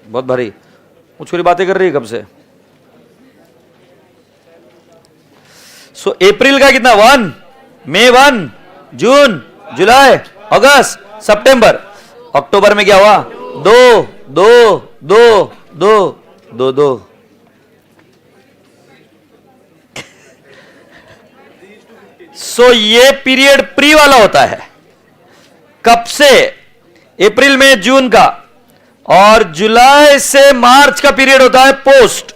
बहुत भारी, वो छोरी बातें कर रही है कब से। सो अप्रैल का कितना? 1, मई 1, जून, जुलाई, अगस्त, सितंबर। अक्टूबर में क्या हुआ? 2, 2, 2, 2, 2, 2। सो ये पीरियड प्री वाला होता है। कब से? अप्रैल में जून का, और जुलाई से मार्च का पीरियड होता है पोस्ट।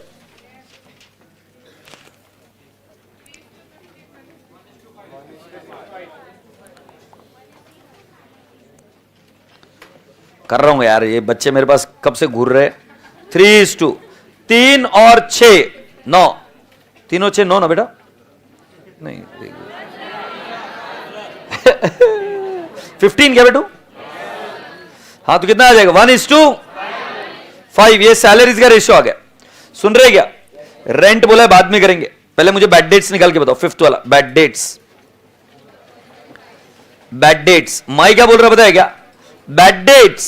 कर रहा हूं यार, ये बच्चे मेरे पास कब से घूर रहे। 3 और 6 9, 3 और 6 9 ना बेटा, नहीं 15 क्या बेटू? हाँ तो कितना आ जाएगा? 1:5। ये सैलरीज का रेशियो आ गया। सुन रहे क्या? रेंट बोला है बाद में करेंगे, पहले मुझे बैड डेट्स निकाल के बताओ, फिफ्थ वाला बैड डेट्स। बैड डेट्स माई क्या बोल रहा बताया क्या? Bad debts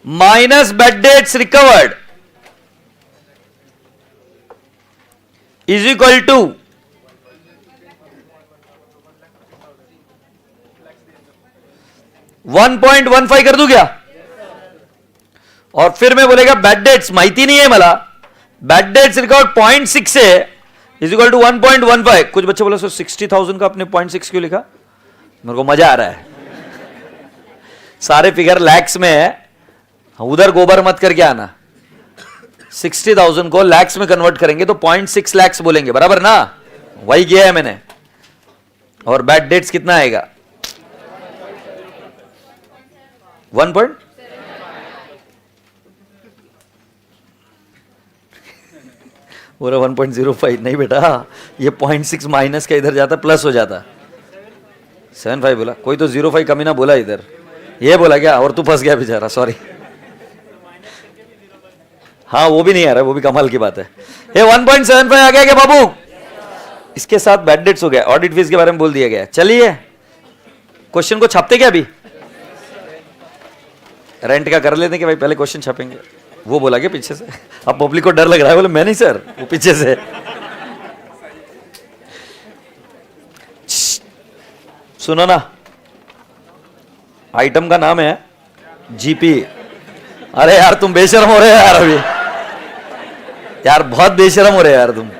minus bad debts recovered is equal to 1.15 कर दूं क्या? और फिर मैं बोलेगा बैड डेट्स माहिती नहीं है मला, बैड डेट्स रिकॉर्ड 0.6 है इज इक्वल टू 1.15। कुछ बच्चे बोले सो 60,000 का आपने 0.6 क्यों लिखा? मेरे को मजा आ रहा है, सारे फिगर लैक्स में है, उधर गोबर मत करके आना। 60,000 को लैक्स में कन्वर्ट करेंगे तो 0.6 लैक्स बोलेंगे, बराबर ना? वही किया है मैंने। और बैड डेट्स कितना आएगा? 1 पॉइंट बोला 1.05 नहीं बेटा, ये 0.6 माइनस का इधर जाता प्लस हो जाता। 7.5 बोला, कोई तो 0.5 कमी ना बोला इधर, ये बोला क्या? और तू फंस गया बेचारा, सॉरी। हाँ वो भी नहीं आ रहा, वो भी कमाल की बात है। ये 1.75 आ गया क्या बाबू? इसके साथ बैड डेट्स हो गया, ऑडिट फीस के बारे में बोल दिया गया। चलिए क्वेश्चन को छापते क्या अभी? रेंट का कर लेते कि भाई पहले क्वेश्चन छापेंगे। वो बोला क्या पीछे से? अब पब्लिक को डर लग रहा है, बोले मैं नहीं सर, वो पीछे से। सुनो ना, आइटम का नाम है जीपी। अरे यार तुम बेशरम हो रहे हो यार, अभी यार बहुत बेशरम हो रहे हो यार तुम।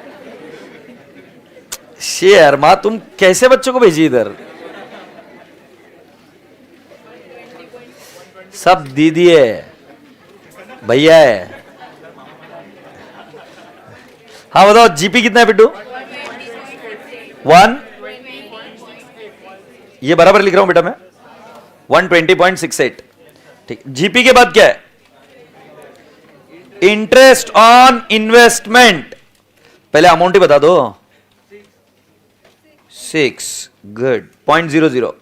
शेयर माँ, तुम कैसे बच्चों को भेजी इधर? सब दीदी है, भैया है। हाँ बताओ जीपी कितना है बिट्टू? 1, ये बराबर लिख रहा हूं बेटा मैं, 120.68। ठीक, जीपी के बाद क्या है? Interest on investment. पहले अमाउंट ही बता दो। 6, गुड, 0.00।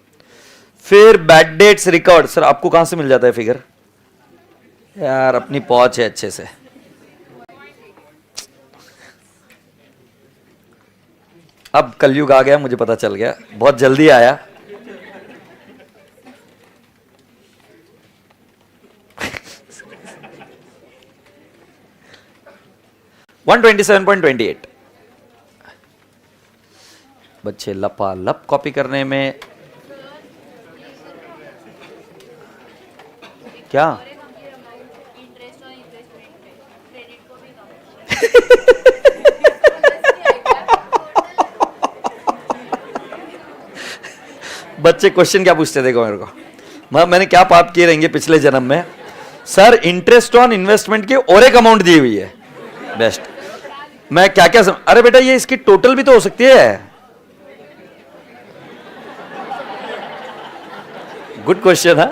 फिर बैड डेट्स रिकॉर्ड। सर आपको कहां से मिल जाता है फिगर? यार अपनी पहुंच है अच्छे से। अब कलयुग आ गया, मुझे पता चल गया, बहुत जल्दी आया। $127.28। बच्चे लपालप कॉपी करने में क्या? बच्चे क्वेश्चन क्या पूछते? देखो मेरे को, मैंने क्या पाप किए रहेंगे पिछले जन्म में। सर इंटरेस्ट ऑन इन्वेस्टमेंट की और एक अमाउंट दी हुई है, बेस्ट। मैं क्या क्या अरे बेटा ये इसकी टोटल भी तो हो सकती है। गुड क्वेश्चन है।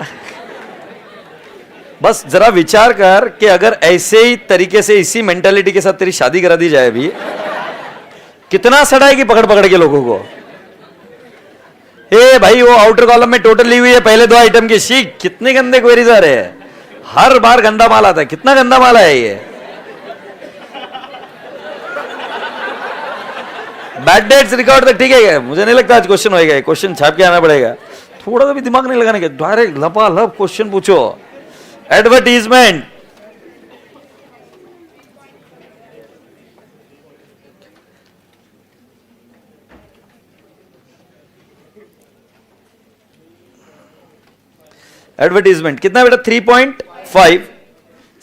बस जरा विचार कर कि अगर ऐसे ही तरीके से इसी मेंटालिटी के साथ तेरी शादी करा दी जाए अभी, कितना सड़ाएगी पकड़ पकड़ के लोगों को। ए भाई वो आउटर कॉलम में टोटल ली हुई है पहले 2 आइटम की, शी कितने गंदे क्वेरीज आ रहे हैं, हर बार गंदा माल आता है। कितना गंदा माल है ये? बैड डेट्स रिकॉर्ड तक ठीक है, मुझे नहीं लगता आज क्वेश्चन होएगा, क्वेश्चन छाप के आना पड़ेगा। थोड़ा सा भी दिमाग नहीं लगाने के, डायरेक्ट लपालप क्वेश्चन पूछो। एडवर्टीजमेंट, एडवर्टीजमेंट कितना बेटा? 3.5।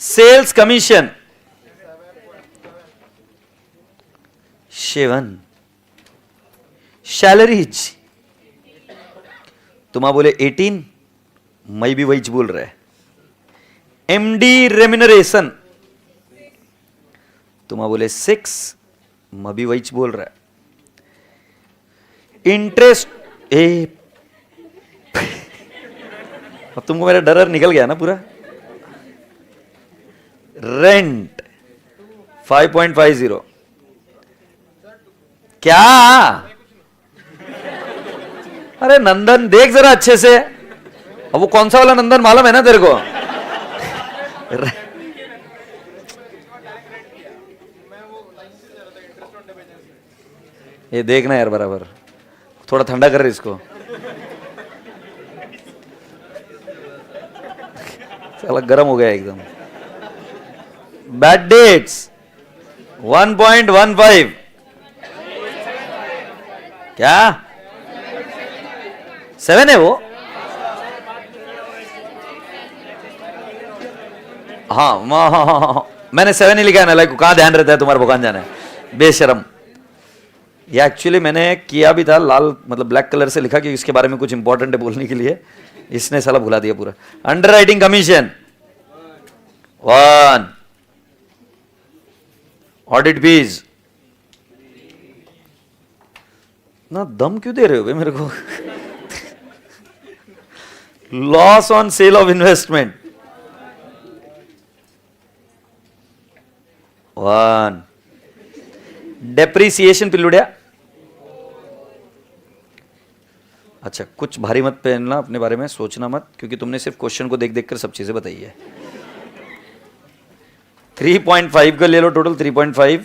Sales commission 7। सैलरीज तुम बोले 18, मैं भी वही बोल रहा है। एमडी रेम्यूनरेशन तुम बोले 6, मैं भी वही बोल रहा है। इंटरेस्ट अब तुमको मेरा डर निकल गया ना पूरा। रेंट 5.50। क्या? अरे नंदन देख जरा अच्छे से, अब वो कौन सा वाला नंदन मालूम है ना तेरे को? ये देखना यार बराबर, थोड़ा ठंडा कर रहे इसको। साला गर्म हो गया एकदम। बैड डेट्स 1.15 क्या 7 है वो? हाँ, मैंने 7 ही लिखा है ना, लाइक कहाँ ध्यान रहता है तुम्हारा भगवान जाना है बेशरम। ये एक्चुअली मैंने किया भी था लाल मतलब ब्लैक कलर से लिखा कि इसके बारे में कुछ इंपॉर्टेंट है बोलने के लिए, इसने साला भुला दिया पूरा। Underwriting commission 1, audit fees ना, दम क्यों दे रहे हो भाई मेरे को? Loss on sale of investment 1, depreciation पिलुड़िया। अच्छा, कुछ भारी मत पहनना, अपने बारे में सोचना मत, क्योंकि तुमने सिर्फ क्वेश्चन को देख देख कर सब चीजें बताई है। 3.5 का ले लो total, 3.5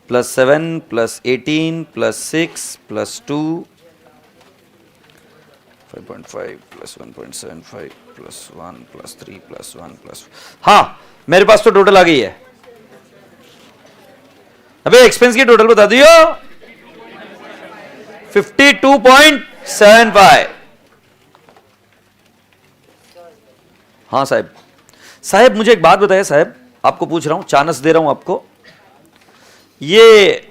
plus 7 plus 18 plus 6 plus 2, 5.5 plus 1.75 plus 1 plus 3 plus 1 plus, हाँ मेरे पास तो टोटल आ गई है। अबे एक्सपेंस की टोटल बता दियो, 52.75। हाँ साहब, साहब मुझे एक बात बताइए साहब, आपको पूछ रहा हूं, चांस दे रहा हूं आपको, ये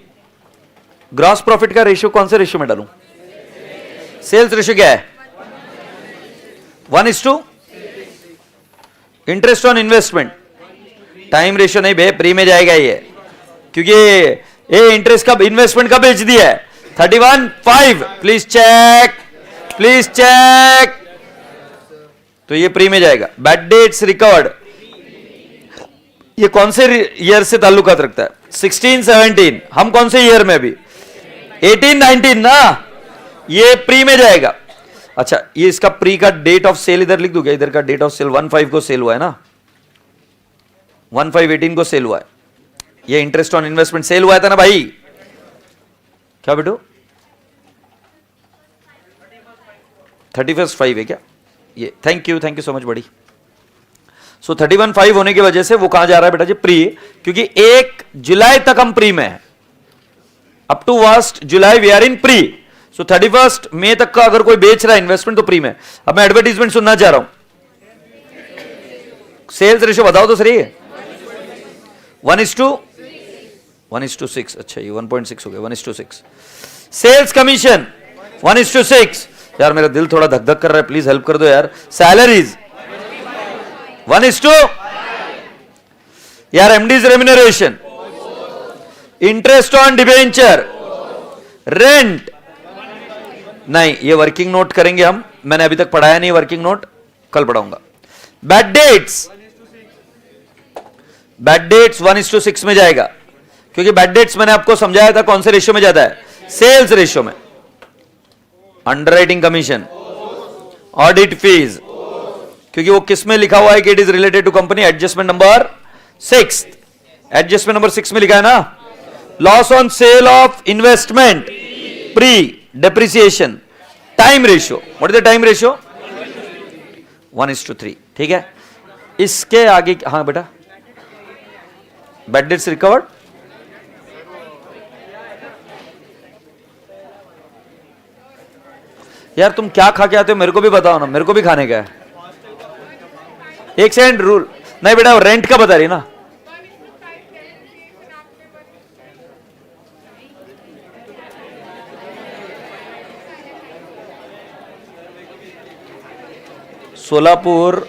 ग्रॉस प्रॉफिट का रेशियो कौन से रेशियो में डालूं? सेल्स रेशियो क्या है? 1:, interest on investment time ratio नहीं बे, प्री में जाएगा ये, क्योंकि ये इंटरेस्ट कब इन्वेस्टमेंट कब बेच दिया है? 31.5। प्लीज चेक, प्लीज चेक, तो ये प्री में जाएगा। बैड डेट्स रिकवर्ड, ये कौन से ईयर से ताल्लुकात रखता है? 16, 17, हम कौन से ईयर में अभी? 18, 19 ना, ये प्री में जाएगा। अच्छा, ये इसका प्री का डेट ऑफ सेल इधर लिख दूं क्या? इधर का डेट ऑफ सेल 1/5 को सेल हुआ है ना, 1/5/18 को सेल हुआ है। ये इंटरेस्ट ऑन इन्वेस्टमेंट सेल हुआ था ना भाई, क्या बेटू? 31/5 है क्या ये? थैंक यू सो मच बड़ी। सो 31/5 होने की वजह से वो कहां जा रहा है बेटा जी? प्री, क्योंकि 1 जुलाई तक हम प्री में है, up to 1 July we are in pre. So 31 मई तक का अगर कोई बेच रहा है इन्वेस्टमेंट तो प्री में। अब मैं एडवर्टीजमेंट सुनना चाह रहा हूं, सेल्स रेशियो बताओ तो सही है। 1:6। अच्छा, ये 1.6 हो गया, 1:6। Sales commission 1:6। यार मेरा दिल थोड़ा धक धक कर रहा है, प्लीज हेल्प कर दो यार। सैलरीज 1:, यार MDs remuneration, interest on debenture, rent नहीं, ये वर्किंग नोट करेंगे हम, मैंने अभी तक पढ़ाया नहीं वर्किंग नोट, कल पढ़ाऊंगा। बैड डेट्स 1:6 में जाएगा, क्योंकि बैड डेट्स मैंने आपको समझाया था कौन से रेशियो में जाता है? सेल्स रेशियो में। अंडरराइटिंग कमीशन, ऑडिट फीस, क्योंकि वो किस में लिखा हुआ है कि it is related to company, adjustment number 6, adjustment number 6 में लिखा है ना। Loss on sale of investment, pre, depreciation, time ratio, what is the time ratio? 1:3। ठीक है, इसके आगे हाँ बेटा, बैड डेट्स रिकवर्ड, यार तुम क्या खा के आते हो मेरे को भी बताओ ना, मेरे को भी खाने का है। एक सेकंड, रूल नहीं बेटा, रेंट का बता रही ना। सोलापुर,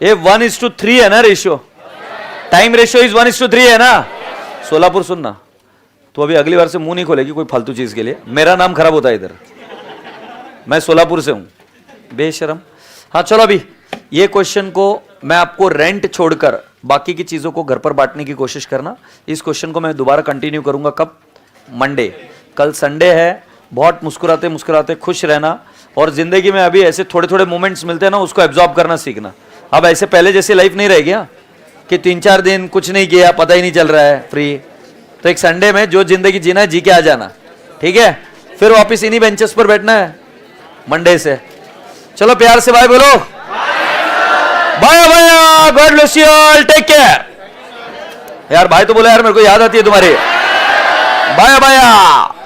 ये 1:3 है ना रेशियो, टाइम रेशियो इज 1:3 है ना। सोलापुर सुनना, तो अभी अगली बार से मुंह नहीं खोलेगी कोई फालतू चीज के लिए, मेरा नाम खराब होता है इधर, मैं सोलापुर से हूं, बेशरम। हाँ चलो, अभी ये क्वेश्चन को मैं आपको रेंट छोड़कर बाकी की चीजों को घर पर बांटने की कोशिश करना। इस क्वेश्चन को मैं दोबारा कंटिन्यू करूंगा कब? मंडे। कल संडे है, बहुत मुस्कुराते मुस्कुराते खुश रहना, और जिंदगी में अभी ऐसे थोड़े थोड़े मोमेंट्स मिलते हैं ना, उसको एब्जॉर्ब करना सीखना। अब ऐसे पहले जैसे लाइफ नहीं रह गया कि 3-4 दिन कुछ नहीं किया, पता ही नहीं चल रहा है, फ्री। तो एक संडे में जो जिंदगी जीना है जी के आ जाना, ठीक है? फिर वापिस इन्हीं बेंचेस पर बैठना है मंडे से। चलो प्यार से बाय बोलो। Bye bye, god bless you all, take care. यार भाई तो बोला यार, मेरे को याद आती है तुम्हारी। Bye bye.